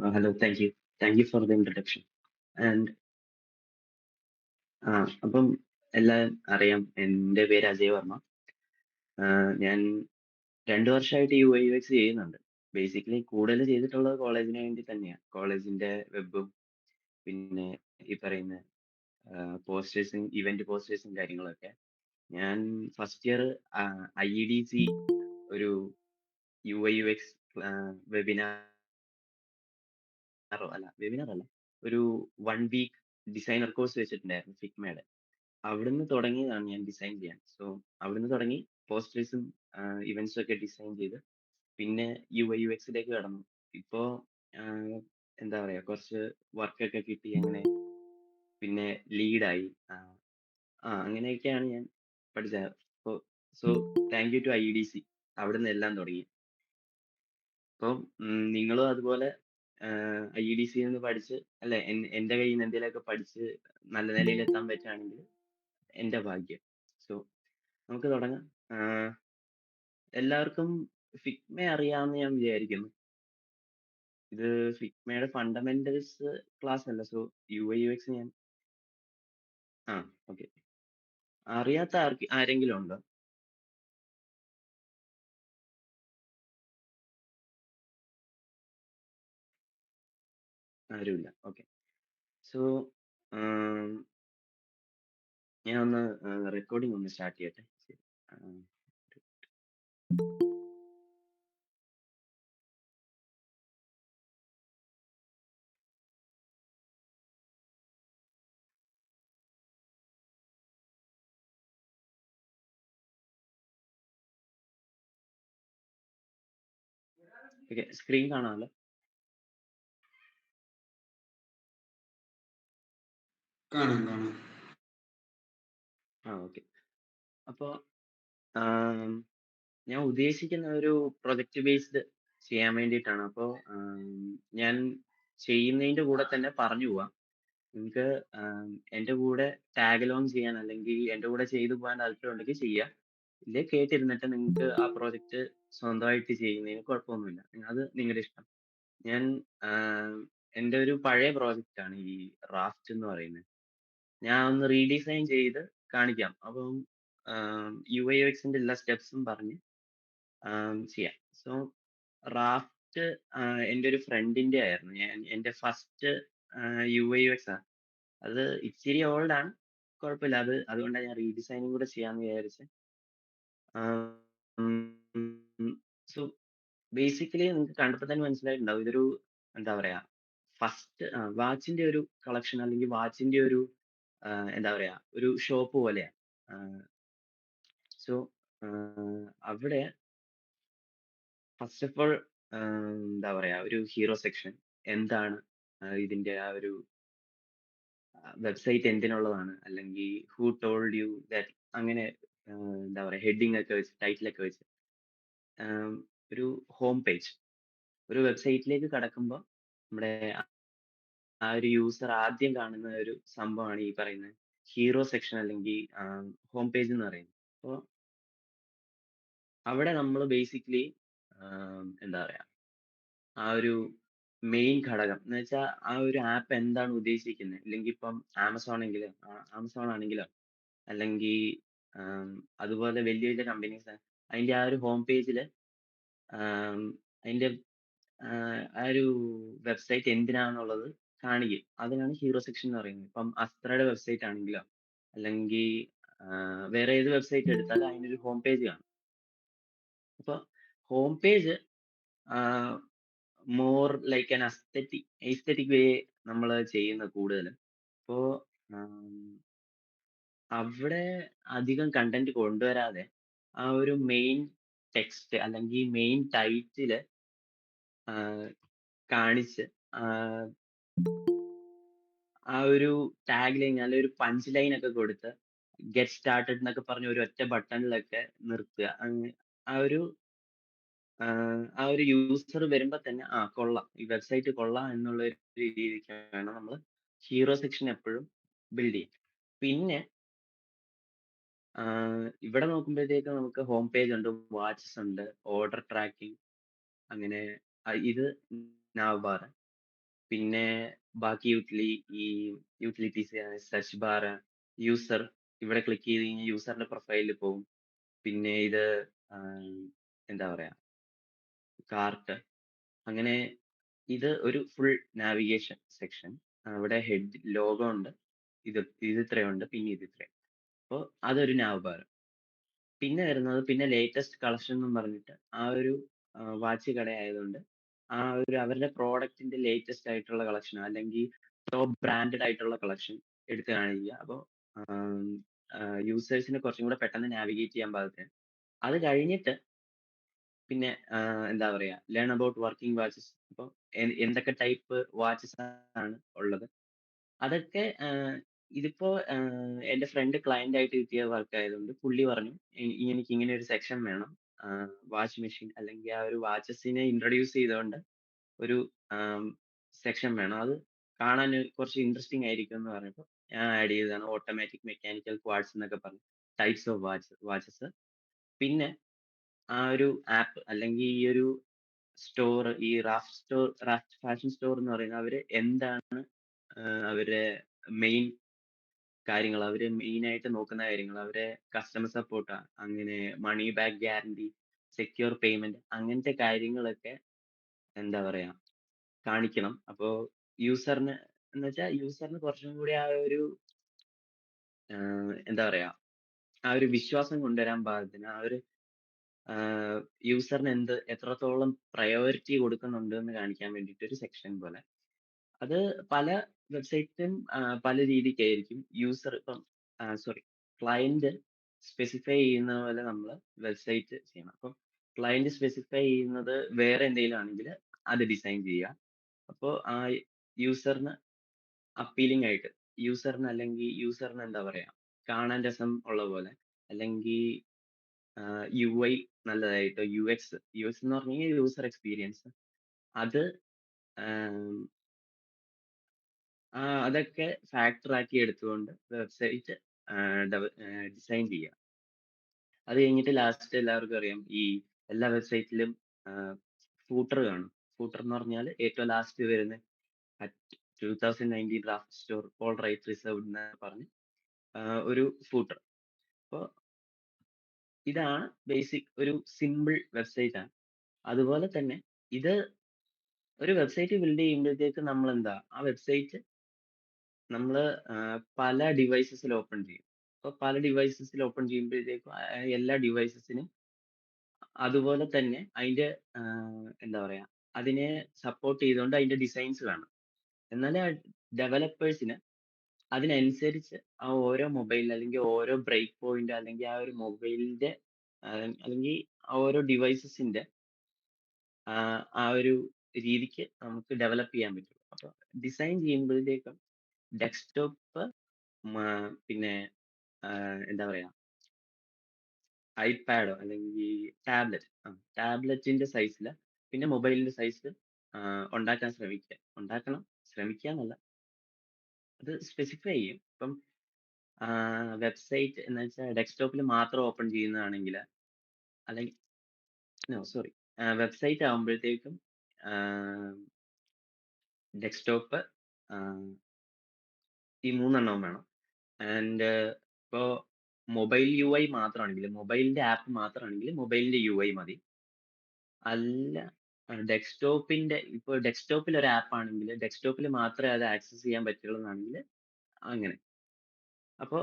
Hello, thank you. Thank you for the introduction. And അപ്പം എല്ലാം അറിയാം. എൻ്റെ പേര് അജയ് വർമ്മ. ഞാൻ 2 വർഷമായിട്ട് യുഐ/യുഎക്സ് ചെയ്യുന്നുണ്ട്. ബേസിക്കലി കൂടുതൽ ചെയ്തിട്ടുള്ളത് കോളേജിന് വേണ്ടി തന്നെയാ. കോളേജിന്റെ വെബും പിന്നെ ഈ പറയുന്ന പോസ്റ്റേഴ്സും ഇവന്റ് പോസ്റ്റേഴ്സും കാര്യങ്ങളൊക്കെ. ഞാൻ ഫസ്റ്റ് ഇയർ ഐഇഡിസി ഒരു യുഐ/യുഎക്സ് വെബിനാർ വെബിനാർ അല്ല, ഒരു 1 വീക്ക് ഡിസൈനർ കോഴ്സ് വെച്ചിട്ടുണ്ടായിരുന്നു ഫിഗ്മയുടെ. അവിടുന്ന് തുടങ്ങിയതാണ് ഞാൻ ഡിസൈൻ ചെയ്യാൻ. സോ അവിടുന്ന് തുടങ്ങി പോസ്റ്റേഴ്സും ഇവന്റ്സും ഒക്കെ ഡിസൈൻ ചെയ്ത് പിന്നെ യുഐ/യുഎക്സിലേക്ക് കടന്നു. ഇപ്പോ ആഹ് എന്താ പറയാ, കുറച്ച് വർക്കൊക്കെ കിട്ടി. അങ്ങനെ പിന്നെ ലീഡായി. അങ്ങനെയൊക്കെയാണ് ഞാൻ പഠിച്ചത്. അപ്പൊ so thank you to IDC. അവിടുന്ന് എല്ലാം തുടങ്ങി. അപ്പം നിങ്ങളും അതുപോലെ ഐഡിസിയിൽ നിന്ന് പഠിച്ച്, അല്ലെ, എന്റെ കയ്യിൽ നിന്ന് എന്തെങ്കിലുമൊക്കെ പഠിച്ച് നല്ല നിലയിൽ എത്താൻ പറ്റുകയാണെങ്കിൽ എന്റെ ഭാഗ്യം. സോ നമുക്ക് തുടങ്ങാം. ആഹ് എല്ലാവർക്കും ഫിഗ്മ അറിയാമെന്ന് ഞാൻ വിചാരിക്കുന്നു. ഇത് ഫിഗ്മയുടെ ഫണ്ടമെന്റൽസ് ക്ലാസ് അല്ല. സോ യുഐ/യുഎക്സ് ഞാൻ ഓക്കെ. അറിയാത്ത ആരെങ്കിലും ഉണ്ടോ? ആരുമില്ല. ഓക്കെ. സോ ഞാൻ ഒന്ന് റെക്കോർഡിംഗ് ഒന്ന് സ്റ്റാർട്ട് ചെയ്യട്ടെ. ശരി. ഓക്കെ, സ്ക്രീൻ കാണാമല്ലോ. കാണാം കാണാം. ഓക്കെ. അപ്പോ ആം, ഞാൻ ഉദ്ദേശിക്കുന്ന ഒരു പ്രൊജക്ട് ബേസ്ഡ് ചെയ്യാൻ വേണ്ടിയിട്ടാണ്. അപ്പോൾ ഞാൻ ചെയ്യുന്നതിന്റെ കൂടെ തന്നെ പറഞ്ഞു പോവാം. നിങ്ങൾക്ക് എന്റെ കൂടെ ടാഗ് ലോങ് ചെയ്യാൻ അല്ലെങ്കിൽ എന്റെ കൂടെ ചെയ്തു പോകാൻ താല്പര്യം ഉണ്ടെങ്കിൽ ചെയ്യാം. ഇല്ലേ കേട്ടിരുന്നിട്ട് നിങ്ങൾക്ക് ആ പ്രോജക്റ്റ് സ്വന്തമായിട്ട് ചെയ്യുന്നതിന് കുഴപ്പമൊന്നുമില്ല. അത് നിങ്ങളുടെ ഇഷ്ടം. ഞാൻ എന്റെ ഒരു പഴയ പ്രോജക്റ്റ് ആണ് ഈ റാഫ്റ്റ് എന്ന് പറയുന്നത്. ഞാൻ ഒന്ന് റീഡിസൈൻ ചെയ്ത് കാണിക്കാം. അപ്പം യുഐ/യുഎക്സിന്റെ എല്ലാ സ്റ്റെപ്സും പറഞ്ഞ് ചെയ്യാം. സോ റാഫ്റ്റ് എന്റെ ഒരു ഫ്രണ്ടിന്റെ ആയിരുന്നു. എന്റെ ഫസ്റ്റ് യുഐ/യുഎക്സ് ആണ്. അത് ഇച്ചിരി ഓൾഡ് ആണ്. കുഴപ്പമില്ല. അതുകൊണ്ടാണ് ഞാൻ റീഡിസൈനിങ് കൂടെ ചെയ്യാന്ന് വിചാരിച്ചത്. സോ ബേസിക്കലി നിങ്ങൾക്ക് കണ്ടപ്പോൾ തന്നെ മനസ്സിലായിട്ടുണ്ടാവും. ഇതൊരു എന്താ പറയാ, ഫസ്റ്റ് വാച്ചിന്റെ ഒരു കളക്ഷൻ അല്ലെങ്കിൽ വാച്ചിന്റെ ഒരു എന്താ പറയാ, ഒരു ഷോപ്പ് പോലെയാ. സോ അവിടെ ഫസ്റ്റ് ഓഫ് ഓൾ എന്താ പറയാ, ഒരു ഹീറോ സെക്ഷൻ എന്താണ്, ഇതിന്റെ ആ ഒരു വെബ്സൈറ്റ് എന്തിനുള്ളതാണ്, അല്ലെങ്കിൽ ഹൂ ടോൾഡ് യു ദാറ്റ്, അങ്ങനെ എന്താ പറയാ, ഹെഡിങ് ഒക്കെ വെച്ച് ടൈറ്റിലൊക്കെ വെച്ച് ആം, ഒരു ഹോം പേജ്. ഒരു വെബ്സൈറ്റിലേക്ക് കടക്കുമ്പോൾ നമ്മുടെ ആ ഒരു യൂസർ ആദ്യം കാണുന്ന ഒരു സംഭവമാണ് ഈ പറയുന്ന ഹീറോ സെക്ഷൻ അല്ലെങ്കിൽ ഹോം പേജ് എന്ന് പറയുന്നത്. അപ്പോൾ അവിടെ നമ്മൾ ബേസിക്കലി എന്താ പറയാ, ആ ഒരു മെയിൻ ഘടകം എന്ന് വെച്ചാൽ ആ ഒരു ആപ്പ് എന്താണ് ഉദ്ദേശിക്കുന്നത്, അല്ലെങ്കിൽ ഇപ്പം ആമസോൺ ആണെങ്കിലോ അല്ലെങ്കിൽ അതുപോലെ വലിയ വലിയ കമ്പനീസ്, അതിന്റെ ആ ഒരു ഹോം പേജില് അതിന്റെ ആ ഒരു വെബ്സൈറ്റ് എന്തിനാന്നുള്ളത് കാണിക്കും. അതിനാണ് ഹീറോ സെക്ഷൻ എന്ന് പറയുന്നത്. ഇപ്പം അസ്ത്രയുടെ വെബ്സൈറ്റ് ആണെങ്കിലോ അല്ലെങ്കിൽ വേറെ ഏത് വെബ്സൈറ്റ് എടുത്താലും അതിനൊരു ഹോം പേജ് കാണും. അപ്പൊ home page more like an aesthetic way നമ്മൾ ചെയ്യുന്ന കൂടുതലും. അപ്പോ അവിടെ അധികം കണ്ടന്റ് കൊണ്ടുവരാതെ ആ ഒരു മെയിൻ ടെക്സ്റ്റ് അല്ലെങ്കിൽ മെയിൻ ടൈറ്റില് കാണിച്ച് ആ ഒരു ടാഗ് ലൈൻ അല്ലെങ്കിൽ ഒരു പഞ്ച് ലൈൻ ഒക്കെ കൊടുത്ത് ഗെറ്റ് സ്റ്റാർട്ടഡ് എന്നൊക്കെ പറഞ്ഞ ഒരു ഒറ്റ ബട്ടണിലൊക്കെ നിർത്തുക. ആ ഒരു ആ ഒരു യൂസർ വരുമ്പോ തന്നെ കൊള്ളാം, ഈ വെബ്സൈറ്റ് കൊള്ളാം എന്നുള്ള ഒരു രീതിക്ക് വേണം നമ്മൾ ഹീറോ സെക്ഷൻ എപ്പോഴും ബിൽഡ് ചെയ്യാൻ. പിന്നെ ഇവിടെ നോക്കുമ്പോഴത്തേക്ക് നമുക്ക് ഹോം പേജ് ഉണ്ട്, വാച്ചസ് ഉണ്ട്, ഓർഡർ ട്രാക്കിംഗ്, അങ്ങനെ ഇത് നാവ് ബാർ. പിന്നെ ബാക്കി ഈ യൂട്ടിലിറ്റീസ് സെർച്ച് ബാർ, യൂസർ ഇവിടെ ക്ലിക്ക് ചെയ്ത് കഴിഞ്ഞാൽ യൂസറിന്റെ പ്രൊഫൈലിൽ പോകും. പിന്നെ ഇത് ആം, എന്താ പറയാ കാർട്ട് അങ്ങനെ ഇത് ഒരു ഫുൾ നാവിഗേഷൻ സെക്ഷൻ. അവിടെ ഹെഡ് ലോഗോ ഉണ്ട്. ഇത് ഇത് ഇത്രയുണ്ട്. പിന്നെ ഇത് ഇത്രയും. അപ്പൊ അതൊരു നാവ് ബാർ. പിന്നെ വരുന്നത് പിന്നെ ലേറ്റസ്റ്റ് കളക്ഷൻ എന്നും പറഞ്ഞിട്ട് ആ ഒരു വാച്ച് കടയായതുകൊണ്ട് ആ ഒരു അവരുടെ പ്രോഡക്റ്റിന്റെ ലേറ്റസ്റ്റ് ആയിട്ടുള്ള കളക്ഷൻ അല്ലെങ്കിൽ ടോപ്പ് ബ്രാൻഡഡ് ആയിട്ടുള്ള കളക്ഷൻ എടുത്ത് കാണിക്കുക. അപ്പോൾ യൂസേഴ്സിന് കുറച്ചും കൂടെ പെട്ടെന്ന് നാവിഗേറ്റ് ചെയ്യാൻ പാകത്തിന്. അത് കഴിഞ്ഞിട്ട് പിന്നെ എന്താ പറയാ ലേൺ അബൌട്ട് വർക്കിംഗ് വാച്ചസ്. അപ്പോൾ എന്തൊക്കെ ടൈപ്പ് വാച്ചസ് ആണ് ഉള്ളത് അതൊക്കെ ഇതിപ്പോ എന്റെ ഫ്രണ്ട് ക്ലയന്റ് ആയിട്ട് കിട്ടിയ വർക്ക് ആയതുകൊണ്ട് പുള്ളി പറഞ്ഞു എനിക്ക് ഇങ്ങനെ ഒരു സെക്ഷൻ വേണം വാച്ച് മെഷീൻ അല്ലെങ്കിൽ ആ ഒരു വാച്ചസിനെ ഇൻട്രൊഡ്യൂസ് ചെയ്തുകൊണ്ട് ഒരു സെക്ഷൻ വേണം. അത് കാണാൻ കുറച്ച് ഇൻട്രസ്റ്റിംഗ് ആയിരിക്കും എന്ന് പറഞ്ഞപ്പോൾ ഞാൻ ആഡ് ചെയ്തതാണ് ഓട്ടോമാറ്റിക് മെക്കാനിക്കൽ ക്വാർട്സ് എന്നൊക്കെ പറഞ്ഞു ടൈപ്സ് ഓഫ് വാച്ചസ്. പിന്നെ ആ ഒരു ആപ്പ് അല്ലെങ്കിൽ ഈ ഒരു സ്റ്റോർ ഈ റാഫ്റ്റ് ഫാഷൻ സ്റ്റോർ എന്ന് പറയുന്നത് അവര് എന്താണ് അവരുടെ മെയിൻ കാര്യങ്ങൾ അവര് മെയിനായിട്ട് നോക്കുന്ന കാര്യങ്ങൾ അവരെ കസ്റ്റമർ സപ്പോർട്ട് അങ്ങനെ money back guarantee, secure payment അങ്ങനത്തെ കാര്യങ്ങളൊക്കെ എന്താ പറയാ കാണിക്കണം. അപ്പോ യൂസറിന് എന്ന് വെച്ചാൽ യൂസറിന് കുറച്ചും കൂടി ആ ഒരു എന്താ പറയാ ആ ഒരു വിശ്വാസം കൊണ്ടുവരാൻ പാകത്തിന് ആ ഒരു യൂസറിന് എത്രത്തോളം പ്രയോറിറ്റി കൊടുക്കുന്നുണ്ട് എന്ന് കാണിക്കാൻ വേണ്ടിയിട്ട് ഒരു സെക്ഷൻ പോലെ. അത് പല വെബ്സൈറ്റിലും പല രീതിക്കായിരിക്കും. യൂസർ ഇപ്പം സോറി ക്ലയന്റ് സ്പെസിഫൈ ചെയ്യുന്ന പോലെ നമ്മള് വെബ്സൈറ്റ് ചെയ്യണം. അപ്പം ക്ലയന്റ് സ്പെസിഫൈ ചെയ്യുന്നത് വേറെ എന്തെങ്കിലും ആണെങ്കില് അത് ഡിസൈൻ ചെയ്യുക. അപ്പോ ആ യൂസറിന് അപ്പീലിംഗ് ആയിട്ട് യൂസറിന് എന്താ പറയാ കാണാൻ രസം ഉള്ള പോലെ അല്ലെങ്കിൽ യുഐ നല്ലതായിട്ട് യുഎക്സ് എന്ന് പറഞ്ഞു കഴിഞ്ഞാൽ യൂസർ എക്സ്പീരിയൻസ് അത് ആം, അതൊക്കെ ഫാക്ടർ ആക്കി എടുത്തുകൊണ്ട് വെബ്സൈറ്റ് ഡിസൈൻ ചെയ്യുക. അത് കഴിഞ്ഞിട്ട് ലാസ്റ്റ് എല്ലാവർക്കും അറിയാം ഈ എല്ലാ വെബ്സൈറ്റിലും ഫൂട്ടർ കാണും. ഫൂട്ടർ എന്ന് പറഞ്ഞാൽ ഏറ്റവും ലാസ്റ്റ് വരുന്ന 2019 draft store all right reserved എന്ന് പറഞ്ഞ് ഒരു ഫൂട്ടർ. അപ്പോൾ ഇതാണ് ബേസിക് ഒരു സിമ്പിൾ വെബ്സൈറ്റ് ആണ്. അതുപോലെ തന്നെ ഇത് ഒരു വെബ്സൈറ്റ് ബിൽഡ് ചെയ്യുമ്പോഴത്തേക്ക് നമ്മൾ എന്താ ആ വെബ്സൈറ്റ് നമ്മള് പല ഡിവൈസസിൽ ഓപ്പൺ ചെയ്യും. അപ്പൊ പല ഡിവൈസസിൽ ഓപ്പൺ ചെയ്യുമ്പോഴത്തേക്കും എല്ലാ ഡിവൈസസിനും അതുപോലെ തന്നെ അതിന്റെ എന്താ പറയാ അതിനെ സപ്പോർട്ട് ചെയ്തുകൊണ്ട് അതിന്റെ ഡിസൈൻസ് വേണം. എന്നാലേ ആ ഡെവലപ്പേഴ്സിന് അതിനനുസരിച്ച് ആ ഓരോ മൊബൈൽ അല്ലെങ്കിൽ ഓരോ ബ്രേക്ക് പോയിന്റ് അല്ലെങ്കിൽ ആ ഒരു മൊബൈലിന്റെ അല്ലെങ്കിൽ ആ ഓരോ ഡിവൈസസിന്റെ ആ ഒരു രീതിക്ക് നമുക്ക് ഡെവലപ്പ് ചെയ്യാൻ പറ്റും. അപ്പൊ ഡിസൈൻ ചെയ്യുമ്പോഴത്തേക്കും ഡെസ്ക്ടോപ്പ് പിന്നെ എന്താ പറയാ ഐപാഡോ അല്ലെങ്കിൽ ടാബ്ലറ്റിന്റെ സൈസില് പിന്നെ മൊബൈലിന്റെ സൈസില് ഉണ്ടാക്കാൻ ശ്രമിക്കാന്നല്ല അത് സ്പെസിഫൈ ചെയ്യും. ഇപ്പം വെബ്സൈറ്റ് എന്ന് വെച്ചാൽ ഡെസ്ക്ടോപ്പിൽ മാത്രം ഓപ്പൺ ചെയ്യുന്നതാണെങ്കിൽ അല്ലെങ്കിൽ നോ സോറി വെബ്സൈറ്റ് ആകുമ്പോഴത്തേക്കും ഡെസ്ക്ടോപ്പ് ഈ മൂന്നെണ്ണവും വേണം. ആൻഡ് ഇപ്പോ മൊബൈൽ യു ഐ മാത്രമാണെങ്കിൽ മൊബൈലിന്റെ ആപ്പ് മാത്രമാണെങ്കിൽ മൊബൈലിന്റെ യു ഐ മതി. അല്ല ഡെസ്ക്ടോപ്പിന്റെ ഇപ്പൊ ഡെസ്ക്ടോപ്പിൽ ഒരു ആപ്പ് ആണെങ്കിൽ ഡെസ്ക്ടോപ്പിൽ മാത്രമേ അത് ആക്സസ് ചെയ്യാൻ പറ്റുള്ളൂ എന്നാണെങ്കിൽ അങ്ങനെ. അപ്പൊ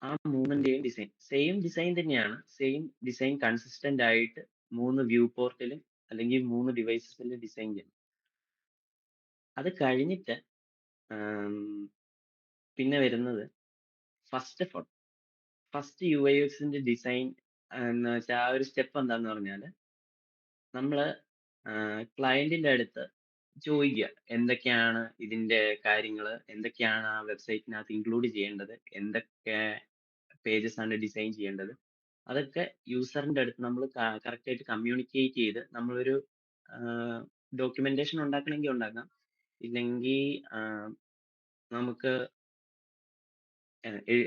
ആ മൂന്നിന്റെയും സെയിം ഡിസൈൻ തന്നെയാണ്. സെയിം ഡിസൈൻ കൺസിസ്റ്റന്റ് ആയിട്ട് മൂന്ന് വ്യൂ പോർട്ടിലും അല്ലെങ്കിൽ മൂന്ന് ഡിവൈസസിലും ഡിസൈൻ ചെയ്യണം. അത് കഴിഞ്ഞിട്ട് ആം, പിന്നെ വരുന്നത് first of all first UI ഐ എക്സിന്റെ ഡിസൈൻ എന്ന് വെച്ചാൽ ആ ഒരു സ്റ്റെപ്പ് എന്താന്ന് പറഞ്ഞാല് നമ്മള് ക്ലയന്റിന്റെ അടുത്ത് ചോദിക്കുക എന്തൊക്കെയാണ് ഇതിന്റെ കാര്യങ്ങള് എന്തൊക്കെയാണ് ആ വെബ്സൈറ്റിനകത്ത് ഇൻക്ലൂഡ് ചെയ്യേണ്ടത് എന്തൊക്കെ പേജസ് ആണ് ഡിസൈൻ ചെയ്യേണ്ടത് അതൊക്കെ യൂസറിന്റെ അടുത്ത് നമ്മൾ കറക്റ്റ് ആയിട്ട് കമ്മ്യൂണിക്കേറ്റ് ചെയ്ത് നമ്മളൊരു ഡോക്യുമെന്റേഷൻ ഉണ്ടാക്കണമെങ്കിൽ ഉണ്ടാക്കാം ഇല്ലെങ്കിൽ നമുക്ക്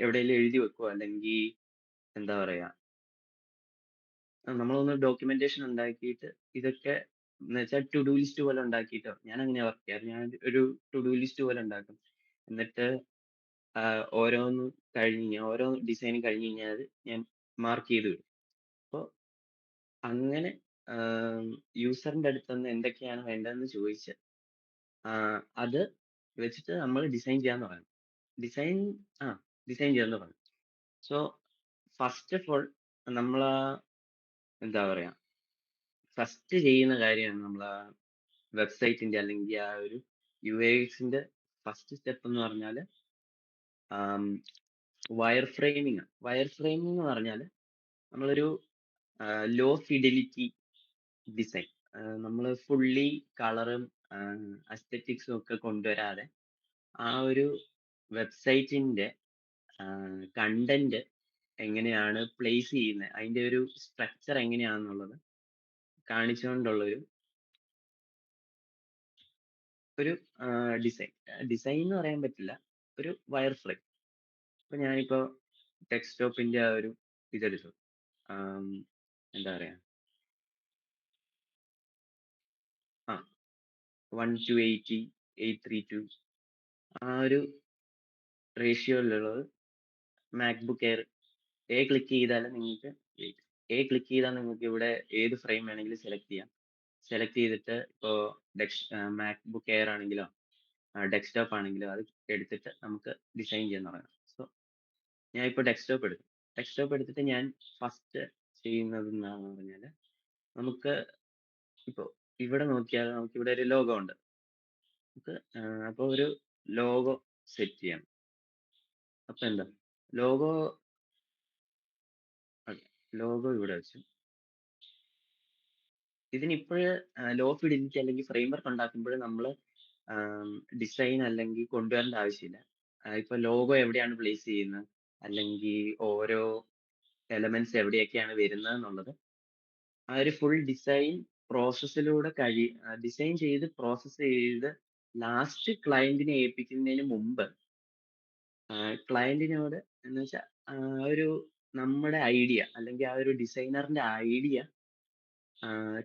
എവിടെയെങ്കിലും എഴുതി വെക്കുവോ അല്ലെങ്കിൽ എന്താ പറയാ നമ്മളൊന്ന് ഡോക്യുമെന്റേഷൻ ഉണ്ടാക്കിയിട്ട് ഇതൊക്കെ എന്നുവെച്ചാൽ ടു ഡു ലിസ്റ്റ് പോലെ ഉണ്ടാക്കിയിട്ടോ ഞാൻ അങ്ങനെയാ വർക്ക് ചെയ്യാറ്. ഞാൻ ഒരു ടു ഡു ലിസ്റ്റ് പോലെ ഉണ്ടാക്കും. എന്നിട്ട് ഓരോന്ന് ഓരോ ഡിസൈനും കഴിഞ്ഞ് കഴിഞ്ഞാൽ ഞാൻ മാർക്ക് ചെയ്ത് വിടും. അപ്പൊ അങ്ങനെ യൂസറിന്റെ അടുത്തുനിന്ന് എന്തൊക്കെയാണ് വേണ്ടതെന്ന് ചോദിച്ച് അത് വെച്ചിട്ട് നമ്മൾ ഡിസൈൻ ചെയ്യാൻ തുടങ്ങും. ഡിസൈൻ ആ ഡിസൈൻ ചെയ്യാൻ തുടങ്ങും. സോ ഫസ്റ്റ് ഓഫ് ഓൾ നമ്മളാ എന്താ പറയാ ഫസ്റ്റ് ചെയ്യുന്ന കാര്യമാണ് നമ്മളാ വെബ്സൈറ്റിന്റെ അല്ലെങ്കിൽ ആ ഒരു യുഎക്സിന്റെ ഫസ്റ്റ് സ്റ്റെപ്പ് എന്ന് പറഞ്ഞാല് വയർ ഫ്രെയിമിംഗ്. വയർ ഫ്രെയിമിംഗ് എന്ന് പറഞ്ഞാല് നമ്മളൊരു ലോ ഫിഡിലിറ്റി ഡിസൈൻ. നമ്മള് ഫുള്ളി കളറും അസ്തെറ്റിക്സും ഒക്കെ കൊണ്ടുവരാതെ ആ ഒരു വെബ്സൈറ്റിന്റെ കണ്ടന്റ് എങ്ങനെയാണ് പ്ലേസ് ചെയ്യുന്നത്, അതിന്റെ ഒരു സ്ട്രക്ചർ എങ്ങനെയാണെന്നുള്ളത് കാണിച്ചുകൊണ്ടുള്ളൊരു ഒരു ഡിസൈൻ. ഡിസൈൻ എന്ന് പറയാൻ പറ്റില്ല, ഒരു വയർ ഫ്രെയിം. ഇപ്പൊ ഞാനിപ്പോ ഡെസ്ക്ടോപ്പിന്റെ ആ ഒരു ഇതെടുത്തു. ആം, എന്താ പറയാ ആ 1:80, 8:32 ആ ഒരു റേഷ്യോയിലുള്ളത് മാക്ബുക്ക് എയർ. ക്ലിക്ക് ചെയ്താൽ നിങ്ങൾക്ക് ക്ലിക്ക് ചെയ്താൽ നിങ്ങൾക്ക് ഇവിടെ ഏത് ഫ്രെയിം വേണമെങ്കിലും സെലക്ട് ചെയ്യാം. സെലക്ട് ചെയ്തിട്ട് ഇപ്പോൾ മാക്ബുക്ക് എയർ ആണെങ്കിലോ ഡെസ്ക്ടോപ്പ് ആണെങ്കിലോ അത് എടുത്തിട്ട് നമുക്ക് ഡിസൈൻ ചെയ്യാൻ തുടങ്ങാം. സോ ഞാൻ ഇപ്പോൾ ഡെസ്ക്ടോപ്പ് എടുത്തു. ഡെസ്ക്ടോപ്പ് എടുത്തിട്ട് ഞാൻ ഫസ്റ്റ് ചെയ്യുന്നത് എന്താണെന്ന് പറഞ്ഞാൽ നമുക്ക് ഇപ്പോൾ ഇവിടെ നോക്കിയാൽ നമുക്ക് ഇവിടെ ഒരു ലോഗോ ഉണ്ട്. നമുക്ക് അപ്പോൾ ഒരു ലോഗോ സെറ്റ് ചെയ്യാം. അപ്പൊ എന്താ ലോഗോ ലോഗോ ഇവിടെ വെച്ചു. ഇതിനിപ്പോഴ് ലോ ഫിഡിലിറ്റി അല്ലെങ്കിൽ ഫ്രെയിം വർക്ക് ഉണ്ടാക്കുമ്പോൾ നമ്മൾ ഡിസൈൻ അല്ലെങ്കിൽ കൊണ്ടുവരേണ്ട ആവശ്യമില്ല. ഇപ്പൊ ലോഗോ എവിടെയാണ് പ്ലേസ് ചെയ്യുന്നത് അല്ലെങ്കിൽ ഓരോ എലമെന്റ്സ് എവിടെയൊക്കെയാണ് വരുന്നത് എന്നുള്ളത് ആ ഒരു ഫുൾ ഡിസൈൻ പ്രോസസ്സിലൂടെ ഡിസൈൻ ചെയ്ത് പ്രോസസ്സ് ചെയ്ത് ലാസ്റ്റ് ക്ലയന്റിനെ ഏൽപ്പിക്കുന്നതിന് മുമ്പ് ക്ലയന്റിനോട് എന്ന് വെച്ചാൽ ഒരു നമ്മുടെ ഐഡിയ അല്ലെങ്കിൽ ആ ഒരു ഡിസൈനറിന്റെ ഐഡിയ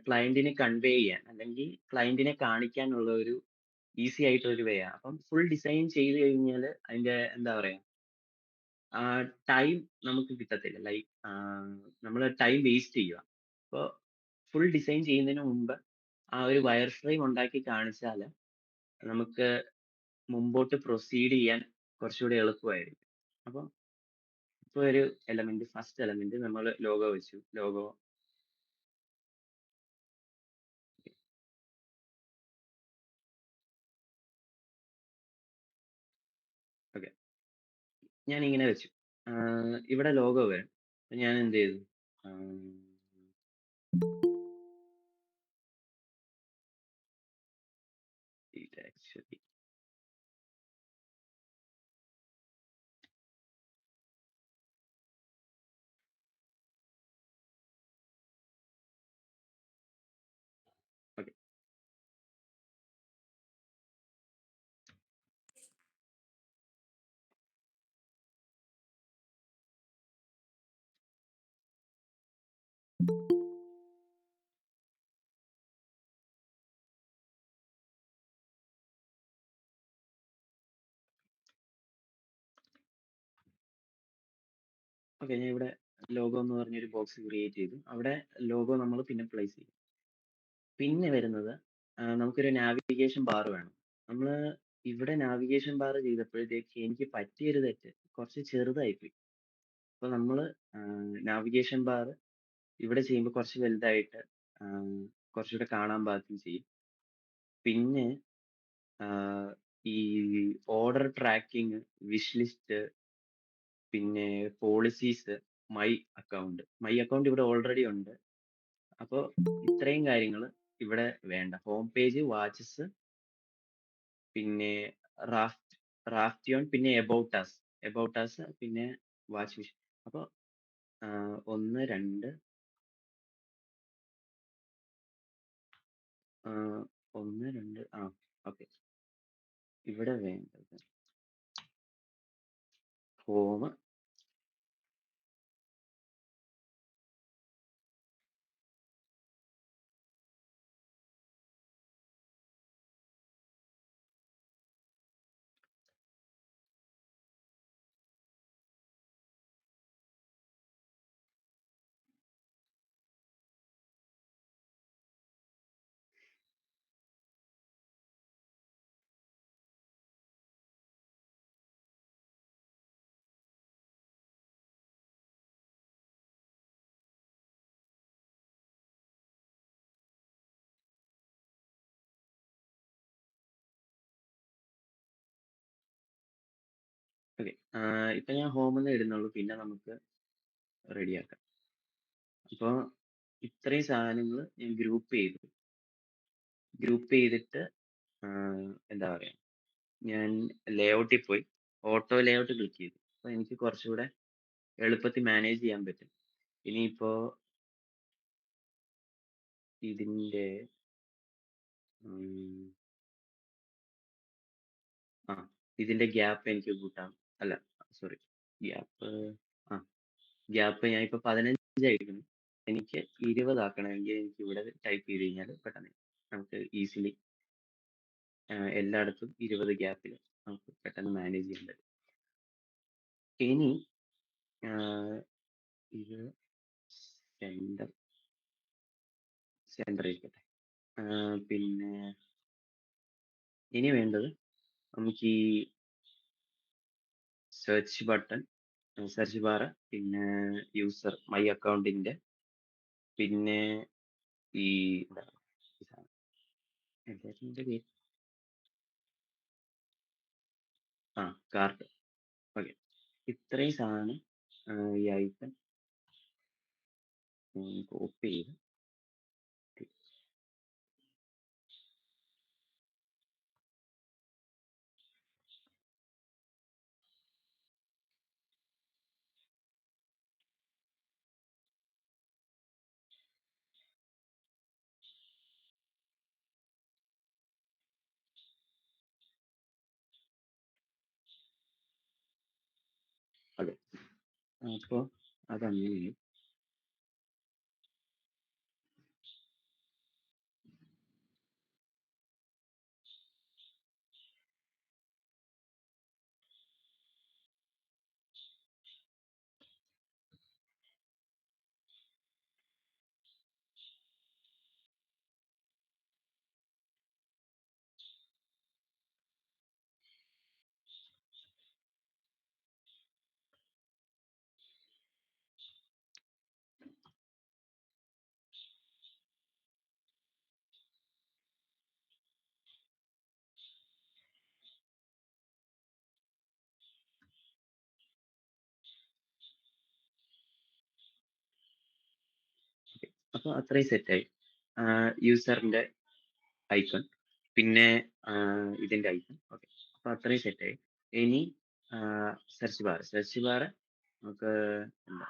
ക്ലയന്റിന് കൺവേ ചെയ്യാൻ അല്ലെങ്കിൽ ക്ലയന്റിനെ കാണിക്കാനുള്ള ഒരു ഈസി ആയിട്ടുള്ള ഒരു വേ ആണ്. അപ്പം ഫുൾ ഡിസൈൻ ചെയ്ത് കഴിഞ്ഞാൽ അതിന്റെ എന്താ പറയാ ടൈം നമുക്ക് കിട്ടത്തില്ല. ലൈക്ക് നമ്മൾ ടൈം വേസ്റ്റ് ചെയ്യുക. അപ്പോൾ ഫുൾ ഡിസൈൻ ചെയ്യുന്നതിന് മുമ്പ് ആ ഒരു വയർ ഫ്രെയിം ഉണ്ടാക്കി കാണിച്ചാൽ നമുക്ക് മുമ്പോട്ട് പ്രൊസീഡ് ചെയ്യാൻ കുറച്ചുകൂടി എളുപ്പമായിരിക്കും. അപ്പം ഇപ്പൊ ഒരു ഫസ്റ്റ് എലമെന്റ് നമ്മൾ ലോഗോ വെച്ചു. ലോഗോ ഓക്കെ, ഞാൻ ഇങ്ങനെ വെച്ചു. ഇവിടെ ലോഗോ വരും. അപ്പൊ ഞാൻ എന്ത് ചെയ്തു, ആക്ച്വലി ഓക്കെ, ഞാൻ ഇവിടെ ലോഗോ എന്ന് പറഞ്ഞൊരു ബോക്സ് ക്രിയേറ്റ് ചെയ്തു. അവിടെ ലോഗോ നമ്മൾ പിന്നെ പ്ലേസ് ചെയ്യും. പിന്നെ വരുന്നത് നമുക്കൊരു നാവിഗേഷൻ ബാർ വേണം. നമ്മള് ഇവിടെ നാവിഗേഷൻ ബാർ ചെയ്തപ്പോഴത്തേക്ക് എനിക്ക് പറ്റിയൊരു തെറ്റ്, കുറച്ച് ചെറുതായിപ്പോയി. അപ്പൊ നമ്മള് നാവിഗേഷൻ ബാർ ഇവിടെ ചെയ്യുമ്പോൾ കുറച്ച് വലുതായിട്ട് കുറച്ചുകൂടെ കാണാൻ പാകത്തിന് ചെയ്യും. പിന്നെ ഈ ഓർഡർ ട്രാക്കിംഗ്, വിഷ് ലിസ്റ്റ്, പിന്നെ പോളിസീസ്, മൈ അക്കൗണ്ട് ഇവിടെ ഓൾറെഡി ഉണ്ട്. അപ്പൊ ഇത്രയും കാര്യങ്ങൾ ഇവിടെ വേണ്ട. ഹോം പേജ്, വാച്ചസ്, പിന്നെ റാഫ്റ്റിയോൺ, പിന്നെ എബൌട്ട് അസ്, പിന്നെ വാച്ച് വിഷ്. അപ്പൊ ഒന്ന് രണ്ട് ഒന്ന് രണ്ട് ഓക്കെ. ഇവിടെ വേണ്ടത് ഹോം, ഓക്കെ. ഇപ്പൊ ഞാൻ ഹോംന്ന് ഇടുന്നുള്ളൂ. പിന്നെ നമുക്ക് റെഡിയാക്കാം. അപ്പൊ ഇത്രയും സാധനങ്ങള് ഞാൻ ഗ്രൂപ്പ് ചെയ്തു. ഗ്രൂപ്പ് ചെയ്തിട്ട് എന്താ പറയാ, ഞാൻ ലേഔട്ടിൽ പോയി ഓട്ടോ ലേഔട്ട് ക്ലിക്ക് ചെയ്തു. അപ്പൊ എനിക്ക് കുറച്ചുകൂടെ എളുപ്പത്തിൽ മാനേജ് ചെയ്യാൻ പറ്റും. ഇനിയിപ്പോ ഇതിന്റെ ഉം, ആ ഇതിന്റെ ഗ്യാപ്പ് എനിക്ക് കൂട്ടാം. അല്ല, സോറി, ഗ്യാപ്പ്, ആ ഗ്യാപ്പ് ഞാൻ ഇപ്പൊ 15 എനിക്ക് 20 ആക്കണമെങ്കിൽ എനിക്ക് ഇവിടെ ടൈപ്പ് ചെയ്ത് കഴിഞ്ഞാൽ പെട്ടെന്ന് നമുക്ക് ഈസിലി എല്ലായിടത്തും 20 ഗ്യാപ്പിൽ നമുക്ക് പെട്ടെന്ന് മാനേജ് ചെയ്യാൻ പറ്റും. ഇനി ആഹ് ഇത് സെന്റർ സെന്റർ ഇരിക്കട്ടെ. പിന്നെ ഇനി വേണ്ടത് നമുക്ക് ഈ സെർച്ച് ബട്ടൺ, സെർച്ച് ബാർ, പിന്നെ യൂസർ മൈ അക്കൗണ്ടിന്റെ, പിന്നെ ഈ എന്താ ഈ സാധനം, എന്തായിരുന്നു ഇതിന്റെ പേര്? ആ കാർട്ട്. ഓക്കെ. ഇത്രയും സാധനം ഈ ഐക്കൺ കോപ്പി ചെയ്ത് അതെ. അപ്പൊ അതങ്ങനെ. അപ്പൊ അത്രയും സെറ്റായി. യൂസറിന്റെ ഐക്കൺ, പിന്നെ ഇതിന്റെ ഐക്കൺ. ഓക്കെ. അപ്പൊ അത്രയും സെറ്റായി. ഇനി സെർച്ച് ബാർ നമുക്ക് എന്താ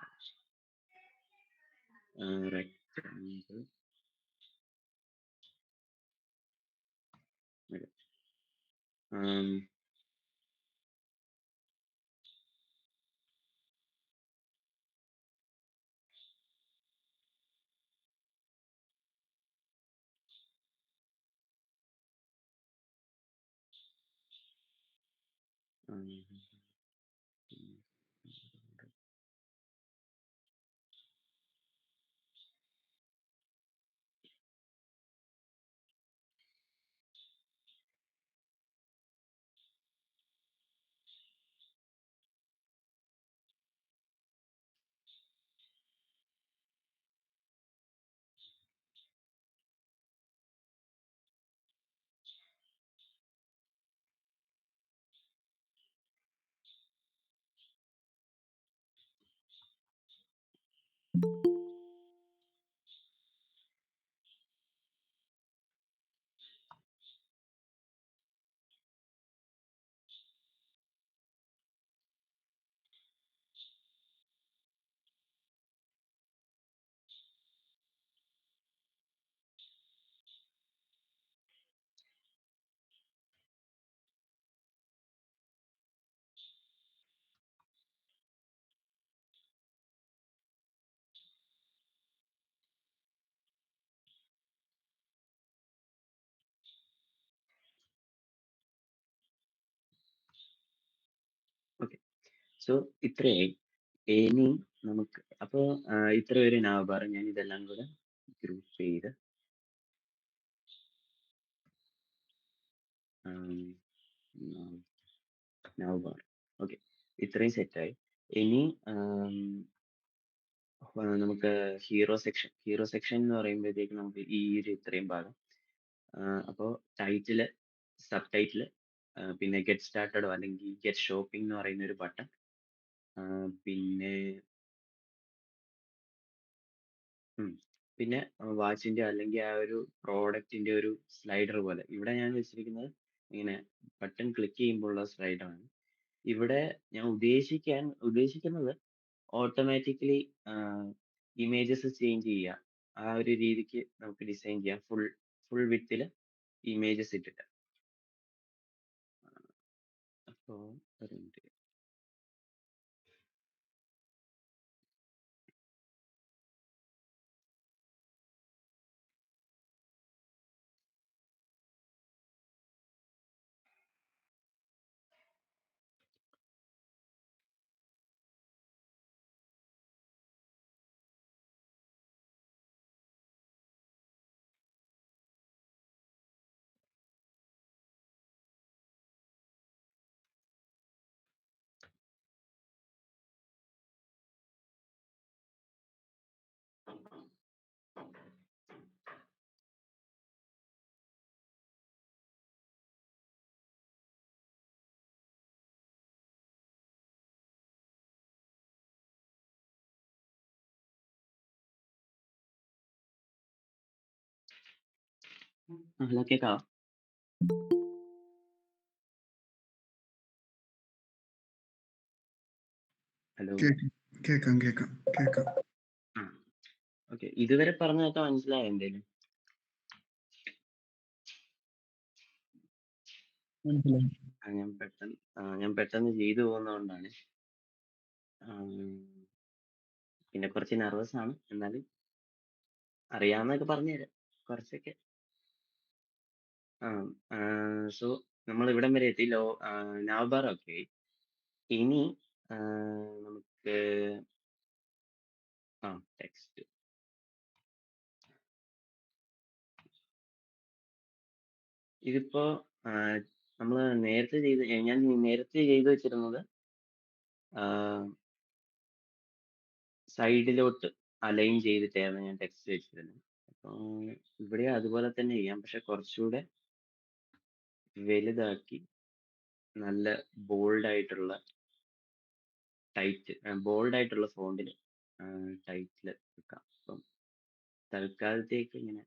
റെക്റ്റാങ്കിൾ, ഓക്കെ. സോ ഇത്രയായി. ഇനി നമുക്ക് അപ്പോ ഇത്ര ഒരു നാവ്ബാർ ഞാൻ ഇതെല്ലാം കൂടെ ഗ്രൂപ്പ് ചെയ്ത് നാവ്ബാർ. ഓക്കെ. ഇത്രയും സെറ്റായി. ഇനി നമുക്ക് ഹീറോ സെക്ഷൻ എന്ന് പറയുമ്പോഴത്തേക്ക് നമുക്ക് ഈ ഒരു ഇത്രയും ഭാഗം, അപ്പോ ടൈറ്റില്, സബ് ടൈറ്റില്, പിന്നെ ഗെറ്റ് സ്റ്റാർട്ടഡോ അല്ലെങ്കിൽ ഗെറ്റ് ഷോപ്പിംഗ് എന്ന് പറയുന്ന ഒരു ബട്ടൺ, പിന്നെ ഉം, പിന്നെ വാച്ചിന്റെ അല്ലെങ്കിൽ ആ ഒരു പ്രോഡക്റ്റിന്റെ ഒരു സ്ലൈഡർ പോലെ ഇവിടെ ഞാൻ വെച്ചിരിക്കുന്നത് ഇങ്ങനെ ബട്ടൺ ക്ലിക്ക് ചെയ്യുമ്പോൾ ഉള്ള സ്ലൈഡറാണ്. ഇവിടെ ഞാൻ ഉദ്ദേശിക്കുന്നത് ഓട്ടോമാറ്റിക്കലി ഇമേജസ് ചേഞ്ച് ചെയ്യുക, ആ ഒരു രീതിക്ക് നമുക്ക് ഡിസൈൻ ചെയ്യാം, ഫുൾ ഫുൾ വിഡ്ത്തിൽ ഇമേജസ് ഇട്ടിട്ട്. അപ്പോൾ ഒരു മിനിറ്റ്. ഹലോ, കേൾക്കാവോ? ഹലോ. കേക്കാം കേക്കാം കേക്കാം കേക്കാം. ആ, ഓക്കെ. ഇതുവരെ പറഞ്ഞതൊക്കെ മനസ്സിലായോ എന്തേലും? മനസ്സിലായി. ഞാൻ പെട്ടെന്ന് ചെയ്തു പോകുന്നതുകൊണ്ടാണ്. പിന്നെ കുറച്ച് നെർവസ് ആണ്, എന്നാലും അറിയാവുന്നതൊക്കെ പറഞ്ഞുതരാം കുറച്ചൊക്കെ. സോ നമ്മൾ ഇവിടം വരെ എത്തി. നവബാർ ഓക്കെ. ഇനി ആ, നമുക്ക് ടെക്സ്റ്റ് ഇതിപ്പോ നമ്മൾ ഞാൻ നേരത്തെ ചെയ്ത് വെച്ചിരുന്നത് സൈഡിലോട്ട് അലൈൻ ചെയ്തിട്ടായിരുന്നു ഞാൻ ടെക്സ്റ്റ് വെച്ചിരുന്നത്. അപ്പോൾ ഇവിടെ അതുപോലെ തന്നെ ചെയ്യാം, പക്ഷെ കുറച്ചുകൂടെ വലുതാക്കി നല്ല ബോൾഡ് ആയിട്ടുള്ള ബോൾഡ് ആയിട്ടുള്ള ഫോണ്ടിൽ ടൈറ്റിൽ വെക്കാം. അപ്പം തൽക്കാലത്തേക്ക് ഇങ്ങനെ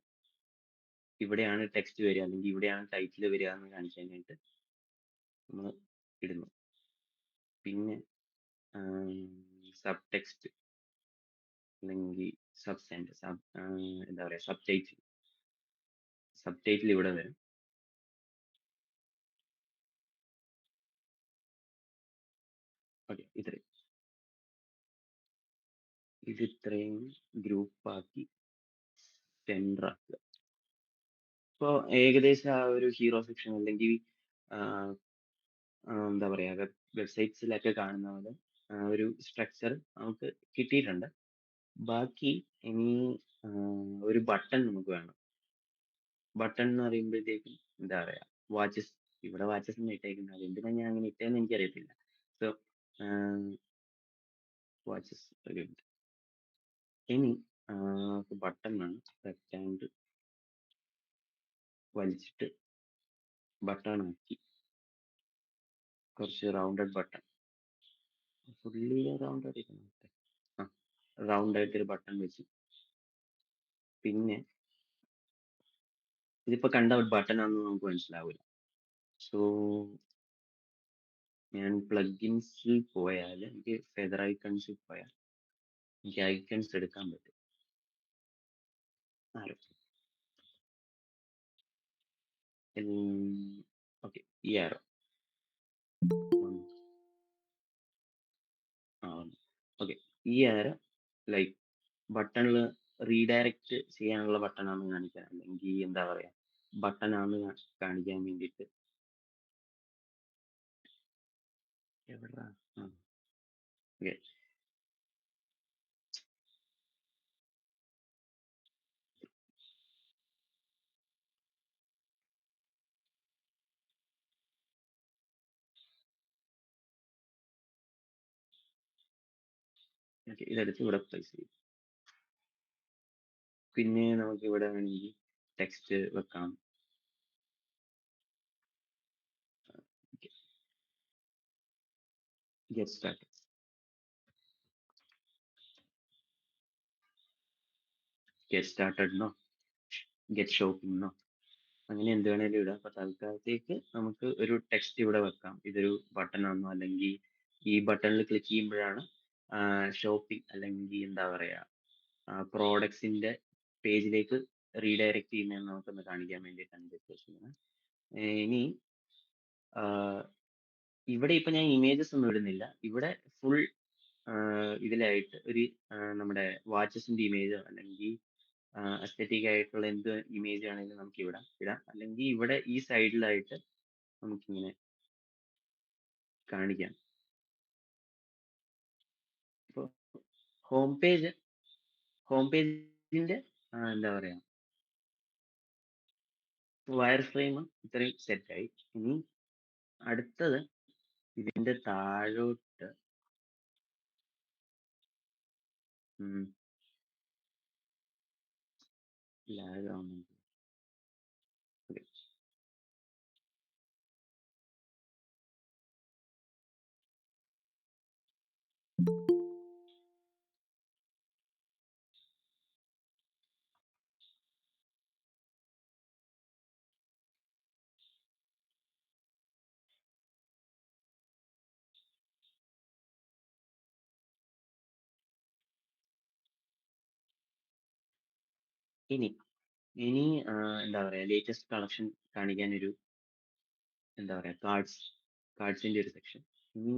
ഇവിടെയാണ് ടെക്സ്റ്റ് വരിക അല്ലെങ്കിൽ ഇവിടെയാണ് ടൈറ്റിൽ വരിക എന്ന് കാണിക്കാനായിട്ട് നമ്മൾ ഇടുന്നു. പിന്നെ സബ് ടെക്സ്റ്റ് അല്ലെങ്കിൽ എന്താ പറയാ, സബ് ടൈറ്റിൽ ഇവിടെ വരും. ഓക്കെ, ഇത്രയും ഗ്രൂപ്പ് ആക്കി സെൻറ്റർ ആക്കുക. ഇപ്പോൾ ഏകദേശം ആ ഒരു ഹീറോ സെക്ഷൻ അല്ലെങ്കിൽ എന്താ പറയാ, വെബ്സൈറ്റ്സിലൊക്കെ കാണുന്ന പോലെ ഒരു സ്ട്രക്ചർ നമുക്ക് കിട്ടിയിട്ടുണ്ട്. ബാക്കി ഇനി ഒരു ബട്ടൺ നമുക്ക് വേണം. ബട്ടൺ എന്ന് പറയുമ്പോഴത്തേക്കും എന്താ പറയാ, വാച്ചസ്, ഇവിടെ വാച്ചസ് എന്ന് ഇട്ടേക്കുന്നത്, എന്തിനാ ഞാൻ അങ്ങനെ ഇട്ടേന്ന് എനിക്കറിയത്തില്ല. സോ വാച്ചസ് ഒരു minute. ഇനി ബട്ടൺ വേണം. റെക്റ്റാങ്കിൾ വലിച്ചിട്ട് ബട്ടൺ ആക്കി, കുറച്ച് rounded button, fully rounded round ആയിട്ടൊരു ബട്ടൺ വെച്ച്. പിന്നെ ഇതിപ്പോ കണ്ട ബട്ടൺ ആണെന്ന് നമുക്ക് മനസ്സിലാവില്ല. സോ ഞാൻ പ്ലഗിൻസിൽ പോയാൽ, എനിക്ക് ഫെദർ ഐക്കൺസിൽ പോയാൽ എനിക്ക് ഐക്കൺസ് എടുക്കാൻ പറ്റും. ഓക്കെ, ഈ ആരോ ഓക്കെ, ഈ ആരോ ലൈക്ക് ബട്ടണിൽ റീഡയറക്റ്റ് ചെയ്യാനുള്ള ബട്ടൺ ആണ് കാണിക്കാൻ, അല്ലെങ്കിൽ എന്താ പറയാ, ബട്ടൺ ആണ് കാണിക്കാൻ വേണ്ടിയിട്ട്. എവിടാ? ഓക്കെ, ഇതെടുത്ത് ഇവിടെ പ്ലേസ് ചെയ്യും. പിന്നെ നമുക്ക് ഇവിടെ വേണമെങ്കിൽ ടെക്സ്റ്റ് വെക്കാം. Get started. Get started എന്നോ get shopping എന്നോ അങ്ങനെ എന്ത് വേണേലും ഇടാം. അപ്പൊ തൽക്കാലത്തേക്ക് നമുക്ക് ഒരു ടെക്സ്റ്റ് ഇവിടെ വെക്കാം. ഇതൊരു ബട്ടൺ ആണോ, അല്ലെങ്കിൽ ഈ ബട്ടണിൽ ക്ലിക്ക് ചെയ്യുമ്പോഴാണ് ഷോപ്പിംഗ് അല്ലെങ്കിൽ എന്താ പറയാ പ്രോഡക്ട്സിന്റെ പേജിലേക്ക് റീഡയറക്ട് ചെയ്യുന്നതെന്ന് നമുക്കൊന്ന് കാണിക്കാൻ വേണ്ടിയിട്ടാണ് ഇത് ഉദ്ദേശിക്കുന്നത്. ഇനി ഇവിടെ ഇപ്പൊ ഞാൻ ഇമേജസ് ഒന്നും ഇടുന്നില്ല. ഇവിടെ ഫുൾ ഇതിലായിട്ട് ഒരു നമ്മുടെ വാച്ചസിന്റെ ഇമേജോ അല്ലെങ്കിൽ അസ്തറ്റിക് ആയിട്ടുള്ള എന്ത് ഇമേജ് ആണെങ്കിലും നമുക്ക് ഇവിടെ ഇടാം. അല്ലെങ്കിൽ ഇവിടെ ഈ സൈഡിലായിട്ട് നമുക്കിങ്ങനെ കാണിക്കാം. ഇപ്പൊ ഹോം പേജ് ഹോം പേജിന്റെ എന്താ പറയാ വയർ ഫ്രെയിം ഇത്രയും സെറ്റായി. ഇനി അടുത്തത് ഇതിന്റെ താഴോട്ട് ലാഗ് ആവുന്നുണ്ട്. Okay. ഇനി ഇനി എന്താ പറയാ ലേറ്റസ്റ്റ് കളക്ഷൻ കാണിക്കാൻ ഒരു എന്താ പറയാ കാർഡ്സിന്റെ ഒരു സെക്ഷൻ. ഇനി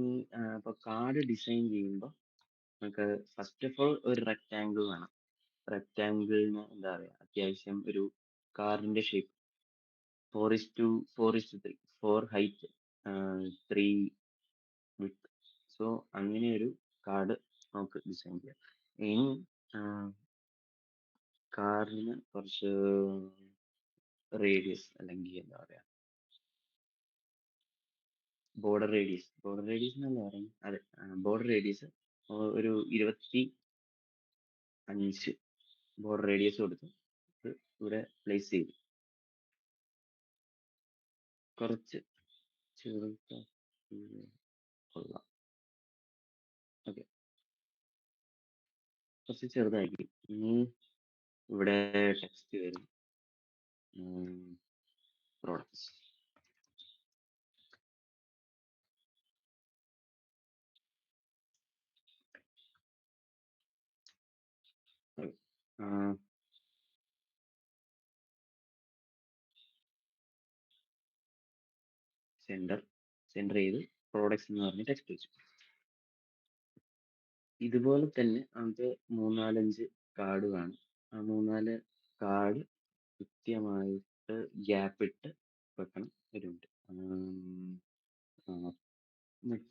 ഇപ്പൊ കാർഡ് ഡിസൈൻ ചെയ്യുമ്പോൾ നമുക്ക് ഫസ്റ്റ് ഓഫ് ഓൾ ഒരു റെക്റ്റാങ്കിൾ വേണം. റെക്റ്റാങ്കിളിന് എന്താ പറയാ അത്യാവശ്യം ഒരു കാറിന്റെ ഷേപ്പ് 4:3 4 ഹൈറ്റ് 3 വിഡ്ത്ത്. സോ അങ്ങനെ ഒരു കാർഡ് നമുക്ക് ഡിസൈൻ ചെയ്യാം. ഇനി കാറിന് കുറച്ച് റേഡിയസ് അല്ലെങ്കിൽ എന്താ പറയാ ബോർഡർ റേഡിയസ് എന്നല്ല പറയുന്നത്. അതെ, ബോർഡർ റേഡിയസ് ഒരു 25 ബോർഡർ റേഡിയസ് കൊടുത്ത് ഇത് ഇവിടെ പ്ലേസ് ചെയ്തു. കുറച്ച് ചെറുതാക്കി കൊള്ളാം. ഓക്കെ, കുറച്ച് ചെറുതാക്കി. ഇനി ഇവിടെ ടെക്സ്റ്റ് വരും, പ്രോഡക്ട്സ്. സെൻറ്റർ ചെയ്ത് പ്രോഡക്ട്സ് എന്ന് പറഞ്ഞ് ടെക്സ്റ്റ് വെച്ചു. ഇതുപോലെ തന്നെ നമുക്ക് 3-4-5 കാർഡ് കാണും. ആ 3-4 കാർഡ് കൃത്യമായിട്ട് ഗ്യാപ്പ് ഇട്ട് വെക്കണം. ഒരു മിനിറ്റ്,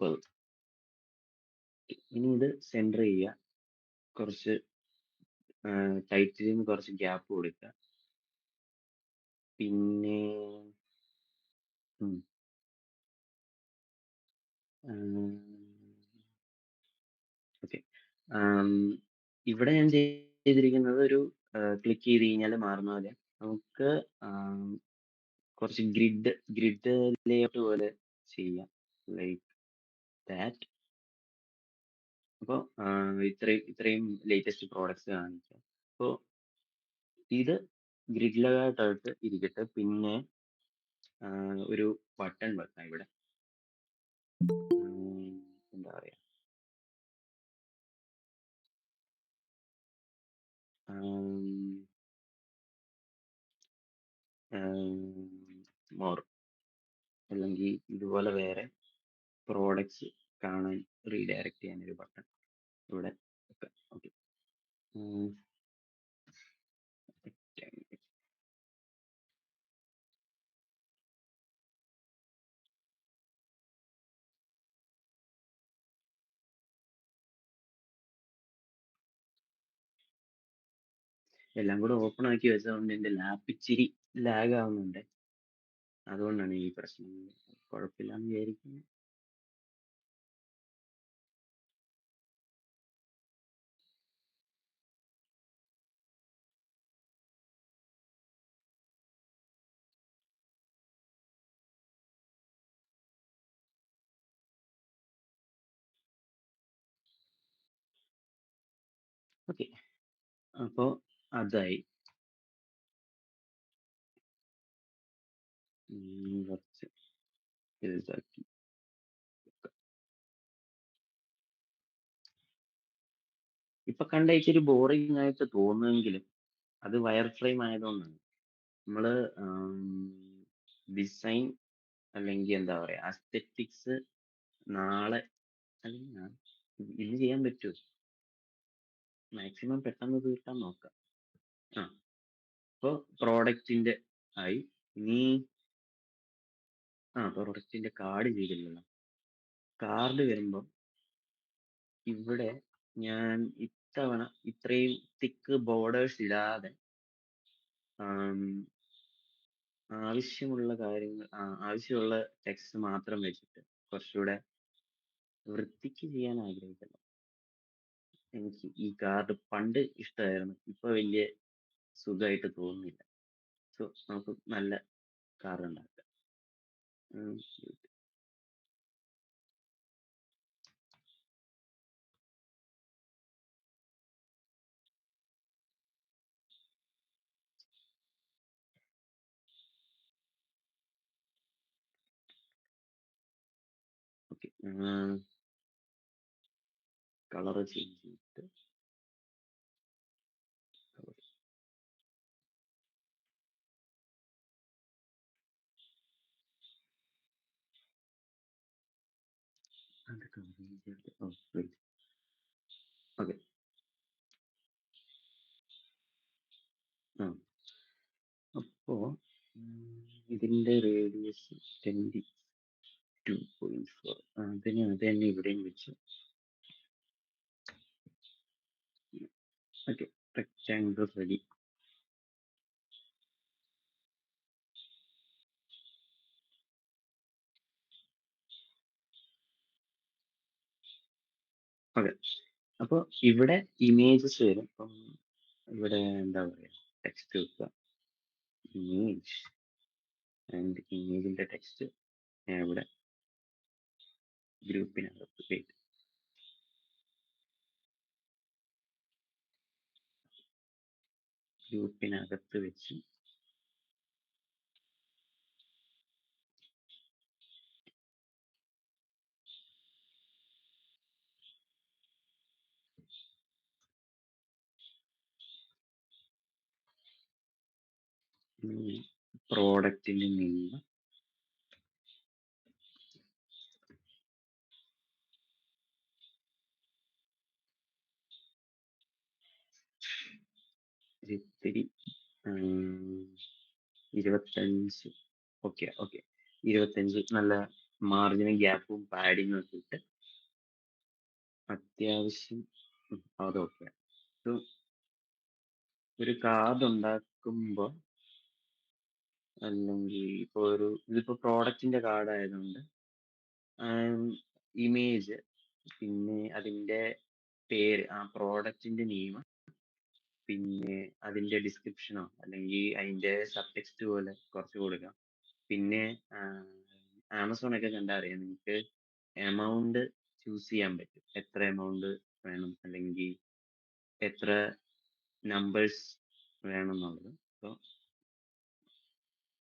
30. ഇനി ഇത് സെൻറ്റർ ചെയ്യുക, കുറച്ച് ടൈറ്റിൽ നിന്ന് കുറച്ച് ഗ്യാപ്പ് കൊടുക്കുക. പിന്നെ ഓക്കെ, ഇവിടെ ഞാൻ ചെയ്തിരിക്കുന്നത് ഒരു ക്ലിക്ക് ചെയ്ത് കഴിഞ്ഞാൽ മാറുന്ന പോലെ നമുക്ക് കുറച്ച് ഗ്രിഡ് ലേഔട്ട് പോലെ ചെയ്യാം, ലൈക്ക് ദാറ്റ്. അപ്പോൾ ഇത്രയും ലേറ്റസ്റ്റ് പ്രോഡക്ട്സ് കാണിക്കാം. അപ്പോൾ ഇത് ഗ്രിഡ് ലേഔട്ടായിട്ട് ഇരിക്കട്ടെ. പിന്നെ ഒരു ബട്ടൺ വെക്കാം ഇവിടെ. എന്താ പറയാ മോർ അല്ലെങ്കിൽ ഇതുപോലെ വേറെ പ്രോഡക്ട്സ് കാണാൻ റീഡയറക്റ്റ് ചെയ്യാൻ ഒരു ബട്ടൺ ഇവിടെ വെക്കാം. ഓക്കെ, എല്ലാം കൂടെ ഓപ്പൺ ആക്കി വെച്ചതുകൊണ്ട് എൻ്റെ ലാപ്പ് ഇച്ചിരി ലാഗ് ആവുന്നുണ്ട്. അതുകൊണ്ടാണ് ഈ പ്രശ്നം. കുഴപ്പമില്ലാന്ന് വിചാരിക്കുന്നു. ഓക്കെ. അപ്പോ അതായി. കുറച്ച് വലുതാക്കി. ഇപ്പൊ കണ്ട ഇച്ചിരി ബോറിംഗ് ആയിട്ട് തോന്നുമെങ്കിലും അത് വയർ ഫ്രെയിം ആയതുകൊണ്ടാണ്. നമ്മള് ഡിസൈൻ അല്ലെങ്കിൽ എന്താ പറയാ അസ്തെറ്റിക്സ് നാളെ അല്ലെങ്കിൽ ഇന്ന് ചെയ്യാൻ പറ്റുമോ? മാക്സിമം പെട്ടെന്ന് തീർക്കാൻ നോക്കാം. ആ ഇപ്പൊ പ്രോഡക്റ്റിന്റെ ആയി. ഇനി പ്രോഡക്റ്റിന്റെ കാർഡ് ചെയ്തില്ലല്ലോ. കാർഡ് വരുമ്പോ ഇവിടെ ഞാൻ ഇത്തവണ ഇത്രയും തിക്ക് ബോർഡേഴ്സ് ഇടാതെ ആം, ആവശ്യമുള്ള കാര്യങ്ങൾ ആവശ്യമുള്ള ടെക്സ്റ്റ് മാത്രം വെച്ചിട്ട് കുറച്ചുകൂടെ വൃത്തിക്ക് ചെയ്യാൻ ആഗ്രഹിക്കുന്നു. എനിക്ക് ഈ കാർഡ് പണ്ട് ഇഷ്ടമായിരുന്നു, ഇപ്പൊ വലിയ സുഖമായിട്ട് തോന്നുന്നില്ല. സോ നമുക്ക് നല്ല കാർഡ് ഉണ്ടാക്കാം. ഓക്കെ, കളർ ചേഞ്ച് ചെയ്തിട്ട് ഓക്കെ. അപ്പോ ഇതിന്റെ റേഡിയസ് 22.4. അതിന് അത് തന്നെ ഇവിടെയും വെച്ച്. Okay, rectangle ready. ഓക്കെ, അപ്പൊ ഇവിടെ ഇമേജസ് വരും. അപ്പം ഇവിടെ എന്താ പറയാ ടെക്സ്റ്റ് വെക്കുക, ഇമേജ് ആൻഡ് ഇമേജിന്റെ ടെക്സ്റ്റ് ഞാൻ ഇവിടെ ഗ്രൂപ്പിനകത്ത് വെച്ച് പ്രോഡക്റ്റിൽ നിന്ന് ഇത്തിരി 25. ഓക്കെ ഓക്കെ, 25 നല്ല മാർജിനും ഗ്യാപ്പും പാഡിങ്ങും ഒക്കെ ഇട്ട് അത്യാവശ്യം അതൊക്കെ. ഒരു കാർഡ് ഉണ്ടാക്കുമ്പോ അല്ലെങ്കിൽ ഇതിപ്പോ പ്രോഡക്റ്റിന്റെ കാർഡ് ആയതുകൊണ്ട് ഇമേജ്, പിന്നെ അതിന്റെ പേര്, ആ പ്രോഡക്റ്റിന്റെ നെയിം, പിന്നെ അതിന്റെ ഡിസ്ക്രിപ്ഷനോ അല്ലെങ്കിൽ അതിന്റെ സബ് ടെക്സ്റ്റ് പോലെ കുറച്ച് കൊടുക്കാം. പിന്നെ ആമസോൺ ഒക്കെ കണ്ടാ അറിയാം, നിങ്ങൾക്ക് എമൗണ്ട് ചൂസ് ചെയ്യാൻ പറ്റും, എത്ര എമൗണ്ട് വേണം അല്ലെങ്കിൽ എത്ര നമ്പേഴ്സ് വേണം എന്നുള്ളത്. അപ്പോൾ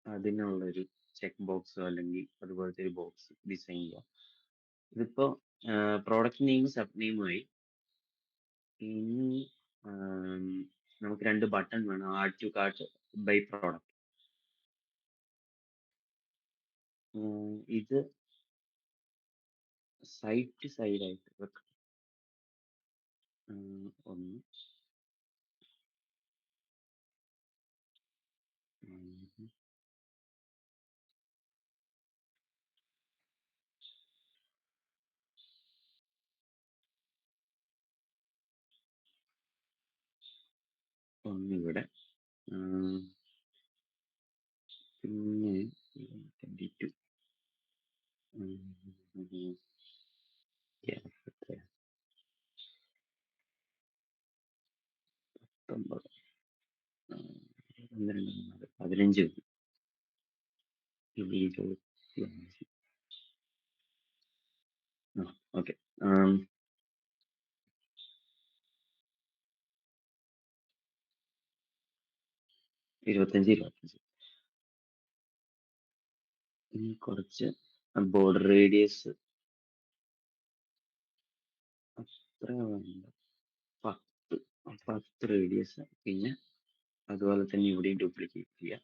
അതിനുള്ളൊരു ചെക്ക് ബോക്സോ അല്ലെങ്കിൽ അതുപോലത്തെ ഒരു ബോക്സ് ഡിസൈൻ ചെയ്യാം. ഇതിപ്പോ പ്രോഡക്റ്റ് നെയിം സബ് നെയിമായി. ഇനി നമുക്ക് 2 ബട്ടൺ വേണം, add to cart, buy product. ഇത് സൈഡ് ടു സൈഡ് ആയിട്ട് വെക്കാം. ഒന്ന് ഒന്നിവിടെ, പിന്നെ 22. എത്രയാ? 19. 12, 15 മതി. 25. ഓക്കെ. 25. ഇനി കുറച്ച് ബോർഡർ റേഡിയസ് അത്ര വേണ്ട, 10 10 റേഡിയസ്. പിന്നെ അതുപോലെ തന്നെ ഇവിടെയും ഡ്യൂപ്ലിക്കേറ്റ് ചെയ്യാം.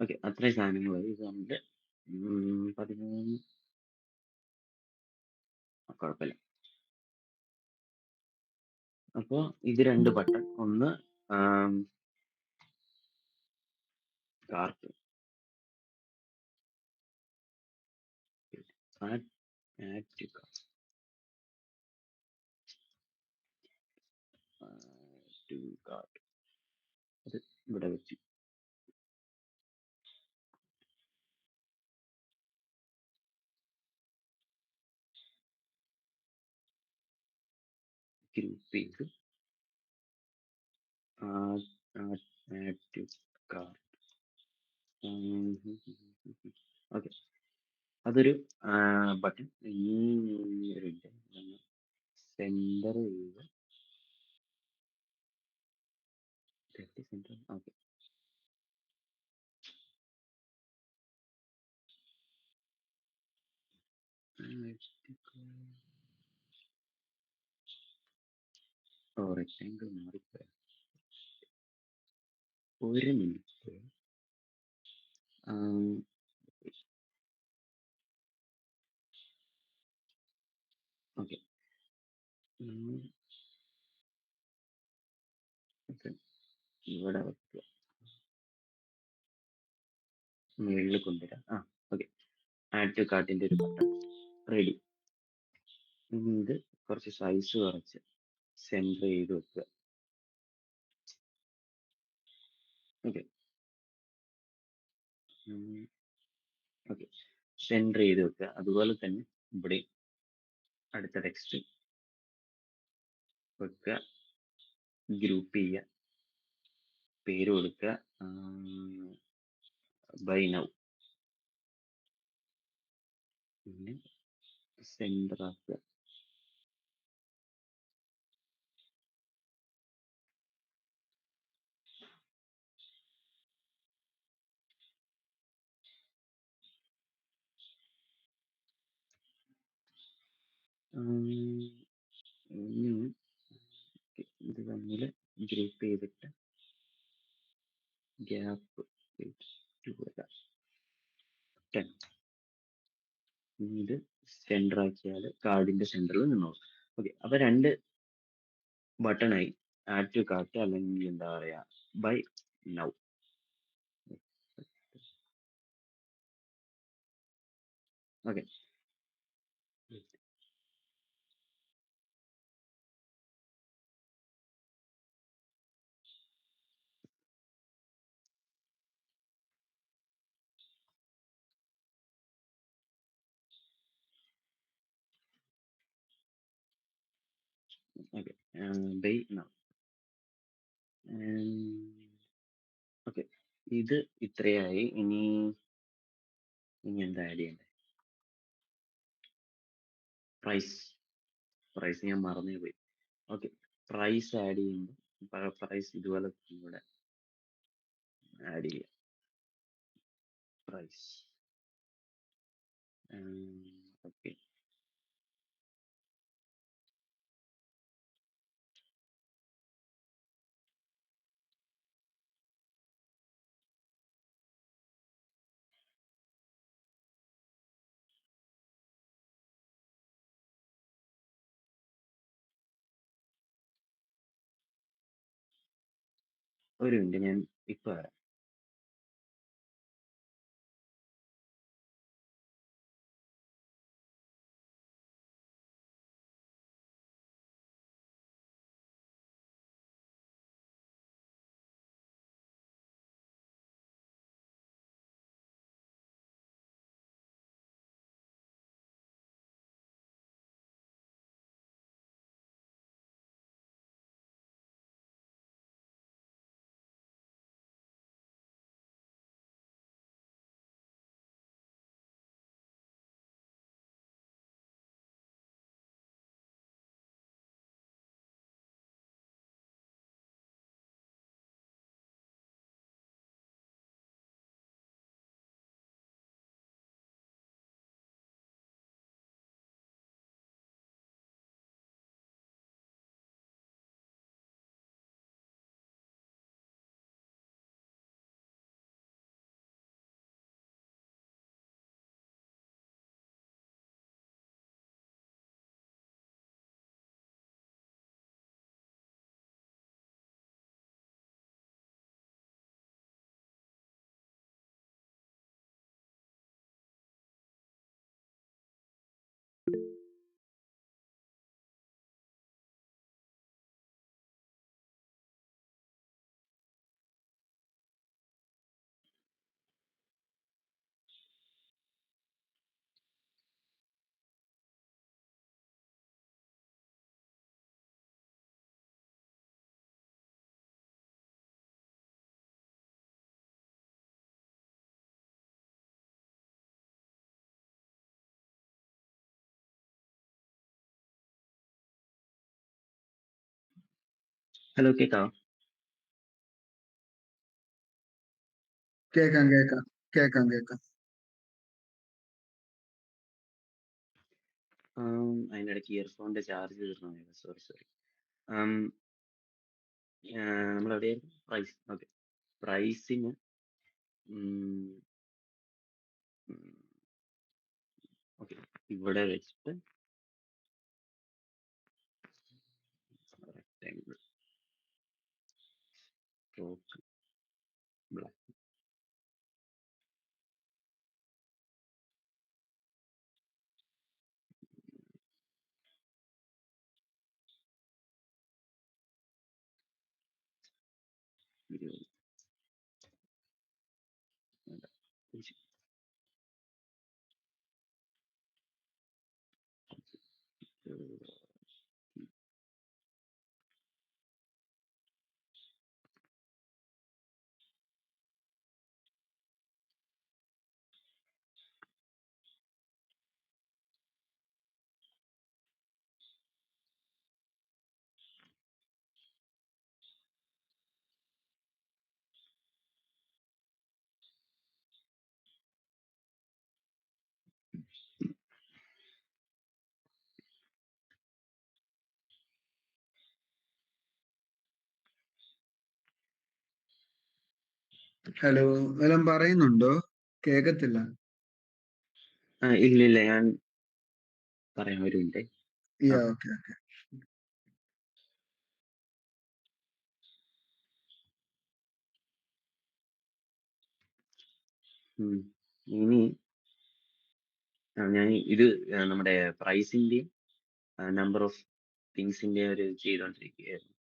ഓക്കെ, അത്രയും സാധനങ്ങൾ മതി. ഇത് നമ്മൾ 13 കുഴപ്പമില്ല. അപ്പോ ഇത് 2 ബട്ടൺ, ഒന്ന് cart, add to cart, to cart, അത് ഇവിടെ വെച്ച് ഗ്രൂപ്പ് ചെയ്ത് ആഡ് ടു കാർട്ട്. ഓക്കെ, അതൊരു ബട്ടൺ. ഈ ഒരു സെന്റർ ചെയ്ത് സെന്റർ. ഓക്കെ, റെക്ടാങ്കിൾ മാറിപ്പോയി. ഒരു മിനിറ്റ്. ഓക്കെ, ഇവിടെ വെക്കുക, മുകളിൽ കൊണ്ടുവരാം. ഓക്കെ, ആഡ് ടു കാർട്ടിന്റെ ഒരു ബട്ടൺ റെഡി. ഇത് കുറച്ച് സൈസ് കുറച്ച് സെൻറ്റർ ചെയ്ത് വെക്കുക. ഓക്കെ, ഓക്കെ, സെൻറ്റർ ചെയ്ത് വെക്കുക. അതുപോലെ തന്നെ ഇവിടെ അടുത്ത ടെക്സ്റ്റ് വെക്കുക, ഗ്രൂപ്പ് ചെയ്യുക, പേര് കൊടുക്കുക, ബൈ നൗ, പിന്നെ സെൻറ്റർ ആക്കുക. ഇനി ഇത് തമ്മിൽ ഗ്രൂപ്പ് ചെയ്തിട്ട് ഗ്യാപ്പ് 10. ഇത് സെൻറ്റർ ആക്കിയാൽ കാർഡിന്റെ സെൻറ്ററിൽ നിന്നോളൂ. ഓക്കെ, അപ്പൊ 2 ബട്ടണായി, ആഡ് ടു കാർട്ട് അല്ലെങ്കിൽ എന്താ പറയാ buy now. Okay, okay, buy now. Okay, ഇത് ഇത്രയായി. ഇനി എന്താ ആഡ് ചെയ്യണ്ടേ? പ്രൈസ് ഞാൻ മറന്നേ പോയി. ഓക്കെ, പ്രൈസ് ആഡ് ചെയ്യുമ്പോൾ പ്രൈസ് ഇതുപോലെ ഇവിടെ ആഡ് ചെയ്യാം. പ്രൈസ്. ഓക്കെ, ഒരു മിനിറ്റ്, ഞാൻ ഇപ്പൊ വരാം. ഹലോ കേക്കാവോ? കേക്കാം കേക്കാം കേക്കാം കേക്കാം. അതിനിടയ്ക്ക് ഇയർഫോണിന്റെ ചാർജ് തീർന്നു പോയതാ. Sorry sorry. ആം, നമ്മളെവിടെയായിരുന്നു? പ്രൈസ്. ഓക്കെ. Pricing okay. ഇവിടെ വെച്ചിട്ട് റെക്ടാങ്കിൾ സ്ട്രോക്ക് ബ്ലാക്ക്. ഇരുപത്. വേണ്ട. ഹലോ, വല്ലതും പറയുന്നുണ്ടോ? കേക്കത്തില്ല. ഇല്ല ഇല്ല, ഞാൻ പറയാം, ഒരു മിനിറ്റ്. ആ യാ, ഓക്കെ ഓക്കെ. ഉം. ഇനി ഞാൻ ഇത് നമ്മുടെ പ്രൈസിന്റെയും നമ്പർ ഓഫ് തിങ്സിന്റെ ഒരു ചെയ്തോണ്ടിരിക്കുകയായിരുന്നു.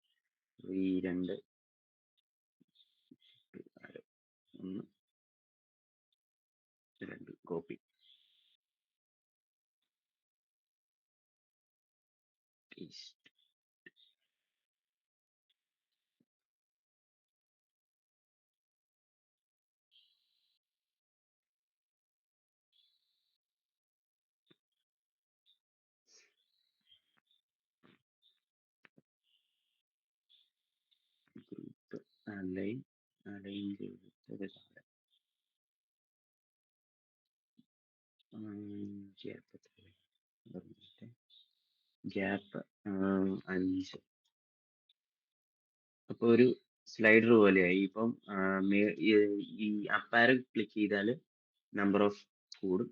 ഈ രണ്ട് ഒന്ന് രണ്ട് copy paste. Group align align ചെയ്തിട്ട് താഴെ ഗ്യാപ്പ് 5. അപ്പൊ ഒരു സ്ലൈഡർ പോലെയായി. ഇപ്പം ഈ അപ്പ് ആരോ ക്ലിക്ക് ചെയ്താൽ നമ്പർ ഓഫ് കൂടും,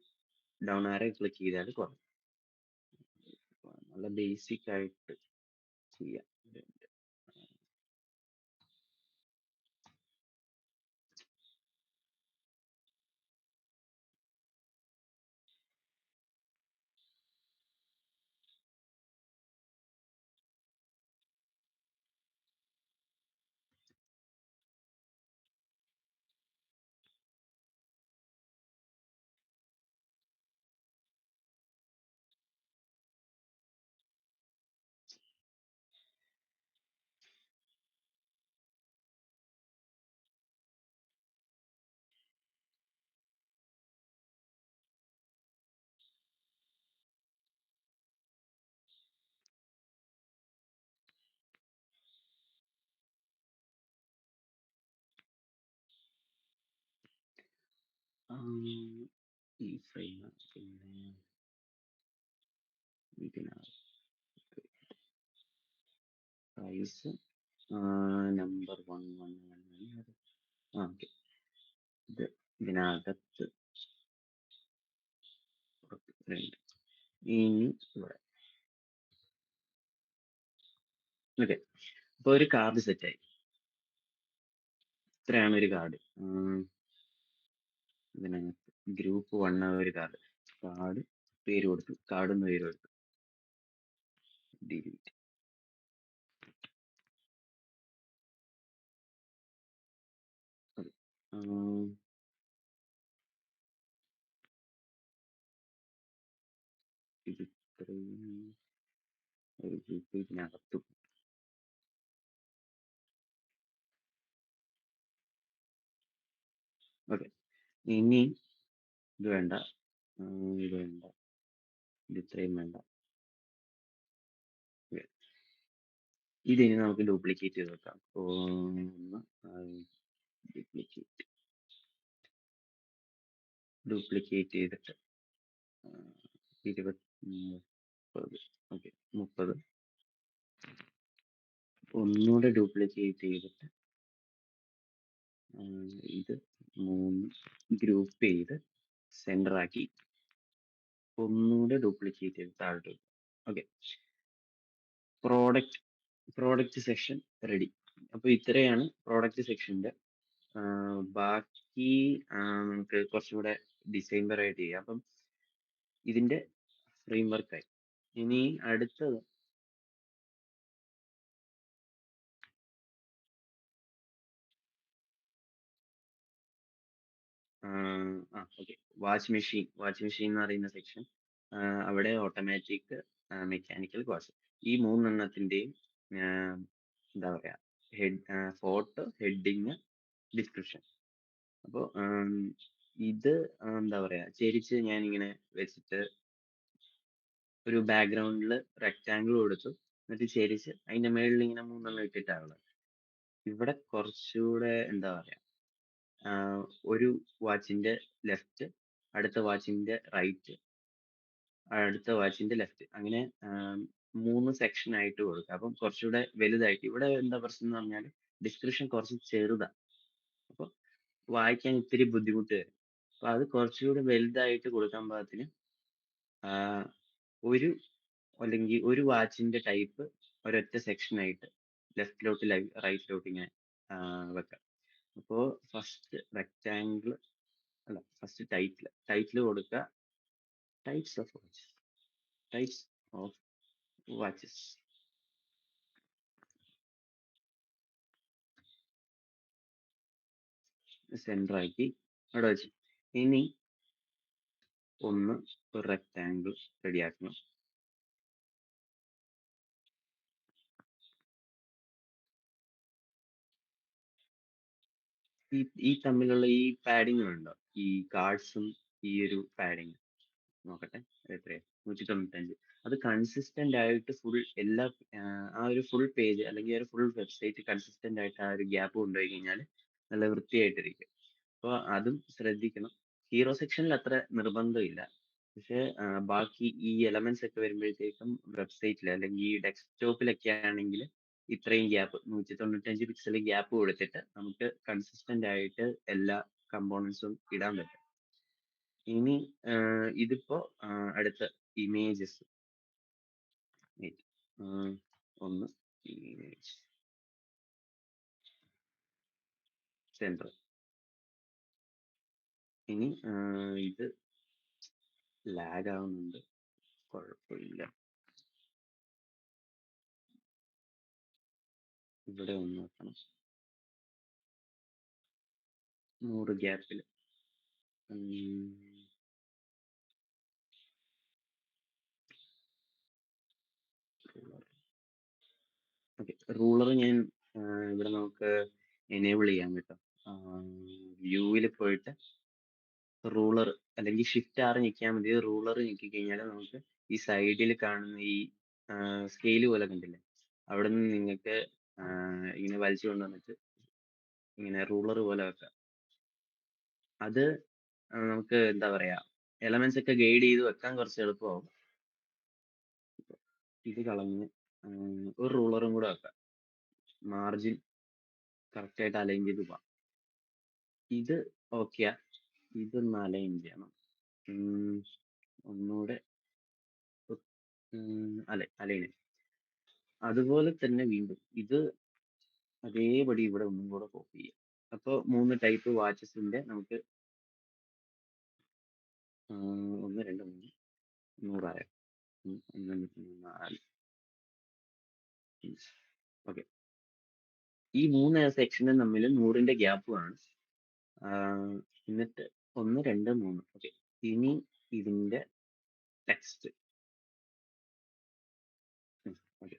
ഡൗൺ ആരോ ക്ലിക്ക് ചെയ്താൽ കുറയും. നല്ല ബേസിക് ആയിട്ട് ചെയ്യാം. ഈ ഫ്രെയിം പിന്നെ ഇതിനകത്ത് പ്രൈസ് നമ്പർ 111. ഓക്കെ. ഇത് ഇതിനകത്ത് രണ്ട്. ഇനി ഇവിടെ ഓക്കെ. അപ്പൊ ഒരു കാർഡ് സെറ്റായി. ഇത്രയാണ് ഒരു കാർഡ്. ഇതിനകത്ത് ഗ്രൂപ്പ് 1 ഒരു കാർഡ്. കാർഡ് പേര് കൊടുത്തു, കാർഡ് പേര് കൊടുത്തു. ഡിലീറ്റ്. ഇത് ഇത്രയും ഒരു ഗ്രൂപ്പ് ഇതിനകത്തു. ഓക്കെ. ഇനി ഇത് വേണ്ട, ഇത് വേണ്ട, ഇത് ഇത്രയും വേണ്ട. ഇതിനി നമുക്ക് ഡ്യൂപ്ലിക്കേറ്റ് ചെയ്ത് വെക്കാം. ഒന്ന് ഡ്യൂപ്ലിക്കേറ്റ് ചെയ്തിട്ട് 20 30 ഓക്കെ 30 ഒന്നുകൂടെ ഡ്യൂപ്ലിക്കേറ്റ് ചെയ്തിട്ട് ഇത് 3 ഗ്രൂപ്പ് ചെയ്ത് സെന്റർ ആക്കി ഒന്നുകൂടെ ഡ്യൂപ്ലിക്കേറ്റ് ചെയ്ത് താഴോട്ട്. Okay, product section ready. അപ്പൊ ഇത്രയാണ് പ്രോഡക്റ്റ് സെക്ഷന്റെ. ബാക്കി നമുക്ക് കുറച്ചുകൂടെ ഡിസൈൻ പരമായിട്ട് ചെയ്യാം. അപ്പം ഇതിന്റെ ഫ്രെയിം വർക്കായി. ഇനി അടുത്തത് ഓക്കെ, വാച്ച് മെഷീൻ എന്ന് പറയുന്ന സെക്ഷൻ. അവിടെ ഓട്ടോമാറ്റിക്, മെക്കാനിക്കൽ, വാച്ച്, ഈ മൂന്നെണ്ണത്തിന്റെയും എന്താ പറയാ, ഫോട്ടോ, ഹെഡിങ്, ഡിസ്ക്രിപ്ഷൻ. അപ്പോൾ ഇത് എന്താ പറയാ, ചെരിച്ച് ഞാൻ ഇങ്ങനെ വെച്ചിട്ട് ഒരു ബാക്ക്ഗ്രൗണ്ടിൽ റെക്റ്റാങ്കിൾ കൊടുത്തു, എന്നിട്ട് ചെരിച്ച് അതിന്റെ മേളിൽ ഇങ്ങനെ മൂന്നെണ്ണം ഇട്ടിട്ടാണ്. ഇവിടെ കുറച്ചുകൂടെ എന്താ പറയാ, ഒരു വാച്ചിന്റെ ലെഫ്റ്റ്, അടുത്ത വാച്ചിന്റെ റൈറ്റ്, അടുത്ത വാച്ചിന്റെ ലെഫ്റ്റ്, അങ്ങനെ 3 സെക്ഷൻ ആയിട്ട് കൊടുക്കുക. അപ്പം കുറച്ചുകൂടെ വലുതായിട്ട്. ഇവിടെ എന്താ പ്രശ്നം എന്ന് പറഞ്ഞാൽ ഡിസ്ക്രിപ്ഷൻ കുറച്ച് ചെറുതാ, അപ്പൊ വായിക്കാൻ ഇത്തിരി ബുദ്ധിമുട്ട് വരും. അപ്പൊ അത് കുറച്ചുകൂടി വലുതായിട്ട് കൊടുക്കാൻ പാകത്തിന് ഒരു അല്ലെങ്കിൽ ഒരു വാച്ചിന്റെ ടൈപ്പ് ഒരൊറ്റ സെക്ഷൻ ആയിട്ട് ലെഫ്റ്റിലോട്ട് റൈറ്റിലോട്ട് ഇങ്ങനെ വെക്കാം. അപ്പോ ഫസ്റ്റ് റെക്റ്റാങ്കിൾ, അല്ല ഫസ്റ്റ് ടൈറ്റിൽ കൊടുക്കുക, ടൈപ്സ് ഓഫ് വാച്ചസ്, സെന്റർ ആക്കി അവിടെ വെച്ച്. ഇനി ഒന്ന് ഒരു റെക്റ്റാങ്കിൾ റെഡിയാക്കണം. ഈ തമ്മിലുള്ള ഈ പാഡിങ് ഉണ്ടോ, ഈ കാർഡ്സും ഈ ഒരു പാഡിങ് നോക്കട്ടെ എത്രയാ, 195. അത് കൺസിസ്റ്റന്റ് ആയിട്ട് ഫുൾ എല്ലാ ആ ഒരു ഫുൾ പേജ് അല്ലെങ്കിൽ ഒരു ഫുൾ വെബ്സൈറ്റ് കൺസിസ്റ്റന്റ് ആയിട്ട് ആ ഒരു ഗ്യാപ്പ് കൊണ്ടുപോയി കഴിഞ്ഞാൽ നല്ല വൃത്തിയായിട്ടിരിക്കും. അപ്പോൾ അതും ശ്രദ്ധിക്കണം. ഹീറോ സെക്ഷനിൽ അത്ര നിർബന്ധമില്ല, പക്ഷെ ബാക്കി ഈ എലമെന്റ്സ് ഒക്കെ വരുമ്പോഴത്തേക്കും വെബ്സൈറ്റിൽ അല്ലെങ്കിൽ ഈ ഡെസ്ക്ടോപ്പിലൊക്കെ ആണെങ്കിൽ ഇത്രയും ഗ്യാപ്പ്, 195 പിക്സൽ ഗ്യാപ്പ് കൊടുത്തിട്ട് നമുക്ക് കൺസിസ്റ്റന്റ് ആയിട്ട് എല്ലാ കമ്പോണൻസും ഇടാൻ പറ്റും. ഇനി ഇതിപ്പോ അടുത്ത ഇമേജസ്, ഒന്ന് ഇമേജ് സെന്റർ. ഇനി ഇത് ലാഗ് ആവുന്നുണ്ട്, കുഴപ്പമില്ല. ഇവിടെ ഒന്ന് നോക്കണം, 100 ഗ്യാപ്പിൽ. ഓക്കെ, റൂളർ ഞാൻ ഇവിടെ നമുക്ക് എനേബിൾ ചെയ്യാൻ കേട്ടോ. വ്യൂവിൽ പോയിട്ട് റൂളർ അല്ലെങ്കിൽ ഷിഫ്റ്റ് ആറ് ഞെക്കിയാൽ മതി. റൂളർ ഞെക്കി കഴിഞ്ഞാൽ നമുക്ക് ഈ സൈഡിൽ കാണുന്ന ഈ സ്കെയിൽ പോലെ കണ്ടില്ലേ, അവിടെ നിന്ന് നിങ്ങൾക്ക് ഇങ്ങനെ വലിച്ചു കൊണ്ടുവന്നിട്ട് ഇങ്ങനെ റൂളർ പോലെ വെക്കാം. അത് നമുക്ക് എന്താ പറയാ, എലമെന്റ്സ് ഒക്കെ ഗൈഡ് ചെയ്ത് വെക്കാൻ കുറച്ച് എളുപ്പമാവും. ഇത് കളഞ്ഞ് ഒരു റൂളറും കൂടെ വെക്കാം, മാർജിൻ കറക്റ്റ് ആയിട്ട് അലൈൻ ചെയ്ത് പോവാം. ഇത് ഓക്കെയാ, ഇതൊന്ന് അലൈൻ ചെയ്യണം. ഒന്നുകൂടെ അലൈൻ. അതുപോലെ തന്നെ വീണ്ടും ഇത് അതേപടി ഇവിടെ ഒന്നും കൂടെ കോപ്പി ചെയ്യാം. അപ്പോൾ 3 ടൈപ്പ് വാച്ചസിന്റെ നമുക്ക് 1 2 3 100 4. ഓക്കെ, ഈ 3 സെക്ഷനും തമ്മിൽ 100ന്റെ ഗ്യാപ്പുമാണ്. എന്നിട്ട് 1 2 3. ഓക്കെ, ഇനി ഇതിന്റെ ടെക്സ്റ്റ്. Okay,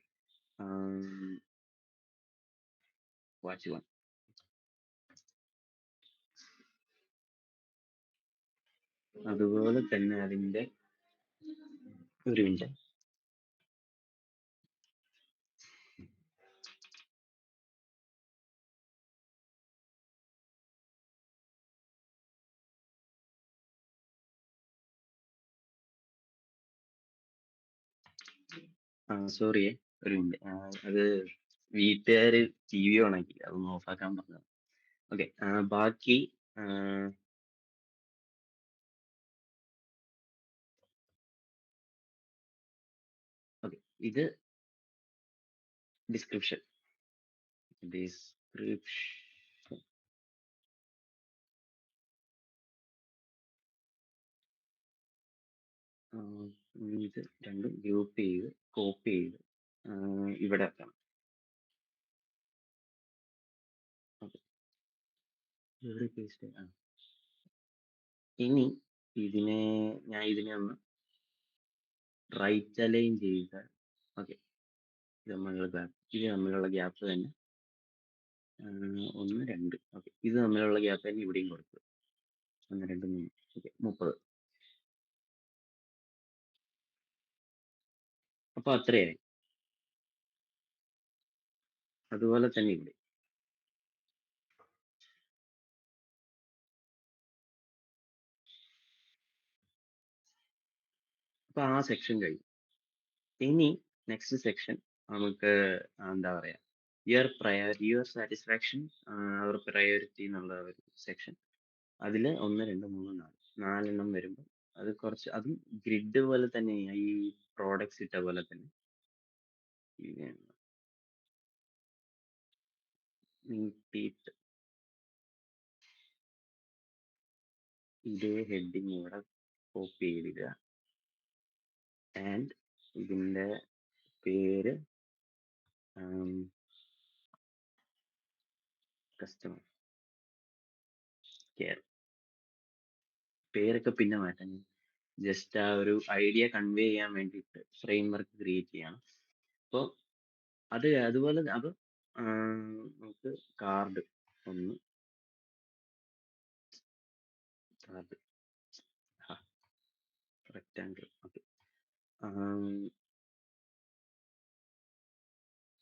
watch 1. അതുപോലെ തന്നെ അതിന്റെ ഒരു മിനിറ്റ്, സോറിയേ, ഒരു മിനിറ്റ്. അത് വീട്ടുകാര് ടി.വി ഓണാക്കി, അതൊന്ന് ഓഫാക്കാൻ പറഞ്ഞതാ. ഓക്കെ. ബാക്കി ഓക്കെ. ഇത് ഡിസ്ക്രിപ്ഷൻ. ഡിസ്ക്രിപ്ഷൻ ഇത് രണ്ടും ഗ്രൂപ്പ് ചെയ്ത് കോപ്പി ചെയ്ത് ഇവിടെ വെക്കണം. ഓക്കെ. ഇവിടെ പേസ്റ്റ്. ഇനി ഇതിനെ ഒന്ന് റൈറ്റ് അലൈൻ ചെയ്യുക. ഓക്കെ. ഇത് തമ്മിലുള്ള ഗ്യാപ്പ് തന്നെ 1 2. ഓക്കെ. ഇത് തമ്മിലുള്ള ഗ്യാപ്പ് തന്നെ ഇവിടെയും കൊടുക്കുക. 1 2 3. ഓക്കെ. 30. അപ്പൊ അത്രയായി. അതുപോലെ തന്നെ ഇവിടെ. അപ്പൊ ആ സെക്ഷൻ കഴിഞ്ഞു. ഇനി നെക്സ്റ്റ് സെക്ഷൻ നമുക്ക് എന്താ പറയാ, യുവർ സാറ്റിസ്ഫാക്ഷൻ, അവർ പ്രയോറിറ്റി എന്നുള്ള ഒരു സെക്ഷൻ. അതിൽ 1 2 3 4 4എണ്ണം വരുമ്പോൾ അത് കുറച്ച്, അതും ഗ്രിഡ് പോലെ തന്നെ, ഈ പ്രോഡക്ട്സ് ഇട്ട പോലെ തന്നെ നീട്ടിയിട്ട് ഇതേ ഹെഡിങ് ഇവിടെ കോപ്പി ചെയ്തിടുക. ആൻഡ് ഇതിന്റെ പേര് കസ്റ്റമർ കെയർ. പേരൊക്കെ പിന്നെ മാറ്റാം. ജസ്റ്റ് ആ ഒരു ഐഡിയ കൺവേ ചെയ്യാൻ വേണ്ടിയിട്ട് ഫ്രെയിം വർക്ക് ക്രിയേറ്റ് ചെയ്യണം. അപ്പോൾ അതുപോലെ അത് നമുക്ക് കാർഡ് ഒന്ന് കാർഡ് റെക്റ്റാങ്കിൾ. ഓക്കെ.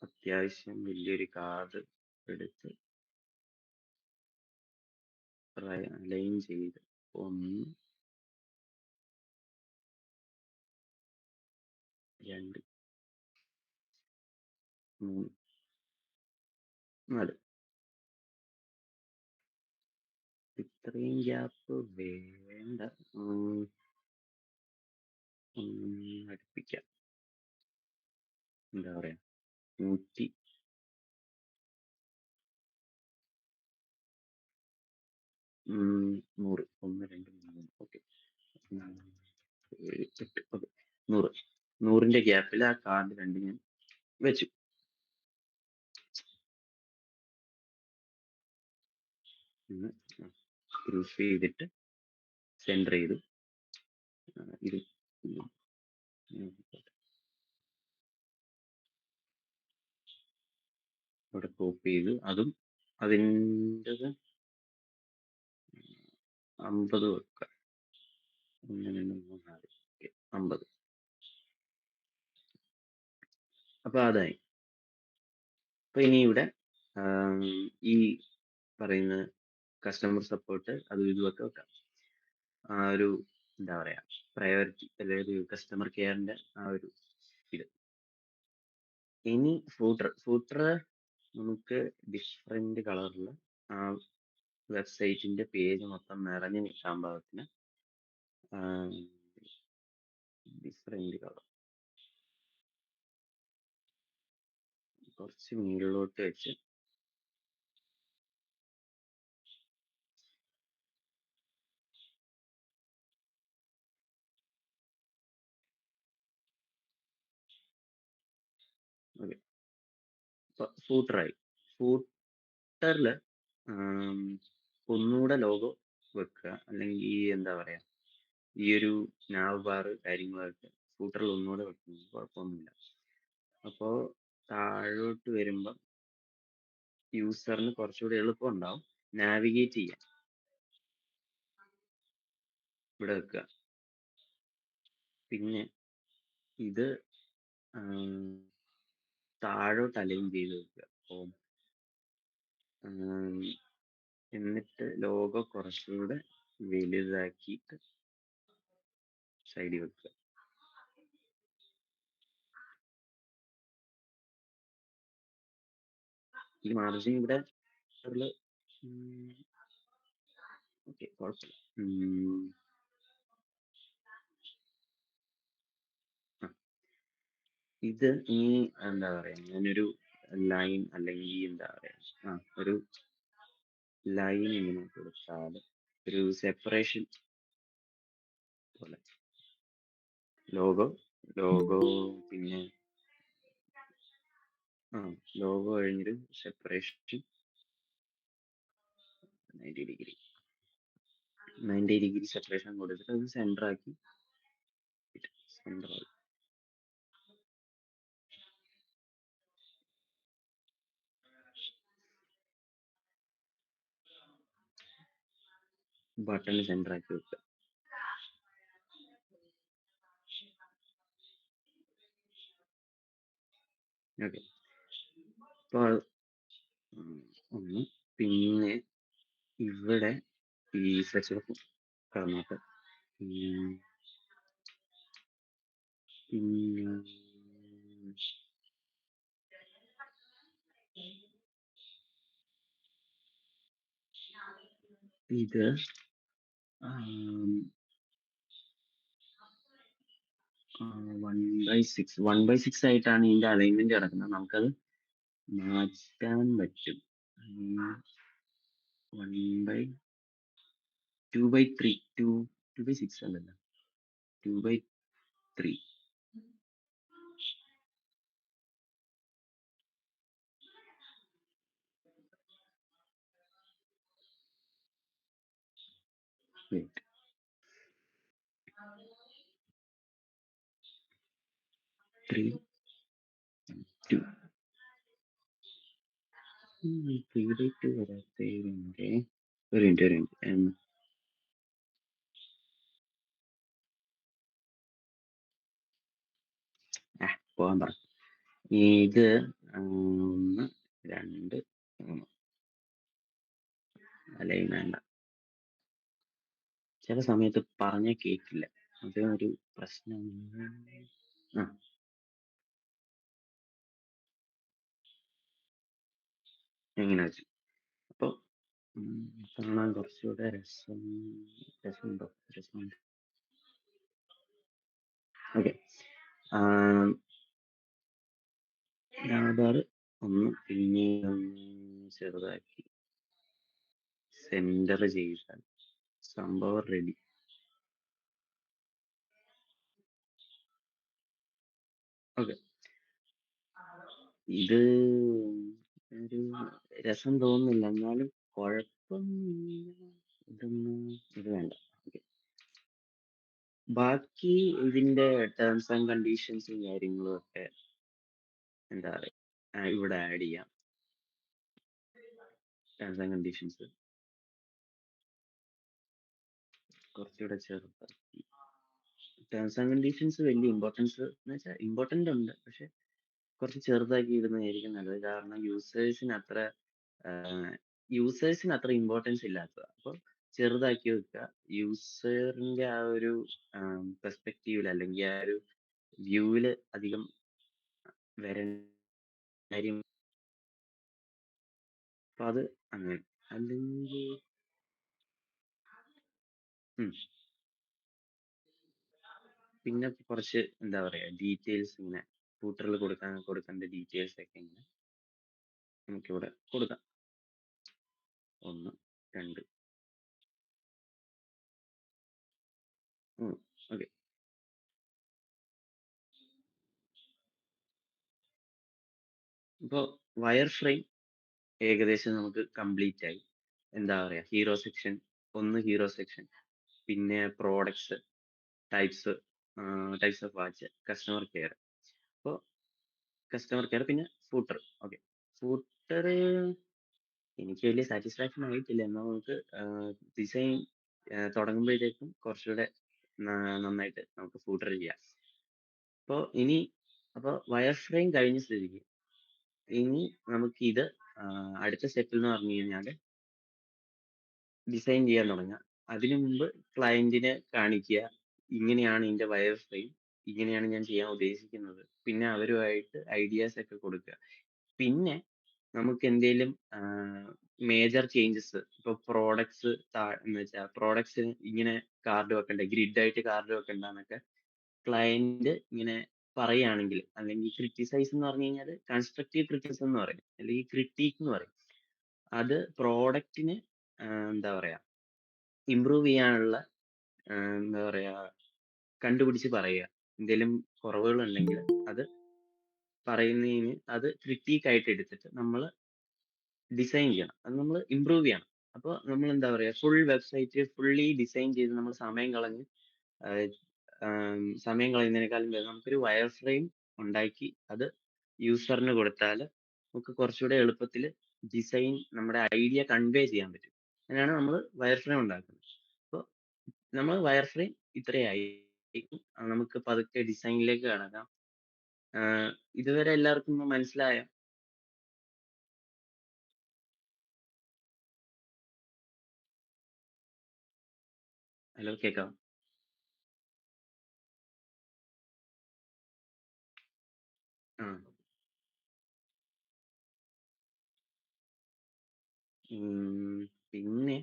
അത്യാവശ്യം വലിയൊരു കാർഡ് എടുത്ത് ലൈൻ ചെയ്ത് 1 2 3 4. ഇത്രയും ഗ്യാപ്പ് വേണ്ട. അടുപ്പിക്കാം. എന്താ പറയാ, 100. 100. 1 2 3. ഓക്കെ. 7 8. ഓക്കെ. 100. 100ന്റെ ഗ്യാപ്പിൽ ആ കാർഡ് രണ്ട് ഞാൻ വെച്ചു. ഗ്രൂപ്പ് ചെയ്തിട്ട് സെൻറ്റർ ചെയ്തു. ഇത് ഇവിടെ കോപ്പി ചെയ്ത് അതും അതിൻ്റെത് 50 വെക്കുക. 1 2 3 4. ഓക്കെ. 50. അപ്പൊ അതായി. അപ്പൊ ഇനി ഇവിടെ ഈ പറയുന്ന കസ്റ്റമർ സപ്പോർട്ട് അതും ഇതുമൊക്കെ വെക്കാം. ആ ഒരു എന്താ പറയാ, പ്രയോറിറ്റി അല്ലെങ്കിൽ കസ്റ്റമർ കെയറിന്റെ ആ ഒരു ഇത്. ഇനി ഫൂട്ടർ നമുക്ക് ഡിഫറെന്റ് കളറിൽ ആ വെബ്സൈറ്റിന്റെ പേജ് മൊത്തം നിറഞ്ഞു നിൽക്കാൻ പാകത്തിന് ഡിഫറെന്റ് കളർ കുറച്ച് മുകളിലോട്ട് വെച്ച് ഓക്കെ. ഫൂട്ടറായി. ഫൂട്ടറില് ഒന്നുകൂടെ ലോഗോ വെക്കുക, അല്ലെങ്കിൽ എന്താ പറയാ, ഈ ഒരു നാവ് ബാർ കാര്യങ്ങളൊക്കെ ഫൂട്ടറിൽ ഒന്നുകൂടെ വെക്കുന്നത് കുഴപ്പമൊന്നുമില്ല. അപ്പോ താഴോട്ട് വരുമ്പം യൂസറിന് കുറച്ചുകൂടി എളുപ്പം ഉണ്ടാവും നാവിഗേറ്റ് ചെയ്യാൻ. ഇവിടെ വെക്കുക. പിന്നെ ഇത് താഴോട്ട് അലൈൻ ചെയ്ത് വെക്കുക. അപ്പോൾ എന്നിട്ട് ലോഗോ കുറച്ചുകൂടെ വലുതാക്കിയിട്ട് സൈഡിൽ വെക്കുക. ഈ മാർജിൻ ഇവിടെ ഒരു ഓക്കെ കുഴപ്പമില്ല. ആ, ഇത് ഇനി എന്താ പറയാ, ഞാനൊരു ലൈൻ അല്ലെങ്കിൽ എന്താ പറയാ, ഒരു ലൈൻ ഇങ്ങനെ കൊടുത്താൽ ഒരു സെപ്പറേഷൻ പോലെ ലോഗോ ലോഗോ പിന്നെ ആ ലോഗോ കഴിഞ്ഞൊരു സെപ്പറേഷൻ 90 ഡിഗ്രി 90 ഡിഗ്രി സെപ്പറേഷൻ കൊടുത്തിട്ട് അത് സെന്റർ ആക്കി സെന്റർ ബട്ടൺ സെന്റർ ആക്കി വെക്കുക. ഓക്കെ, അപ്പൊ ഒന്ന് പിന്നെ ഇവിടെ ഈ സെർച്ച് കടന്നോട്ടെ. പിന്നെ ഇത് 1/6 ആയിട്ടാണ് ഇതിന്റെ അലൈൻമെന്റ് കിടക്കുന്നത്. നമുക്കത് മാറ്റാൻ പറ്റും. 2/3 2/6 അല്ലല്ലോ, 2/3. Wait. 3 2 3/2 വരാത്തതിന്റെ ഒരു മിനിറ്റ് പോകാൻ പറ. ഇത് 1 2 3 അല്ലെങ്കിൽ വേണ്ട, ചില സമയത്ത് പറഞ്ഞ കേട്ടില്ല, അത് ഒരു പ്രശ്നം. എങ്ങനെ വെച്ചു അപ്പൊ കാണാൻ കുറച്ചുകൂടെ രസമുണ്ടോ? രസമുണ്ട്. ഓക്കെ, ആധാർ ഒന്ന് പിന്നെ ചെറുതാക്കി സെന്റർ ചെയ്താൽ സംഭവം റെഡി. ഓക്കെ, ഇത് ഒരു രസം തോന്നുന്നില്ല, എന്നാലും കുഴപ്പമൊന്നുമില്ല. ഇത് വേണ്ട. ഓക്കെ, ബാക്കി ഇതിന്റെ ടേംസ് ആൻഡ് കണ്ടീഷൻസും കാര്യങ്ങളും ഒക്കെ എന്താ പറയാ ഇവിടെ ആഡ് ചെയ്യാം. ടേംസ് ആൻഡ് കണ്ടീഷൻസ് കുറച്ചുകൂടെ ചെറുതാക്കി. ടേംസ് ആൻഡ് കണ്ടീഷൻസ് വലിയ ഇമ്പോർട്ടൻസ് എന്ന് വെച്ചാൽ ഇമ്പോർട്ടന്റ് ഉണ്ട്, പക്ഷെ കുറച്ച് ചെറുതാക്കി ഇടുന്നതായിരിക്കും നല്ലത്. കാരണം യൂസേഴ്സിന് അത്ര ഇമ്പോർട്ടൻസ് ഇല്ലാത്തത്. അപ്പോൾ ചെറുതാക്കി വെക്കുക. യൂസറിന്റെ ആ ഒരു പെർസ്പെക്റ്റീവിൽ അല്ലെങ്കിൽ ആ ഒരു വ്യൂവില് അധികം വരേണ്ട കാര്യം. അപ്പൊ അത് അങ്ങനെ അല്ലെങ്കിൽ പിന്നെ കുറച്ച് എന്താ പറയാ ഡീറ്റെയിൽസ് ഇങ്ങനെ ഫൂട്ടറിൽ കൊടുക്കേണ്ട ഡീറ്റെയിൽസ് ഒക്കെ ഇങ്ങനെ നമുക്കിവിടെ കൊടുക്കാം. 1 2 ഓക്കെ. ഇപ്പൊ വയർ ഫ്രെയിം ഏകദേശം നമുക്ക് കംപ്ലീറ്റ് ആയി. എന്താ പറയാ ഹീറോ സെക്ഷൻ പിന്നെ products, types types of watch, customer care. അപ്പോൾ കസ്റ്റമർ കെയർ പിന്നെ ഫൂട്ടർ. ഓക്കെ, ഫൂട്ടർ എനിക്ക് വലിയ സാറ്റിസ്ഫാക്ഷൻ ആയിട്ടില്ല. എന്നാൽ നമുക്ക് ഡിസൈൻ തുടങ്ങുമ്പോഴത്തേക്കും കുറച്ചുകൂടെ നന്നായിട്ട് നമുക്ക് ഫൂട്ടർ ചെയ്യാം. അപ്പോൾ വയർ ഫ്രെയിം കഴിഞ്ഞ സ്ഥിതിക്ക് ഇനി നമുക്ക് ഇത് അടുത്ത സ്റ്റെപ്പിൽ എന്ന് പറഞ്ഞു കഴിഞ്ഞാൽ ഡിസൈൻ ചെയ്യാൻ തുടങ്ങുക. അതിനു മുമ്പ് ക്ലയന്റിനെ കാണിക്കുക, ഇങ്ങനെയാണ് ഇതിന്റെ വയർ ഫ്രെയിം, ഇങ്ങനെയാണ് ഞാൻ ചെയ്യാൻ ഉദ്ദേശിക്കുന്നത്. പിന്നെ അവരുമായിട്ട് ഐഡിയാസ് ഒക്കെ കൊടുക്കുക. പിന്നെ നമുക്ക് എന്തേലും മേജർ ചേഞ്ചസ് ഇപ്പൊ പ്രോഡക്ട്സ് എന്ന് വെച്ചാ പ്രോഡക്ട്സ് ഇങ്ങനെ കാർഡ് വെക്കണ്ടേ, ഗ്രിഡ് ആയിട്ട് കാർഡ് വെക്കണ്ടാന്നൊക്കെ ക്ലയന്റ് ഇങ്ങനെ പറയുകയാണെങ്കിൽ, അല്ലെങ്കിൽ ക്രിറ്റിസൈസ് എന്ന് പറഞ്ഞു കഴിഞ്ഞാൽ കൺസ്ട്രക്റ്റീവ് ക്രിറ്റിസിസം എന്ന് പറയും, അല്ലെങ്കിൽ ക്രിട്ടീക്ക് എന്ന് പറയും. അത് പ്രോഡക്റ്റിന് എന്താ പറയാ ഇമ്പ്രൂവ് ചെയ്യാനുള്ള എന്താ പറയാ കണ്ടുപിടിച്ച് പറയുക. എന്തേലും കുറവുകൾ ഉണ്ടെങ്കിൽ അത് പറയുന്നതിന് അത് ക്രിട്ടീക്ക് ആയിട്ട് എടുത്തിട്ട് നമ്മൾ ഡിസൈൻ ചെയ്യണം. അത് നമ്മൾ ഇമ്പ്രൂവ് ചെയ്യണം. അപ്പോൾ നമ്മൾ എന്താ പറയാ ഫുൾ വെബ്സൈറ്റ് ഫുള്ളി ഡിസൈൻ ചെയ്ത് നമ്മൾ സമയം കളഞ്ഞ് ആഹ് സമയം കളയുന്നതിനേക്കാളും ഭേദം നമുക്കൊരു വയർ ഫ്രെയിം ഉണ്ടാക്കി അത് യൂസറിന് കൊടുത്താല് നമുക്ക് കുറച്ചുകൂടെ എളുപ്പത്തിൽ ഡിസൈൻ നമ്മുടെ ഐഡിയ കൺവേ ചെയ്യാൻ പറ്റും. അങ്ങനെയാണ് നമ്മൾ വയർ ഫ്രെയിം ഉണ്ടാക്കുന്നത്. അപ്പോൾ നമ്മൾ വയർ ഫ്രെയിം ഇത്രയായി. നമുക്ക് പതുക്കെ ഡിസൈനിലേക്ക് കടക്കാം. ആഹ് ഇതുവരെ എല്ലാവർക്കും മനസ്സിലായോ? ഹലോ, കേൾക്കാം? ആ. ഉം, പിന്നെ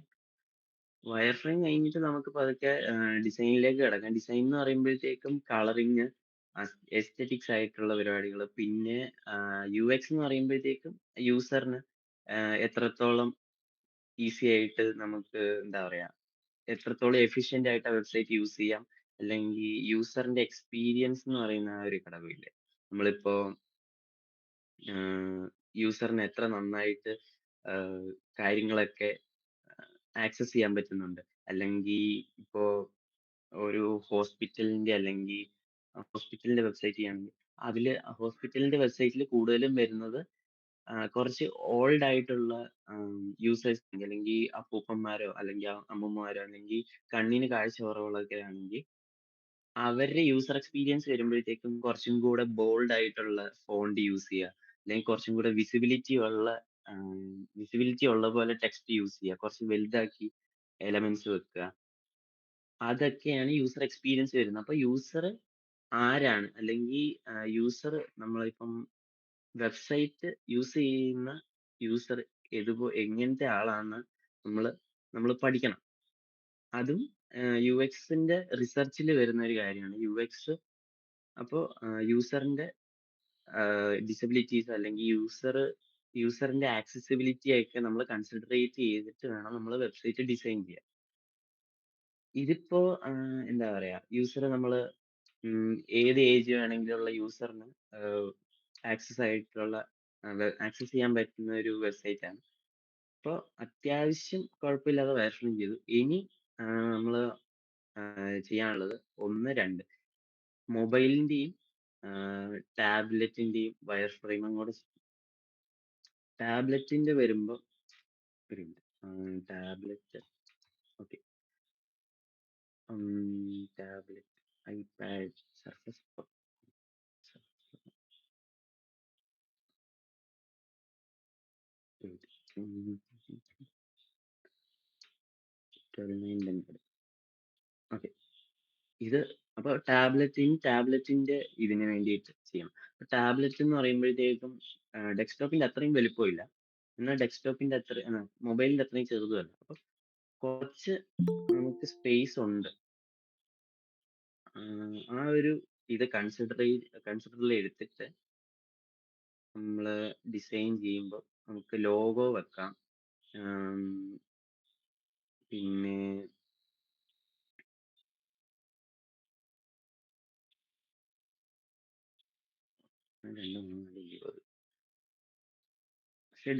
വയർ ഫ്രെയിം കഴിഞ്ഞിട്ട് നമുക്ക് പതുക്കെ ഡിസൈനിലേക്ക് കിടക്കാം. ഡിസൈൻ എന്ന് പറയുമ്പോഴത്തേക്കും കളറിങ്, എസ്തെറ്റിക്സ് ആയിട്ടുള്ള പരിപാടികൾ, പിന്നെ യു എക്സ് എന്ന് പറയുമ്പോഴത്തേക്കും യൂസറിന് എത്രത്തോളം ഈസി ആയിട്ട് നമുക്ക് എന്താ പറയാ എത്രത്തോളം എഫിഷ്യന്റ് ആയിട്ട് ആ വെബ്സൈറ്റ് യൂസ് ചെയ്യാം, അല്ലെങ്കിൽ യൂസറിന്റെ എക്സ്പീരിയൻസ് എന്ന് പറയുന്ന ആ ഒരു ഘടകമില്ലേ, നമ്മളിപ്പോ യൂസറിന് എത്ര നന്നായിട്ട് കാര്യങ്ങളൊക്കെ ആക്സസ് ചെയ്യാൻ പറ്റുന്നുണ്ട്, അല്ലെങ്കിൽ ഇപ്പോ ഒരു ഹോസ്പിറ്റലിന്റെ അല്ലെങ്കിൽ ഹോസ്പിറ്റലിന്റെ വെബ്സൈറ്റ് ആണെങ്കിൽ അതില് ഹോസ്പിറ്റലിന്റെ വെബ്സൈറ്റിൽ കൂടുതലും വരുന്നത് കുറച്ച് ഓൾഡ് ആയിട്ടുള്ള യൂസേഴ്സ് അല്ലെങ്കിൽ അപ്പൂപ്പന്മാരോ അല്ലെങ്കിൽ അമ്മൂമ്മമാരോ അല്ലെങ്കിൽ കണ്ണിന് കാഴ്ച കുറവുള്ളതൊക്കെ ആണെങ്കിൽ അവരുടെ യൂസർ എക്സ്പീരിയൻസ് വരുമ്പോഴത്തേക്കും കുറച്ചും കൂടെ ബോൾഡ് ആയിട്ടുള്ള ഫോണ്ട് യൂസ് ചെയ്യുക, അല്ലെങ്കിൽ കുറച്ചും കൂടെ വിസിബിലിറ്റി ഉള്ള പോലെ ടെക്സ്റ്റ് യൂസ് ചെയ്യുക, കുറച്ച് വലുതാക്കി എലമെന്റ്സ് വെക്കുക. അതൊക്കെയാണ് യൂസർ എക്സ്പീരിയൻസ് വരുന്നത്. അപ്പൊ യൂസർ ആരാണ്, അല്ലെങ്കിൽ യൂസർ നമ്മളിപ്പം വെബ്സൈറ്റ് യൂസ് ചെയ്യുന്ന യൂസർ എങ്ങനത്തെ ആളാണ് നമ്മള് നമ്മൾ പഠിക്കണം. അതും യു എക്സിന്റെ റിസർച്ചിൽ വരുന്ന ഒരു കാര്യമാണ് യു എക്സ്. അപ്പോൾ യൂസറിന്റെ ഡിസബിലിറ്റീസ് അല്ലെങ്കിൽ യൂസറിന്റെ ആക്സസിബിലിറ്റി ഒക്കെ നമ്മൾ കൺസിഡറേറ്റ് ചെയ്തിട്ട് വേണം നമ്മൾ വെബ്സൈറ്റ് ഡിസൈൻ ചെയ്യാൻ. ഇതിപ്പോ എന്താ പറയാ യൂസർ നമ്മള് ഏത് ഏജ് വേണമെങ്കിലുള്ള യൂസറിന് ആക്സസ് ആക്സസ് ചെയ്യാൻ പറ്റുന്ന ഒരു വെബ്സൈറ്റ് ആണ്. അപ്പോൾ അത്യാവശ്യം കുഴപ്പമില്ലാതെ വേർഷനും ചെയ്തു. ഇനി നമ്മള് ചെയ്യാനുള്ളത് ഒന്ന് രണ്ട് മൊബൈലിന്റെയും ടാബ്ലറ്റിന്റെയും വയർ ഫ്രെയിമും കൂടെ. ടാബ്ലറ്റിന്റെ വരുമ്പോ ഒരു tablet, okay. Tablet, iPad, surface, okay. ഇത് അപ്പൊ ടാബ്ലറ്റിന്റെ ഇതിന് വേണ്ടിയിട്ട് ചെയ്യണം. ടാബ്ലറ്റ് എന്ന് പറയുമ്പോഴത്തേക്കും ഡെസ്ക്ടോപ്പിന്റെ അത്രയും വലിപ്പമില്ല, എന്നാൽ ഡെസ്ക്ടോപ്പിന്റെ അത്ര മൊബൈലിന്റെ അത്രയും ചെറുതുമല്ല. അപ്പൊ കുറച്ച് നമുക്ക് സ്പേസ് ഉണ്ട്. ആ ഒരു ഇത് കൺസിഡറിൽ എടുത്തിട്ട് നമ്മള് ഡിസൈൻ ചെയ്യുമ്പോൾ നമുക്ക് ലോഗോ വെക്കാം. ആം, പിന്നെ രണ്ട് മൂന്ന് നാല് 20. പക്ഷെ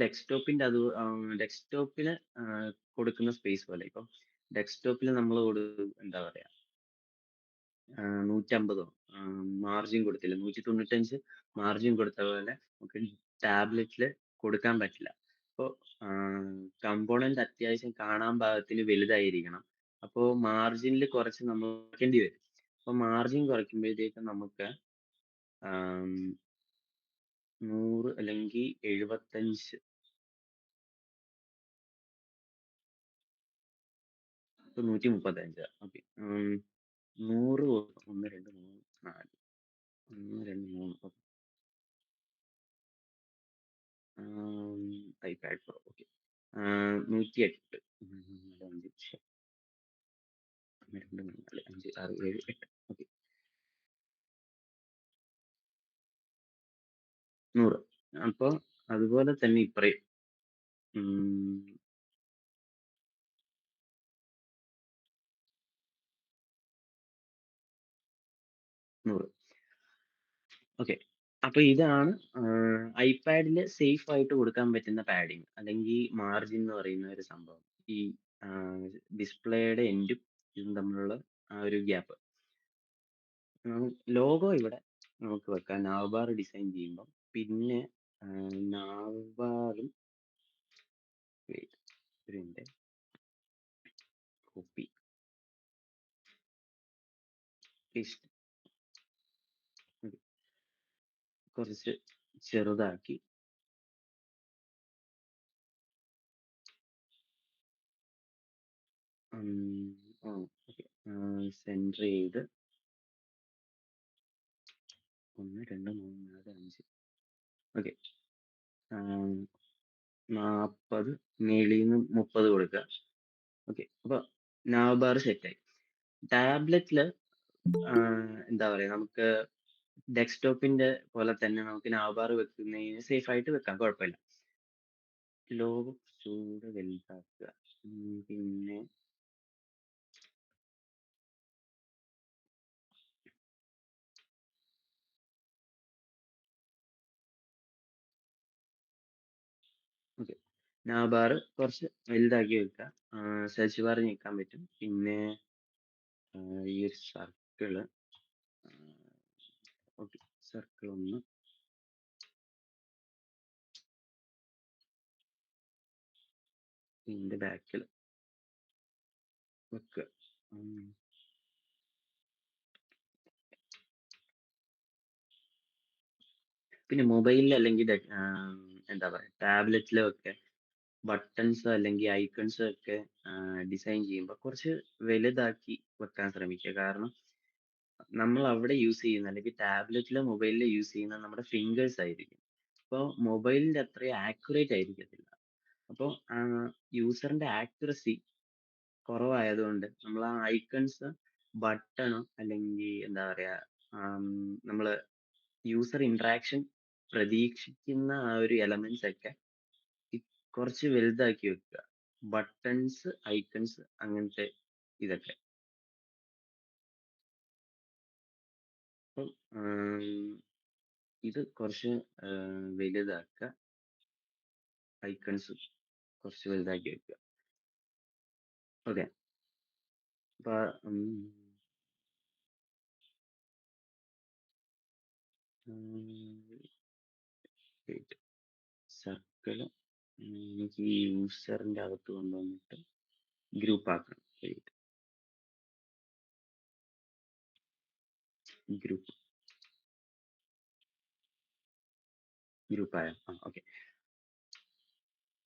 ഡെസ്ക്ടോപ്പിന് കൊടുക്കുന്ന സ്പേസ് പോലെ ഇപ്പം ഡെസ്ക്ടോപ്പിൽ നമ്മൾ എന്താ പറയാ 150 മാർജിൻ കൊടുത്തില്ല, 195 മാർജിൻ കൊടുത്ത പോലെ നമുക്ക് ടാബ്ലറ്റിൽ കൊടുക്കാൻ പറ്റില്ല. അപ്പോൾ കമ്പോണന്റ് അത്യാവശ്യം കാണാൻ പാകത്തിന് വലുതായിരിക്കണം. അപ്പോൾ മാർജിനിൽ കുറച്ച് നമ്മൾ കുറയ്ക്കേണ്ടി വരും. അപ്പോൾ മാർജിൻ കുറയ്ക്കുമ്പോഴത്തേക്കും നമുക്ക് 100 അല്ലെങ്കിൽ 75, ഇപ്പൊ 135. Okay. 100, 1 2 3 4, 1 2 3, iPad Pro. Okay. 108. 5, 2, 4, 5, 6, 7, 8. Okay. 100. അപ്പൊ അതുപോലെ തന്നെ ഇപ്പറയും. ഉം, 100. ഓക്കെ. അപ്പൊ ഇതാണ് ഐപാഡില് സേഫ് ആയിട്ട് കൊടുക്കാൻ പറ്റുന്ന പാഡിങ് അല്ലെങ്കിൽ മാർജിൻ എന്ന് പറയുന്ന ഒരു സംഭവം. ഈ ഡിസ്പ്ലേയുടെ എൻഡും ഇതും തമ്മിലുള്ള ആ ഒരു ഗ്യാപ്പ്. ലോഗോ ഇവിടെ നമുക്ക് വെക്കാം നാവ് ബാർ ഡിസൈൻ ചെയ്യുമ്പോൾ. പിന്നെ നാവ് ബാറും ഇതിന്റെ കോപ്പി പേസ്റ്റ് കുറച്ച് ചെറുതാക്കി സെൻറ്റർ ചെയ്ത് 1, 2, 3, 4, 5. ഓക്കെ. 40 മേളിൽ നിന്ന് 30 കൊടുക്കുക. ഓക്കെ. അപ്പൊ നാവ് ബാർ സെറ്റായി. ടാബ്ലറ്റില് എന്താ പറയാ, നമുക്ക് ഡെസ്ക്ടോപ്പിന്റെ പോലെ തന്നെ നമുക്ക് നാവ് ബാർ വെക്കുന്നതിന് സേഫ് ആയിട്ട് വെക്കാം, കുഴപ്പമില്ല. ലോഗോ ചൂട് വലുതാക്കുക. പിന്നെ ഓക്കെ, നാവ് ബാർ കുറച്ച് വലുതാക്കി വെക്കുക. സെർച്ച് ബാർ നീക്കാൻ പറ്റും. പിന്നെ ഈ ഒരു സർക്കിള്, ഓക്കെ, സർക്കിൾ ഒന്ന് ഇതിന്റെ ബാക്കിൽ വെക്കുക. പിന്നെ മൊബൈലിൽ അല്ലെങ്കിൽ എന്താ പറയാ ടാബ്ലറ്റിലൊക്കെ ബട്ടൺസ് അല്ലെങ്കിൽ ഐക്കൺസ് ഒക്കെ ഡിസൈൻ ചെയ്യുമ്പോൾ കുറച്ച് വലുതാക്കി വെക്കാൻ ശ്രമിക്കുക. കാരണം നമ്മൾ അവിടെ യൂസ് ചെയ്യുന്ന അല്ലെങ്കിൽ ടാബ്ലറ്റിലോ മൊബൈലിലോ യൂസ് ചെയ്യുന്ന നമ്മുടെ ഫിംഗേഴ്സ് ആയിരിക്കും. അപ്പോൾ മൊബൈലിന്റെ അത്രയും ആക്യുറേറ്റ് ആയിരിക്കത്തില്ല. അപ്പോൾ യൂസറിന്റെ ആക്യുറസി കുറവായതുകൊണ്ട് നമ്മൾ ആ ഐക്കൺസ് ബട്ടണോ അല്ലെങ്കിൽ എന്താ പറയാ നമ്മൾ യൂസർ ഇന്ററാക്ഷൻ പ്രതീക്ഷിക്കുന്ന ആ ഒരു എലമെന്റ്സ് ഒക്കെ കുറച്ച് വലുതാക്കി വെക്കുക. ബട്ടൺസ്, ഐക്കൺസ്, അങ്ങനത്തെ ഇതൊക്കെ. അപ്പം ഇത് കുറച്ച് വലുതാക്കുക, ഐക്കൺസ് കുറച്ച് വലുതാക്കി വെക്കുക. ഓക്കെ. അപ്പൊ സർക്കിള് എനിക്ക് ഈ യൂസറിന്റെ അകത്ത് കൊണ്ടുവന്നിട്ട് ഗ്രൂപ്പ് ആക്കണം. ഗ്രൂപ്പ് ഗ്രൂപ്പായ. ഓക്കെ.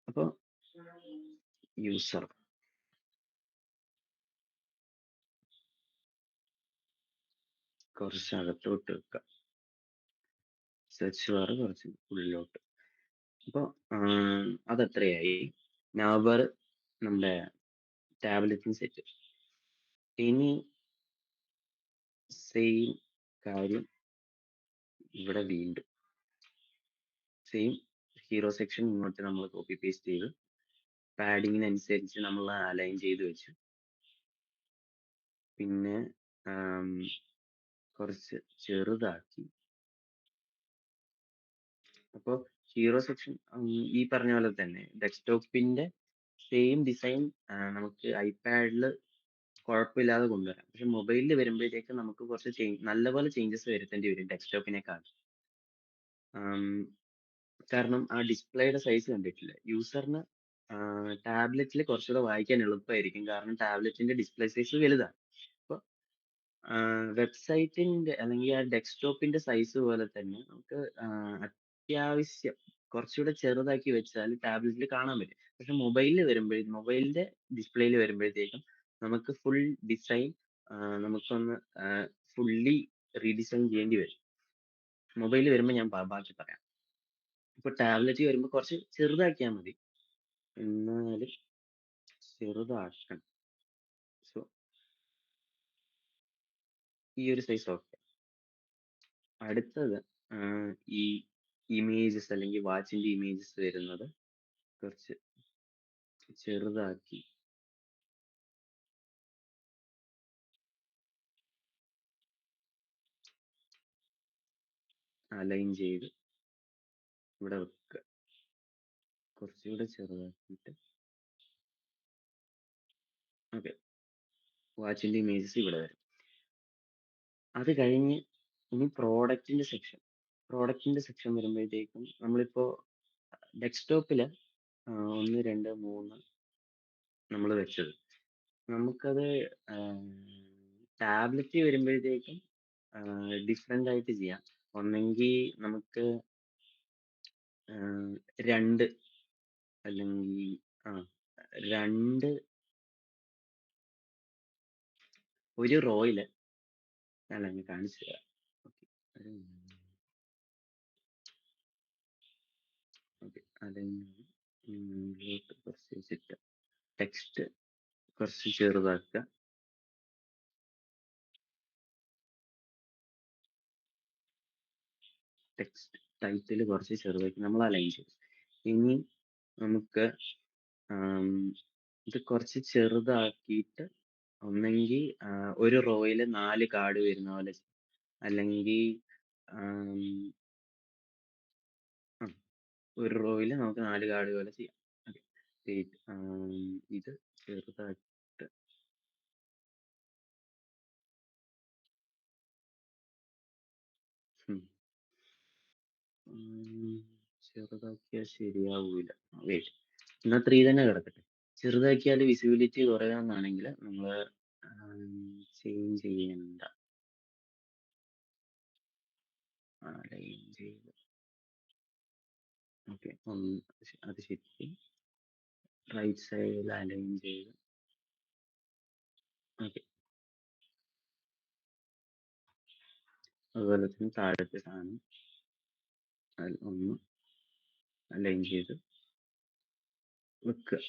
അപ്പൊ യൂസർ കുറച്ച് അകത്തോട്ട് വെക്കുക, സെർച്ച് ബാർ കുറച്ച് ഉള്ളിലോട്ട്. അപ്പൊ അതെത്രയായി? നാവ് ബാർ നമ്മുടെ ടാബ്ലറ്റിന് സെറ്റ്. ഇനി സെയിം കാര്യം ഇവിടെ വീണ്ടും സെയിം ഹീറോ സെക്ഷൻ ഇങ്ങോട്ട് നമ്മൾ കോപ്പി പേസ്റ്റ് ചെയ്ത് പാഡിങ്ങിനനുസരിച്ച് നമ്മൾ അലൈൻ ചെയ്ത് വെച്ചു. പിന്നെ കുറച്ച് ചെറുതാക്കി. അപ്പോൾ ഹീറോ സെക്ഷൻ ഈ പറഞ്ഞ പോലെ തന്നെ ഡെസ്ക്ടോപ്പിന്റെ സെയിം ഡിസൈൻ നമുക്ക് ഐപാഡിൽ കുഴപ്പമില്ലാതെ കൊണ്ടുവരാം. പക്ഷെ മൊബൈലിൽ വരുമ്പോഴത്തേക്ക് നമുക്ക് കുറച്ച് നല്ലപോലെ ചേഞ്ചസ് വരുത്തേണ്ടി വരും ഡെസ്ക്ടോപ്പിനേക്കാൾ. കാരണം ആ ഡിസ്പ്ലേയുടെ സൈസ് കണ്ടിട്ടില്ല. യൂസറിന് ടാബ്ലറ്റിൽ കുറച്ചുകൂടെ വായിക്കാൻ എളുപ്പമായിരിക്കും, കാരണം ടാബ്ലറ്റിന്റെ ഡിസ്പ്ലേ സൈസ് വലുതാണ്. അപ്പോൾ വെബ്സൈറ്റിന്റെ അല്ലെങ്കിൽ ആ ഡെസ്ക്ടോപ്പിന്റെ സൈസ് പോലെ തന്നെ നമുക്ക് അത്യാവശ്യം കുറച്ചുകൂടെ ചെറുതാക്കി വെച്ചാൽ ടാബ്ലറ്റിൽ കാണാൻ പറ്റും. പക്ഷെ മൊബൈലിന്റെ ഡിസ്പ്ലേയിൽ വരുമ്പോഴത്തേക്കും നമുക്ക് ഫുൾ ഡിസൈൻ നമുക്കൊന്ന് ഫുള്ളി റീഡിസൈൻ ചെയ്യേണ്ടി വരും. മൊബൈലിൽ വരുമ്പോൾ ഞാൻ ബാക്കി പറയാം. ഇപ്പൊ ടാബ്ലറ്റ് വരുമ്പോൾ കുറച്ച് ചെറുതാക്കിയാൽ മതി. എന്നാലും ചെറുതാക്കണം. സോ ഈ ഒരു സൈസ് ഓക്കെ. അടുത്തത് ഈ ഇമേജസ് അല്ലെങ്കിൽ വാച്ചിന്റെ ഇമേജസ് വരുന്നത് കുറച്ച് ചെറുതാക്കി അലൈൻ ചെയ്ത് ഇവിടെ വെക്കുക. കുറച്ചുകൂടെ ചെറുതാക്കിയിട്ട് ഓക്കെ. വാച്ചിന്റെ ഇമേജസ് ഇവിടെ വരും. അത് കഴിഞ്ഞ് ഇനി പ്രോഡക്റ്റിന്റെ സെക്ഷൻ വരുമ്പോഴത്തേക്കും നമ്മളിപ്പോ ഡെസ്ക്ടോപ്പില് 1, 2, 3 നമ്മൾ വെച്ചത്. നമുക്കത് ടാബ്ലറ്റ് വരുമ്പോഴത്തേക്കും ഡിഫറെന്റ് ആയിട്ട് ചെയ്യാം. ഒന്നെങ്കിൽ നമുക്ക് 2 അല്ലെങ്കിൽ ആ 2 ഒരു റോയില് അല്ല ഞാൻ കാണിച്ചു തരാം. ഓക്കെ ഓക്കെ അതിലോട്ട് കുറച്ച് വെച്ചിട്ട് ടെക്സ്റ്റ് കുറച്ച് ചെറുതാക്കുക. ടെക്സ്റ്റ് ടൈറ്റിൽ കുറച്ച് ചെറുതാക്കി നമ്മൾ അലൈൻ ചെയ്തു. ഇനി നമുക്ക് ഇത് കുറച്ച് ചെറുതാക്കിയിട്ട് ഒന്നെങ്കിൽ ഒരു റോയില് 4 കാർഡ് വരുന്ന പോലെ, അല്ലെങ്കിൽ ഒരു റോയില് നമുക്ക് 4 കാർഡ് പോലെ ചെയ്യാം. ഇത് ചെറുതായിട്ട് ചെറുതാക്കിയാൽ ശരിയാവൂല. വെയിറ്റ്, എന്നാ 3 തന്നെ കിടക്കട്ടെ. ചെറുതാക്കിയാൽ വിസിബിലിറ്റി കുറയാന്നാണെങ്കിൽ നമ്മൾ ചേഞ്ച് ചെയ്യണ്ട. അലൈൻ ചെയ്ത് ഓക്കെ. അത് ശരി. റൈറ്റ് സൈഡിൽ അലൈൻ ചെയ്ത് ഓക്കെ. അതുപോലെ തന്നെ താഴത്തെ സാധനം ഒന്ന് അലൈൻ ചെയ്ത് വെക്കുക.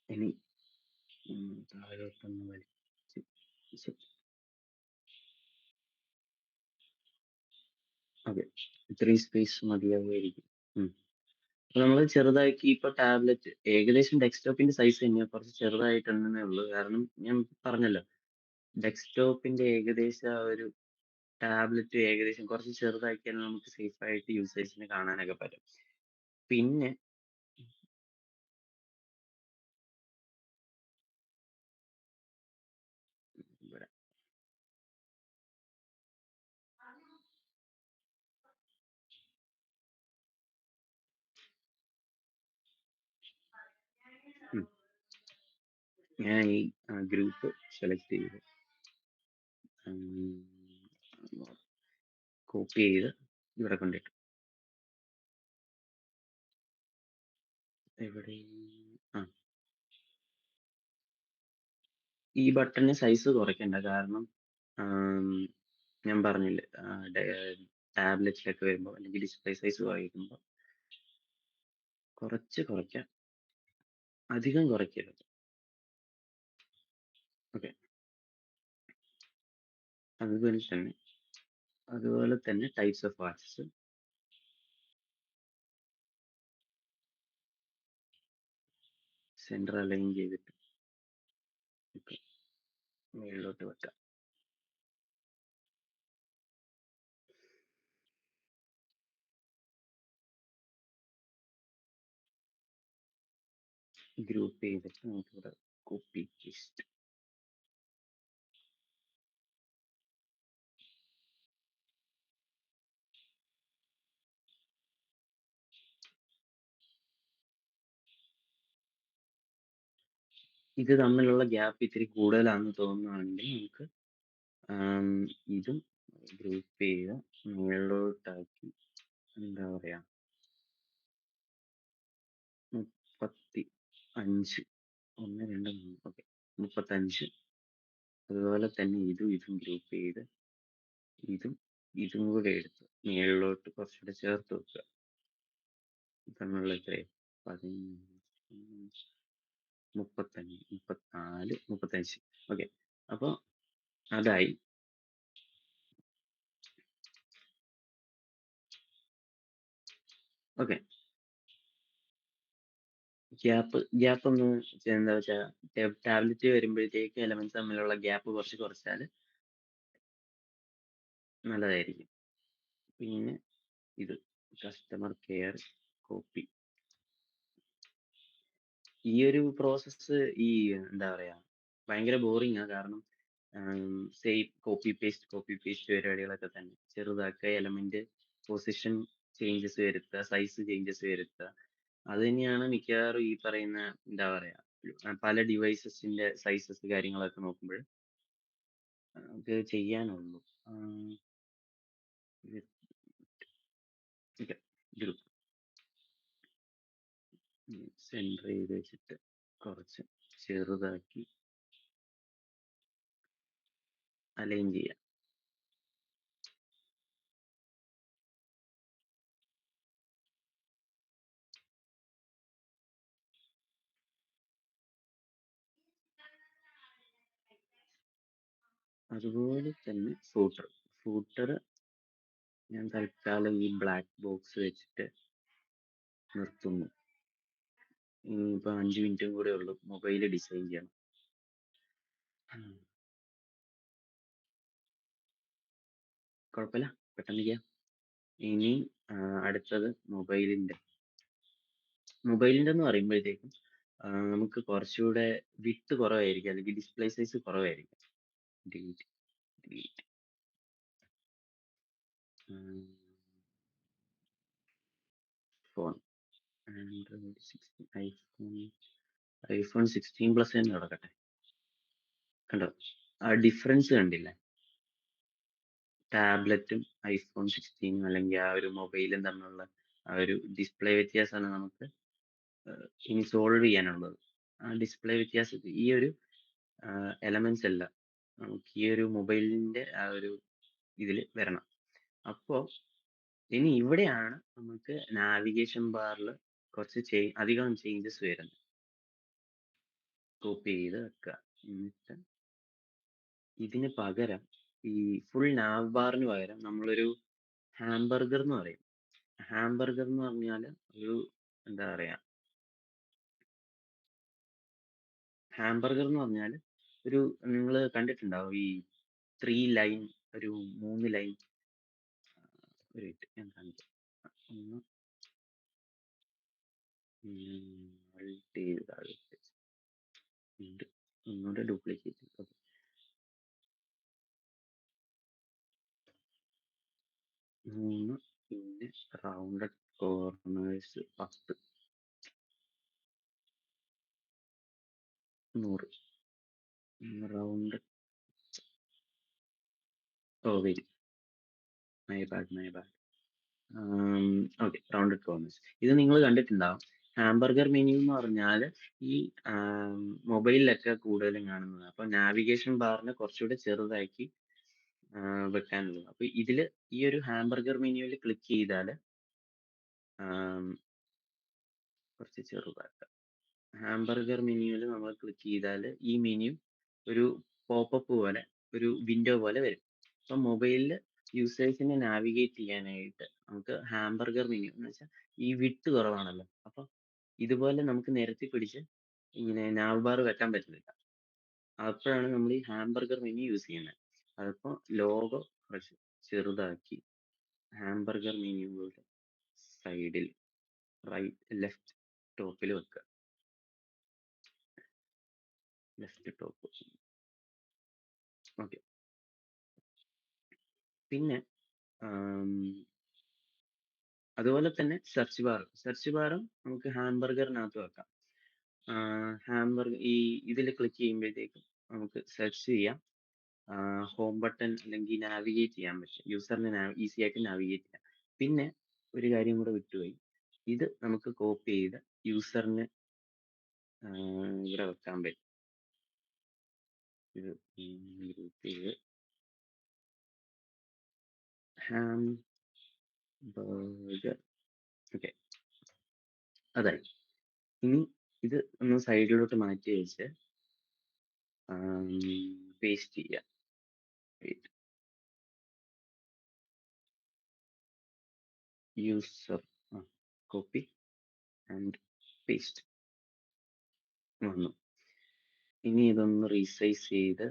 ഇനി താഴോട്ടൊന്ന് വലിച്ച് ഓക്കെ. ഇത്രയും സ്പേസ് മതിയാവുമായിരിക്കും. അപ്പൊ നമ്മൾ ചെറുതാക്കി ഇപ്പൊ ടാബ്ലറ്റ് ഏകദേശം ഡെസ്ക്ടോപ്പിന്റെ സൈസ് തന്നെയാ, കുറച്ച് ചെറുതായിട്ടുണ്ടെന്നേ ഉള്ളൂ. കാരണം ഞാൻ പറഞ്ഞല്ലോ, ഡെസ്ക്ടോപ്പിന്റെ ഏകദേശം ആ ഒരു ടാബ്ലറ്റ് ഏകദേശം കുറച്ച് ചെറുതാക്കിയാൽ നമുക്ക് സേഫ് ആയിട്ട് യൂസേഴ്സിന് കാണാനൊക്കെ പറ്റും. പിന്നെ ഇവിടെ ഞാൻ ഈ ഗ്രൂപ്പ് സെലക്ട് ചെയ്ത് കോപ്പി ചെയ്ത് ഇവിടെ കൊണ്ടിട്ടു. എവിടെ ഈ ബട്ടണിന് സൈസ് കുറയ്ക്കണ്ട. കാരണം ഞാൻ പറഞ്ഞില്ലേ, ടാബ്ലറ്റിലൊക്കെ വരുമ്പോൾ അല്ലെങ്കിൽ ഡിസ്പ്ലേ സൈസ് കുറയ്ക്കുമ്പോൾ കുറച്ച് കുറയ്ക്കാം, അധികം കുറയ്ക്കരുത്. ഓക്കെ. അതുപോലെ തന്നെ types of watches centre align ചെയ്തിട്ട് മേളിലോട്ട് വെക്കാം. ഗ്രൂപ്പ് ചെയ്തിട്ട് നമുക്കിവിടെ കോപ്പി പേസ്റ്റ്. ഇത് തമ്മിലുള്ള ഗ്യാപ്പ് ഇത്തിരി കൂടുതലാണെന്ന് തോന്നുകയാണെങ്കിൽ നമുക്ക് ഇതും ഗ്രൂപ്പ് ചെയ്ത് മുകളിലോട്ടാക്കി, എന്താ പറയാ, 35, 1, 2, 3 ഓക്കെ 35. അതുപോലെ തന്നെ ഇതും ഗ്രൂപ്പ് ചെയ്ത് ഇതും കൂടെ എടുത്ത് മുകളിലോട്ട് കുറച്ചുകൂടെ ചേർത്ത് വെക്കുക. തമ്മിലുള്ള എത്രയായി? 15, 35, 34, 35. ഓക്കെ. അപ്പൊ അതായി. ഓക്കെ. ഗ്യാപ്പ് ഒന്ന് എന്താ വെച്ചാ ടാബ്ലറ്റ് വരുമ്പോഴത്തേക്ക് എലമെന്റ്സ് തമ്മിലുള്ള ഗ്യാപ്പ് കുറച്ച് കുറച്ചാൽ നല്ലതായിരിക്കും. പിന്നെ ഇത് കസ്റ്റമർ കെയർ കോപ്പി. ഈ ഒരു പ്രോസസ്സ് എന്താ പറയാ ഭയങ്കര ബോറിംഗാ. കാരണം സെയിം കോപ്പി പേസ്റ്റ് പരിപാടികളൊക്കെ തന്നെ. ചെറുതാക്കുക, എലമെന്റ് പൊസിഷൻ ചേഞ്ചസ് വരുത്തുക, സൈസ് ചേഞ്ചസ് വരുത്തുക. അത് തന്നെയാണ് മിക്കവാറും ഈ പറയുന്ന എന്താ പറയാ പല ഡിവൈസസിന്റെ സൈസസ് കാര്യങ്ങളൊക്കെ നോക്കുമ്പോൾ നമുക്ക് ചെയ്യാനുള്ളൂ. ഗ്രൂപ്പ് സെൻറ്റർ ചെയ്ത് വെച്ചിട്ട് കുറച്ച് ചെറുതാക്കി അലൈൻ ചെയ്യാം. അതുപോലെ തന്നെ ഫൂട്ടർ ഞാൻ തൽക്കാലം ഈ ബ്ലാക്ക് ബോക്സ് വെച്ചിട്ട് നിർത്തുന്നു. ഇനിയിപ്പോ 5 മിനിറ്റും കൂടെ ഉള്ളൂ മൊബൈൽ ഡിസൈൻ ചെയ്യണം. കുഴപ്പമില്ല, പെട്ടെന്ന് ചെയ്യാം. ഇനി അടുത്തത് മൊബൈലിന്റെ എന്ന് പറയുമ്പോഴത്തേക്കും നമുക്ക് കുറച്ചുകൂടെ വിട്ട് കുറവായിരിക്കും, അല്ലെങ്കിൽ ഡിസ്പ്ലേ സൈസ് കുറവായിരിക്കും. Delete delete phone Android 16, iPhone 16+ തന്നെ കിടക്കട്ടെ. കണ്ടോ ആ ഡിഫറൻസ് കണ്ടില്ലേ? ടാബ്ലറ്റും ഐഫോൺ 16 അല്ലെങ്കിൽ ആ ഒരു മൊബൈലും തമ്മിലുള്ള ആ ഒരു ഡിസ്പ്ലേ വ്യത്യാസമാണ് നമുക്ക് ഇനി സോൾവ് ചെയ്യാനുള്ളത്. ആ ഡിസ്പ്ലേ വ്യത്യാസത്തിൽ ഈ ഒരു എലമെന്റ്സ് എല്ലാം നമുക്ക് ഈ ഒരു മൊബൈലിന്റെ ആ ഒരു ഇതിൽ വരണം. അപ്പോ ഇനി ഇവിടെയാണ് നമുക്ക് നാവിഗേഷൻ ബാറിൽ കുറച്ച് അധികം ചേഞ്ചസ് വരുന്നത്. കോപ്പി ചെയ്ത് വെക്കുക. എന്നിട്ട് ഇതിന് പകരം ഈ ഫുൾ നാവ് ബാറിന് പകരം നമ്മളൊരു ഹാംബർഗർ എന്ന് പറയും. ഹാംബർഗർ എന്ന് പറഞ്ഞാൽ ഒരു എന്താ പറയാ ഹാംബർഗർ എന്ന് പറഞ്ഞാൽ ഒരു നിങ്ങൾ കണ്ടിട്ടുണ്ടാവും ഈ 3 ലൈൻ, ഒരു 3 ലൈൻ. ഒരു minute, ഞാൻ കാണിക്കാം. ഒന്ന് alt ചെയ്ത് താഴെ ഉണ്ട്, ഒന്നുകൂടെ ഡ്യൂപ്ലിക്കേറ്റ്. ഓക്കെ. 3, പിന്നെ rounded corners 10, 100 round. Oh very my bad. Okay, rounded corners ഇത് നിങ്ങൾ കണ്ടിട്ടുണ്ടാവും. ഹാംബർഗർ മെനു എന്ന് പറഞ്ഞാൽ ഈ മൊബൈലിലൊക്കെ കൂടുതലും കാണുന്നത്. അപ്പൊ നാവിഗേഷൻ ബാറിനെ കുറച്ചുകൂടെ ചെറുതാക്കി വെക്കാനുള്ളത്. അപ്പൊ ഇതില് ഈ ഒരു ഹാംബർഗർ മെനുവിൽ ക്ലിക്ക് ചെയ്താൽ കുറച്ച് ചെറുതാക്കാം. ഹാംബർഗർ മെനുവിൽ നമ്മൾ ക്ലിക്ക് ചെയ്താൽ ഈ മെനു ഒരു പോപ്പപ്പ് പോലെ, ഒരു വിൻഡോ പോലെ വരും. അപ്പൊ മൊബൈലിൽ യൂസേഴ്സിനെ നാവിഗേറ്റ് ചെയ്യാനായിട്ട് നമുക്ക് ഹാംബർഗർ മെനു എന്ന് വെച്ചാൽ ഈ വിട്ട് കുറവാണല്ലോ, അപ്പൊ ഇതുപോലെ നമുക്ക് നിരത്തി പിടിച്ച് ഇങ്ങനെ നാവ് ബാർ വെക്കാൻ പറ്റുന്നില്ല. അപ്പോഴാണ് നമ്മൾ ഈ ഹാംബർഗർ മെനു യൂസ് ചെയ്യുന്നത്. അതിപ്പോ ലോഗോ കുറച്ച് ചെറുതാക്കി ഹാംബർഗർ മെനുവിന്റെ സൈഡിൽ ലെഫ്റ്റ് ടോപ്പിൽ വെക്കുക. Left top. ഓക്കെ. പിന്നെ അതുപോലെ തന്നെ സെർച്ച് ബാറും നമുക്ക് ഹാംബർഗറിനകത്ത് വെക്കാം. ഇതിൽ ക്ലിക്ക് ചെയ്യുമ്പോഴത്തേക്കും നമുക്ക് സെർച്ച് ചെയ്യാം. ഹോം ബട്ടൺ അല്ലെങ്കിൽ നാവിഗേറ്റ് ചെയ്യാൻ പറ്റും. യൂസറിന് ഈസി ആയിട്ട് നാവിഗേറ്റ് ചെയ്യാം. പിന്നെ ഒരു കാര്യം കൂടെ വിട്ടുപോയി. ഇത് നമുക്ക് കോപ്പി ചെയ്ത് യൂസറിന് ഇവിടെ വെക്കാൻ പറ്റും. ഇത് ഗ്രൂപ്പ് ചെയ്ത് ഹാംബർഗർ. ഓക്കെ. അതായി. ഇനി ഇത് ഒന്ന് സൈഡിലോട്ട് മാറ്റി വെച്ച് പേസ്റ്റ് ചെയ്യാം. Wait. User copy and paste വന്നു. ഇനി ഇതൊന്ന് റീസൈസ് ചെയ്തിട്ട്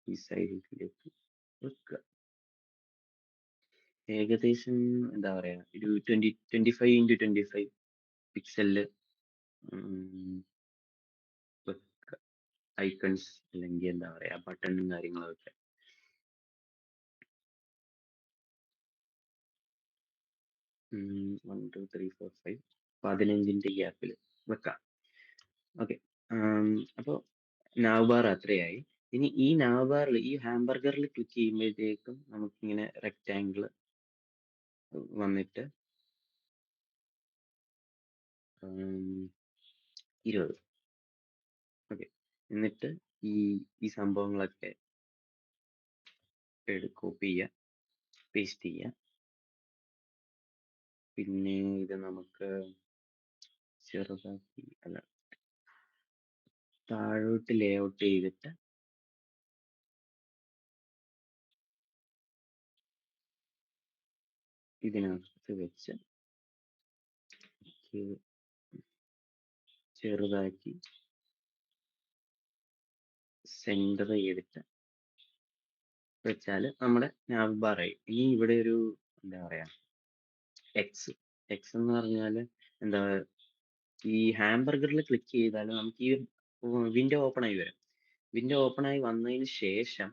ഈ സൈഡിലേക്ക് വെക്കുക. ഏകദേശം എന്താ പറയാ, ഒരു 25x25 പിക്സലില് വെക്കുക. ഐക്കൺസ് അല്ലെങ്കിൽ എന്താ പറയാ, ബട്ടണും കാര്യങ്ങളൊക്കെ. One two three four five 15ന്റെ ഗ്യാപ്പിൽ വെക്കാം. ഓക്കെ. അപ്പോൾ നാവ് ബാർ അത്രയായി. ഇനി ഈ നാവ് ബാറിൽ, ഈ ഹാംബർഗറിൽ ക്ലിക്ക് ചെയ്യുമ്പോഴത്തേക്കും നമുക്കിങ്ങനെ റെക്റ്റാങ്കിൾ വന്നിട്ട് 20. ഓക്കെ. എന്നിട്ട് ഈ ഈ സംഭവങ്ങളൊക്കെ കോപ്പി ചെയ്യുക, പേസ്റ്റ് ചെയ്യുക. പിന്നെ ഇത് നമുക്ക് ചെറുതാക്കി അല്ല, താഴോട്ട് ലേ ഔട്ട് ചെയ്തിട്ട് ഇതിനകത്ത് വെച്ച് ചെറുതാക്കി സെന്റർ ചെയ്തിട്ട് വെച്ചാൽ നമ്മുടെ നാവ് ബാർ ആയി. ഇനി ഇവിടെ ഒരു എന്താ പറയാ, എക്സ് എന്ന് പറഞ്ഞാൽ എന്താ, ഈ ഹാംബർഗറിൽ ക്ലിക്ക് ചെയ്താൽ നമുക്ക് ഈ വിൻഡോ ഓപ്പൺ ആയി വരും. വിൻഡോ ഓപ്പൺ ആയി വന്നതിന് ശേഷം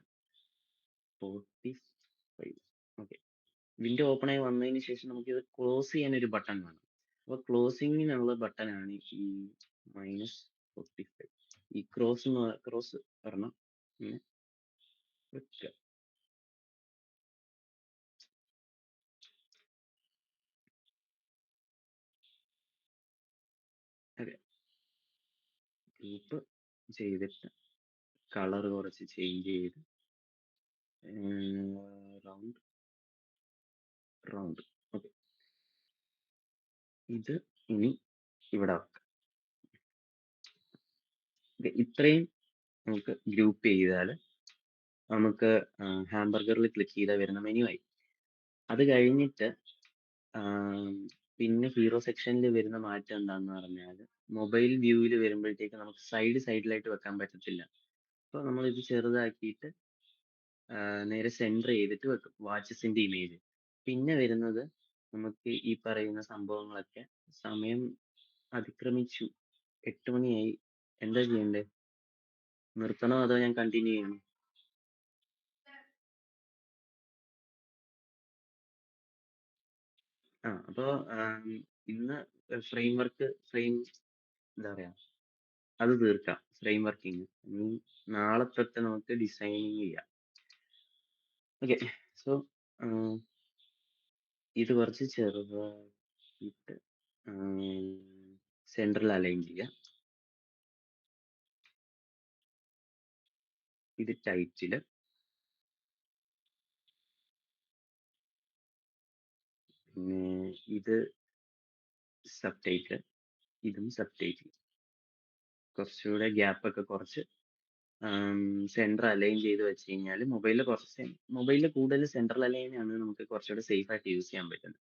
45. ഓക്കെ. വിൻഡോ ഓപ്പൺ ആയി വന്നതിന് ശേഷം നമുക്ക് ഇത് ക്ലോസ് ചെയ്യാൻ ഒരു ബട്ടൺ വേണം. അപ്പോൾ ക്ലോസിങ്ങിനുള്ള ബട്ടനാണ് ഈ -45. ഈ ക്രോസ് വരണം, ഇങ്ങനെ വെക്കുക. അതെ, ഗ്രൂപ്പ് ചെയ്തിട്ട് കളർ കുറച്ച് ചേഞ്ച് ചെയ്ത് റൗണ്ട്. ഓക്കെ. ഇത് ഇനി ഇവിടെ വെക്കാം. ഇത്രയും നമുക്ക് ഗ്രൂപ്പ് ചെയ്താൽ നമുക്ക് ഹാംബർഗറിൽ ക്ലിക്ക് ചെയ്താൽ വരുന്ന മെനു ആയി. അത് കഴിഞ്ഞിട്ട് പിന്നെ ഹീറോ സെക്ഷനിൽ വരുന്ന മാറ്റം എന്താണെന്ന് പറഞ്ഞാൽ, മൊബൈൽ വ്യൂവിൽ വരുമ്പോഴത്തേക്ക് നമുക്ക് സൈഡിലായിട്ട് വെക്കാൻ പറ്റത്തില്ല. അപ്പോൾ നമ്മൾ ഇത് ചെറുതാക്കിയിട്ട് നേരെ സെൻറ്റർ ചെയ്തിട്ട് വെക്കും വാച്ചസിന്റെ ഇമേജ്. പിന്നെ വരുന്നത് നമുക്ക് ഈ പറയുന്ന സംഭവങ്ങളൊക്കെ. സമയം അതിക്രമിച്ചു, 8 മണിയായി. എന്താ ചെയ്യണ്ടേ? നിർത്തണോ അതോ ഞാൻ കണ്ടിന്യൂ ചെയ്യണോ? അപ്പോൾ ഇന്ന് ഫ്രെയിം എന്താ പറയാ, അത് തീർക്കാം, ഫ്രെയിം വർക്കിംഗ്. നാളെ തൊട്ട് നമുക്ക് ഡിസൈനിങ് ചെയ്യാം. ഓക്കെ. സോ ഇത് കുറച്ച് ചെറുതായിട്ട് സെൻട്രൽ അലൈൻ ചെയ്യാം. ഇത് ടൈറ്റില്, പിന്നെ ഇത് സബ് ടൈറ്റിൽ, ഇതും സബ് ടൈറ്റിൽ. കുറച്ചുകൂടെ ഗ്യാപ്പ് ഒക്കെ കുറച്ച് സെൻട്രൽ അലൈൻ ചെയ്ത് വെച്ച് കഴിഞ്ഞാൽ മൊബൈലിൽ കൂടുതൽ സെൻട്രൽ അലൈൻ ആണ് നമുക്ക് കുറച്ചുകൂടെ സേഫ് ആയിട്ട് യൂസ് ചെയ്യാൻ പറ്റുന്നത്.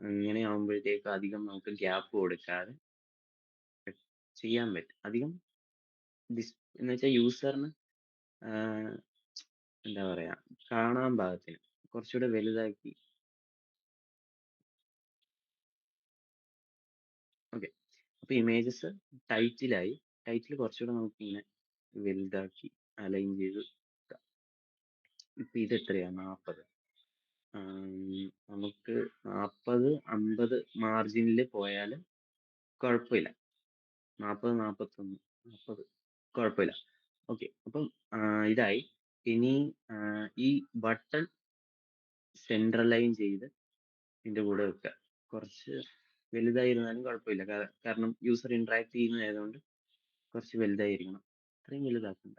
അങ്ങനെ ആകുമ്പോഴത്തേക്ക് അധികം നമുക്ക് ഗ്യാപ്പ് കൊടുക്കാതെ ചെയ്യാൻ പറ്റും. അധികം എന്ന് വെച്ചാൽ യൂസറിന് എന്താ പറയാ, കാണാൻ പാകത്തിന് കുറച്ചുകൂടെ വലുതാക്കി. ഓക്കെ. അപ്പൊ ഇമേജസ് ടൈറ്റിലായി. ടൈറ്റിൽ കുറച്ചുകൂടെ നമുക്ക് ഇങ്ങനെ വലുതാക്കി അലൈൻ ചെയ്ത്. ഇപ്പൊ ഇത് എത്രയാ, 40. നമുക്ക് 40, 50 മാർജിനിൽ പോയാൽ കുഴപ്പമില്ല. 40, 41, 40 കുഴപ്പമില്ല. ഓക്കെ. അപ്പം ഇതായി. ഇനി ഈ ബട്ടൺ സെൻട്രലൈൻ ചെയ്ത് ഇതിന്റെ കൂടെ വെക്കുക. കുറച്ച് വലുതായിരുന്നാലും കുഴപ്പമില്ല, കാരണം യൂസർ ഇന്ററാക്ട് ചെയ്യുന്നതായതുകൊണ്ട് കുറച്ച് വലുതായിരിക്കണം. അത്രയും വലുതാക്കണ്ട.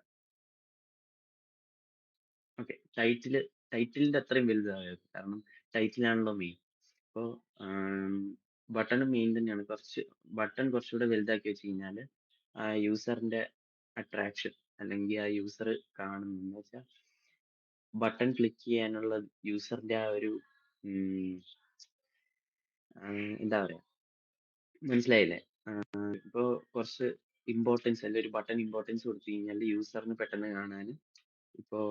ഓക്കെ. ടൈറ്റിലിന്റെ അത്രയും വലുതാകരുത്, കാരണം ടൈറ്റിലാണല്ലോ മെയിൻ. അപ്പോൾ ബട്ടണും മെയിൻ തന്നെയാണ്. ബട്ടൺ കുറച്ചുകൂടെ വലുതാക്കി വെച്ച് കഴിഞ്ഞാൽ ആ യൂസറിന്റെ അട്രാക്ഷൻ, അല്ലെങ്കിൽ ആ യൂസർ കാണുന്ന വെച്ചാൽ ബട്ടൺ ക്ലിക്ക് ചെയ്യാനുള്ള യൂസറിന്റെ ആ ഒരു എന്താ പറയാ, മനസ്സിലായില്ലേ? ഇപ്പോൾ കുറച്ച് ഇമ്പോർട്ടൻസ്, അല്ലെങ്കിൽ ഒരു ബട്ടൺ ഇമ്പോർട്ടൻസ് കൊടുത്തു കഴിഞ്ഞാൽ യൂസറിന് പെട്ടെന്ന് കാണാൻ ഇപ്പോൾ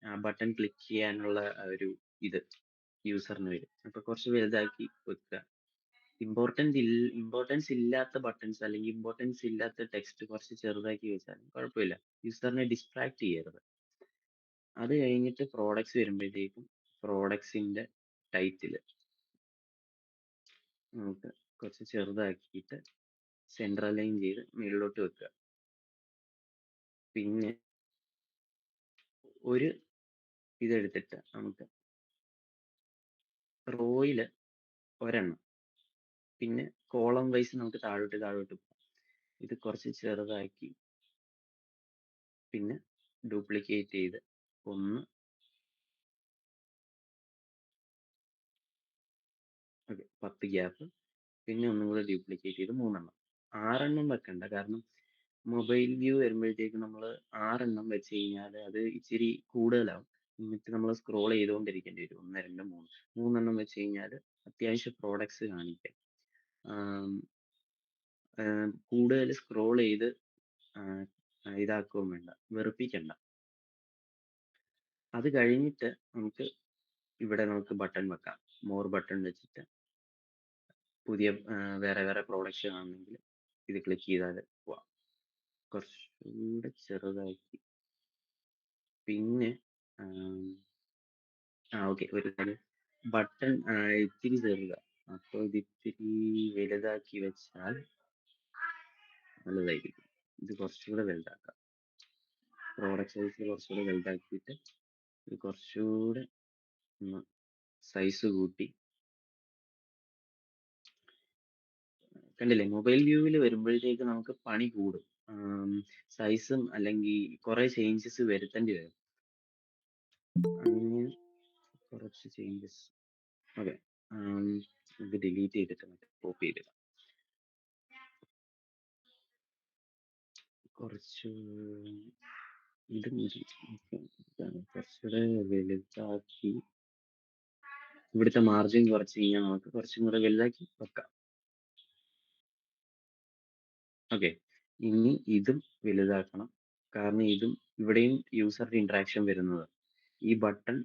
ആ ബട്ടൺ ക്ലിക്ക് ചെയ്യാനുള്ള ആ ഒരു ഇത് യൂസറിന് വരും. അപ്പൊ കുറച്ച് വലുതാക്കി വെക്കുക. ഇമ്പോർട്ടൻസ് ഇല്ലാത്ത ബട്ടൺസ് അല്ലെങ്കിൽ ഇമ്പോർട്ടൻസ് ഇല്ലാത്ത ടെക്സ്റ്റ് കുറച്ച് ചെറുതാക്കി വെച്ചാൽ കുഴപ്പമില്ല. യൂസറിനെ ഡിസ്ട്രാക്ട് ചെയ്യരുത്. അത് കഴിഞ്ഞിട്ട് പ്രോഡക്ട്സ് വരുമ്പോഴത്തേക്കും പ്രോഡക്ട്സിന്റെ ടൈറ്റിൽ നമുക്ക് കുറച്ച് ചെറുതാക്കിയിട്ട് സെൻട്രൽ ലൈൻ ചെയ്ത് മുകളിലോട്ട് വെക്കുക. പിന്നെ ഒരു ഇതെടുത്തിട്ട് നമുക്ക് റോയിൽ ഒരെണ്ണം, പിന്നെ കോളം വൈസ് നമുക്ക് താഴോട്ട് പോകാം. ഇത് കുറച്ച് ചെറുതാക്കി പിന്നെ ഡ്യൂപ്ലിക്കേറ്റ് ചെയ്ത് ഒന്ന്, ഓക്കെ, 10 ഗ്യാപ്പ്, പിന്നെ ഒന്നും കൂടെ ഡ്യൂപ്ലിക്കേറ്റ് ചെയ്ത് 3 എണ്ണം. 6 എണ്ണം വെക്കണ്ട, കാരണം മൊബൈൽ വ്യൂ വരുമ്പോഴത്തേക്ക് നമ്മൾ 6 എണ്ണം വെച്ച് കഴിഞ്ഞാൽ അത് ഇച്ചിരി കൂടുതലാവും. എന്നിട്ട് നമ്മൾ സ്ക്രോൾ ചെയ്തുകൊണ്ടിരിക്കേണ്ടി വരും. 1 2 3 3 എണ്ണം വെച്ച് കഴിഞ്ഞാൽ അത്യാവശ്യം പ്രോഡക്ട്സ് കാണിക്കാം. കൂടുതൽ സ്ക്രോൾ ചെയ്ത് ഇതാക്കുകയും വേണ്ട, വെറുപ്പിക്കണ്ട. അത് കഴിഞ്ഞിട്ട് ഇവിടെ നമുക്ക് ബട്ടൺ വെക്കാം. മോർ ബട്ടൺ വെച്ചിട്ട് പുതിയ വേറെ പ്രോഡക്ട്സ് കാണണമെങ്കിൽ ഇത് ക്ലിക്ക് ചെയ്താൽ പോവാം. കുറച്ചുകൂടെ ചെറുതാക്കി പിന്നെ ഓക്കെ, ഒരു ബട്ടൺ ഇത്തിരി ചെറുതാ, അപ്പോൾ ഇത് ഇത്തിരി വലുതാക്കി വെച്ചാൽ നല്ലതായിരിക്കും. ഇത് കുറച്ചുകൂടെ വലുതാക്കാം. പ്രോഡക്റ്റ് സൈസ് കുറച്ചുകൂടെ വലുതാക്കിയിട്ട് ഇത് കുറച്ചുകൂടെ ഒന്ന് സൈസ് കൂട്ടി. കണ്ടില്ലേ, മൊബൈൽ വ്യൂവിൽ വരുമ്പോഴത്തേക്ക് നമുക്ക് പണി കൂടും. സൈസും അല്ലെങ്കിൽ കുറെ ചേഞ്ചസ് വരുത്തേണ്ടി വരും. അങ്ങനെ കുറച്ച് ചേഞ്ചസ്, ഓക്കെ, ഇത് ഡിലീറ്റ് ചെയ്തിട്ട് കോപ്പി ചെയ്തിടാം. കുറച്ച് ഇത് കുറച്ചുകൂടെ വലുതാക്കി ഇവിടുത്തെ മാർജിൻ കുറച്ച് കഴിഞ്ഞാൽ നമുക്ക് കുറച്ചും കൂടെ വലുതാക്കി വെക്കാം. ഓക്കെ, ഇനി ഇതും വലുതാക്കണം, കാരണം ഇതും ഇവിടെയും യൂസറിന്റെ ഇന്ററാക്ഷൻ വരുന്നത്. ഈ ബട്ടൺ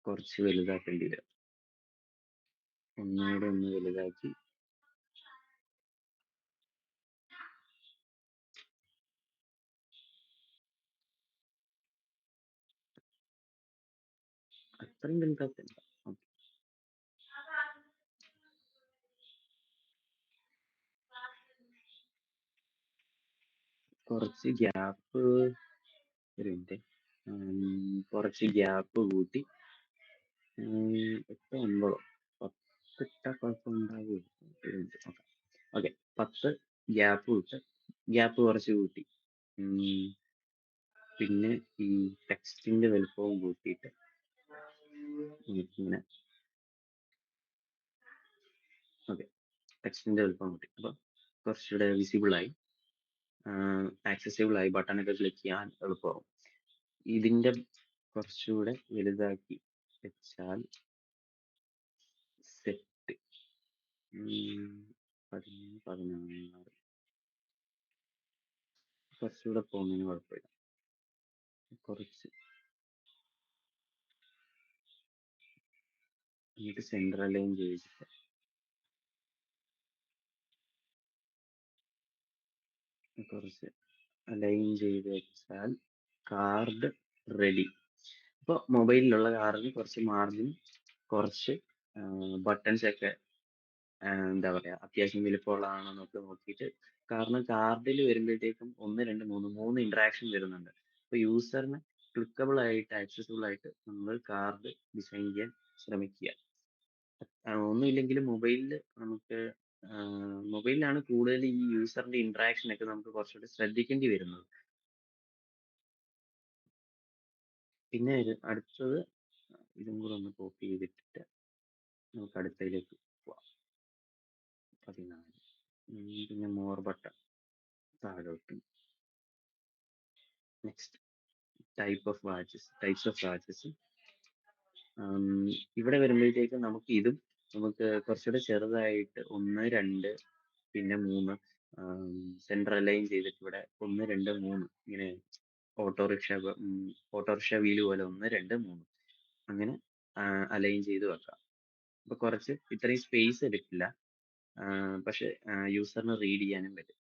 കുറച്ച് വലുതാക്കേണ്ടി വരും. ഒന്നുകൂടെ ഒന്ന് വലുതാക്കി അത്രയും വലുതാക്കണ്ട. കുറച്ച് ഗ്യാപ്പ്, ഒരു മിനിറ്റ്, കുറച്ച് ഗ്യാപ്പ് കൂട്ടി 8 9 10 ഇട്ടാ കുഴപ്പമുണ്ടാവുമോ? ഓക്കെ, 10 ഗ്യാപ്പ് വിട്ട് ഗ്യാപ്പ് കുറച്ച് കൂട്ടി. പിന്നെ ഈ ടെക്സ്റ്റിന്റെ വലുപ്പവും കൂട്ടിയിട്ട് ഇങ്ങനെ, ഓക്കെ, ടെക്സ്റ്റിന്റെ വലുപ്പം കൂട്ടി. അപ്പൊ കുറച്ചുകൂടെ വിസിബിൾ ആയി, ആക്സസിബിൾ ആയി, ബട്ടണൊക്കെ ക്ലിക്ക് ചെയ്യാൻ എളുപ്പമാവും. ഇതിന്റെ കുറച്ചുകൂടെ വലുതാക്കി വെച്ചാൽ സെറ്റ്. 13 16 കുറച്ചുകൂടെ പോകുന്നതിന് കുഴപ്പമില്ല. കുറച്ച് എന്നിട്ട് സെൻട്രൽ ലൈൻ ചെയ്തിട്ട് കുറച്ച് ലൈൻ ചെയ്ത് വെച്ചാൽ കാർഡ് റെഡി. ഇപ്പോൾ മൊബൈലിലുള്ള കാർഡിന് കുറച്ച് മാർജിൻ, കുറച്ച് ബട്ടൺസ് ഒക്കെ എന്താ പറയാ, അത്യാവശ്യം വലിപ്പമുള്ളതാണെന്നൊക്കെ നോക്കിയിട്ട്. കാരണം കാർഡിൽ വരുമ്പോഴത്തേക്കും 1 2 3 ഇന്ററാക്ഷൻ വരുന്നുണ്ട്. അപ്പൊ യൂസറിന് ക്ലിക്കബിൾ ആയിട്ട്, ആക്സസിബിൾ ആയിട്ട് നമ്മൾ കാർഡ് ഡിസൈൻ ചെയ്യാൻ ശ്രമിക്കുക. ഒന്നുമില്ലെങ്കിലും മൊബൈലിലാണ് കൂടുതൽ ഈ യൂസറിന്റെ ഇന്ററാക്ഷൻ ഒക്കെ നമുക്ക് കുറച്ചുകൂടി ശ്രദ്ധിക്കേണ്ടി വരുന്നത്. പിന്നെ അടുത്തത് ഇതും കൂടെ ഒന്ന് കോപ്പി ചെയ്തിട്ട് നമുക്ക് അടുത്തതിലേക്ക് പോവാം. 14. പിന്നെ മോർ ബട്ടൺ താഴോട്ട്. Next types of watches. ഇവിടെ വരുമ്പോഴത്തേക്ക് നമുക്ക് ഇതും നമുക്ക് കുറച്ചുകൂടെ ചെറുതായിട്ട് 1, 2 പിന്നെ 3 സെൻട്രൽ അലൈൻ ചെയ്തിട്ട് ഇവിടെ 1, 2, 3 ഇങ്ങനെ ഓട്ടോറിക്ഷ വീല് പോലെ 1, 2, 3 അങ്ങനെ അലൈൻ ചെയ്ത് വെക്കാം. അപ്പൊ കുറച്ച് ഇത്രയും സ്പേസ് എടുക്കില്ല, പക്ഷെ യൂസറിന് റീഡ് ചെയ്യാനും പറ്റും.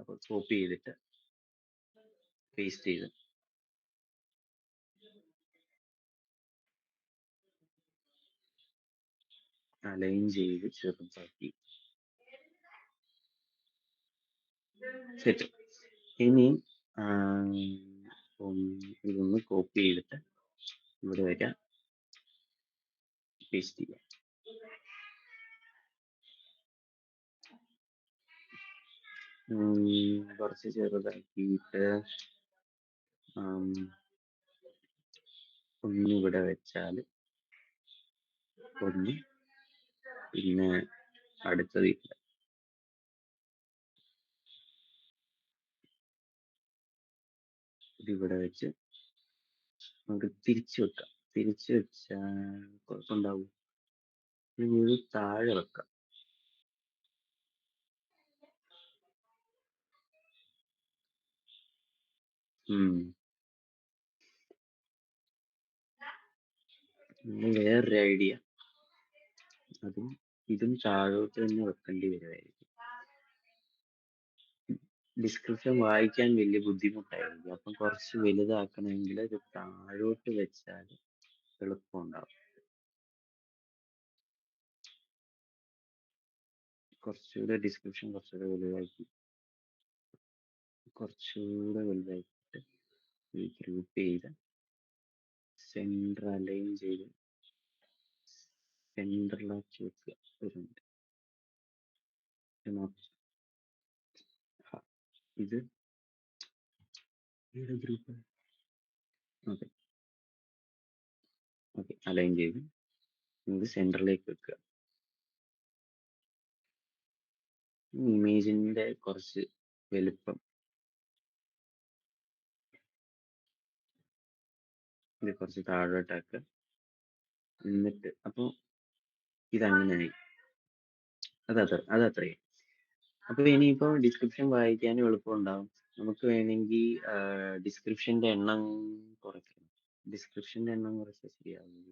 അപ്പൊ കോപ്പി ചെയ്തിട്ട് പേസ്റ്റ് ചെയ്ത് അലൈൻ ചെയ്ത് ചെറുതാക്കി സെറ്റ്. ഇനി ഇതൊന്ന് കോപ്പി ചെയ്തിട്ട് ഇവിടെ വയ്ക്കാം, പേസ്റ്റ് ചെയ്യാം. കുറച്ച് ചെറുതാക്കിയിട്ട് ഒന്നിവിടെ വെച്ചാൽ ഒന്ന്, പിന്നെ അടുത്തത് ഇല്ല. ഇതിവിടെ വെച്ച് നമുക്ക് തിരിച്ചു വെക്കാം. തിരിച്ചു വെച്ചാൽ കുഴപ്പമുണ്ടാവും. ഇത് താഴെ വെക്കാം. വേറൊരു ഐഡിയ, ഇതും താഴോട്ട് തന്നെ വെക്കേണ്ടി വരുമായിരിക്കും. ഡിസ്ക്രിപ്ഷൻ വായിക്കാൻ വലിയ ബുദ്ധിമുട്ടായിരിക്കും. അപ്പം കുറച്ച് വലുതാക്കണമെങ്കിൽ ഇത് താഴോട്ട് വെച്ചാൽ എളുപ്പമുണ്ടാവും. കുറച്ചുകൂടെ ഡിസ്ക്രിപ്ഷൻ കുറച്ചുകൂടെ വലുതാക്കിയിട്ട് ഈ ഗ്രൂപ്പ് ചെയ്ത് സെൻറ്റർ അലൈൻ ചെയ്ത് സെൻറ്ററിലാക്കി വെക്കുക. ഇത് ഗ്രൂപ്പ് ഓക്കെ അലൈൻ ചെയ്ത് ഇത് സെൻറ്ററിലേക്ക് വെക്കുക. ഇമേജിന്റെ കുറച്ച് വലുപ്പം ഇത് കുറച്ച് താഴോട്ടാക്കുക. എന്നിട്ട് അപ്പോൾ ഇതങ്ങനെയായി. അതത്രയും. അപ്പൊ ഇനിയിപ്പോ ഡിസ്ക്രിപ്ഷൻ വായിക്കാനും എളുപ്പമുണ്ടാവും. നമുക്ക് വേണമെങ്കിൽ ഡിസ്ക്രിപ്ഷന്റെ എണ്ണം കുറയ്ക്കണം. കുറച്ചാൽ ശരിയാവും.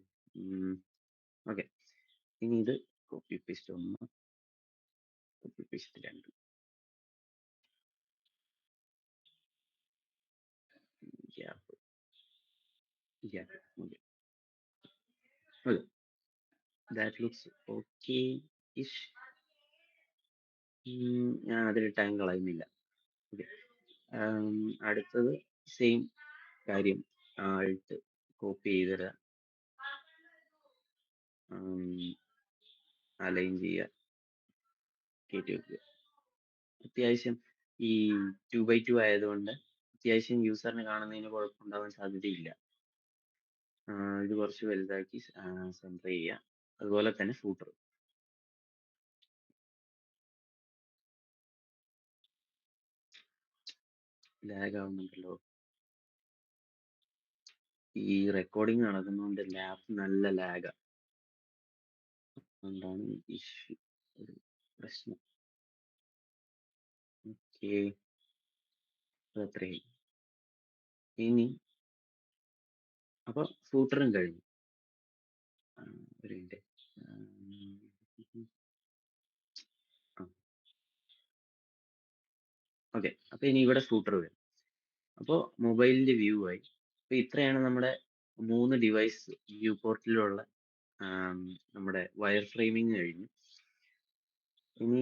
ഓക്കെ, ഇനി ഇത് copy paste 1, copy paste 2. Gap. Okay. That looks okay-ish. ഞാൻ അതിൽ ടൈം കളയുന്നില്ല. ഓക്കെ, അടുത്തത് സെയിം കാര്യം. ആൾട്ട് കോപ്പി ചെയ്തിടുക, അലൈൻ ചെയ്യുക, കയറ്റി വെക്കുക. അത്യാവശ്യം ഈ 2x2 ആയതുകൊണ്ട് അത്യാവശ്യം യൂസറിന് കാണുന്നതിന് കുഴപ്പമുണ്ടാവാൻ സാധ്യതയില്ല. ഇത് കുറച്ച് വലുതാക്കി സെൻറ്റർ ചെയ്യുക. അതുപോലെ തന്നെ ഫൂട്ടർ ലാഗ് ആവുന്നുണ്ടല്ലോ. ഈ റെക്കോർഡിങ് നടക്കുന്നതുകൊണ്ട് നല്ല ലാഗാ. അതുകൊണ്ടാണ് ഇഷ്യൂ, ഒരു പ്രശ്നം. ഓക്കെ, അത്രയും. ഇനി അപ്പൊ ഫൂട്ടറും കഴിഞ്ഞു. ഒരു മിനിറ്റ്. ഓക്കെ, അപ്പൊ ഇനി ഇവിടെ ഫൂട്ടർ വരും. അപ്പോൾ മൊബൈലിന്റെ വ്യൂ ആയി. അപ്പൊ ഇത്രയാണ് നമ്മുടെ 3 ഡിവൈസ് വ്യൂ പോർട്ടിലുള്ള നമ്മുടെ വയർ ഫ്രെയിമിങ് കഴിഞ്ഞു. ഇനി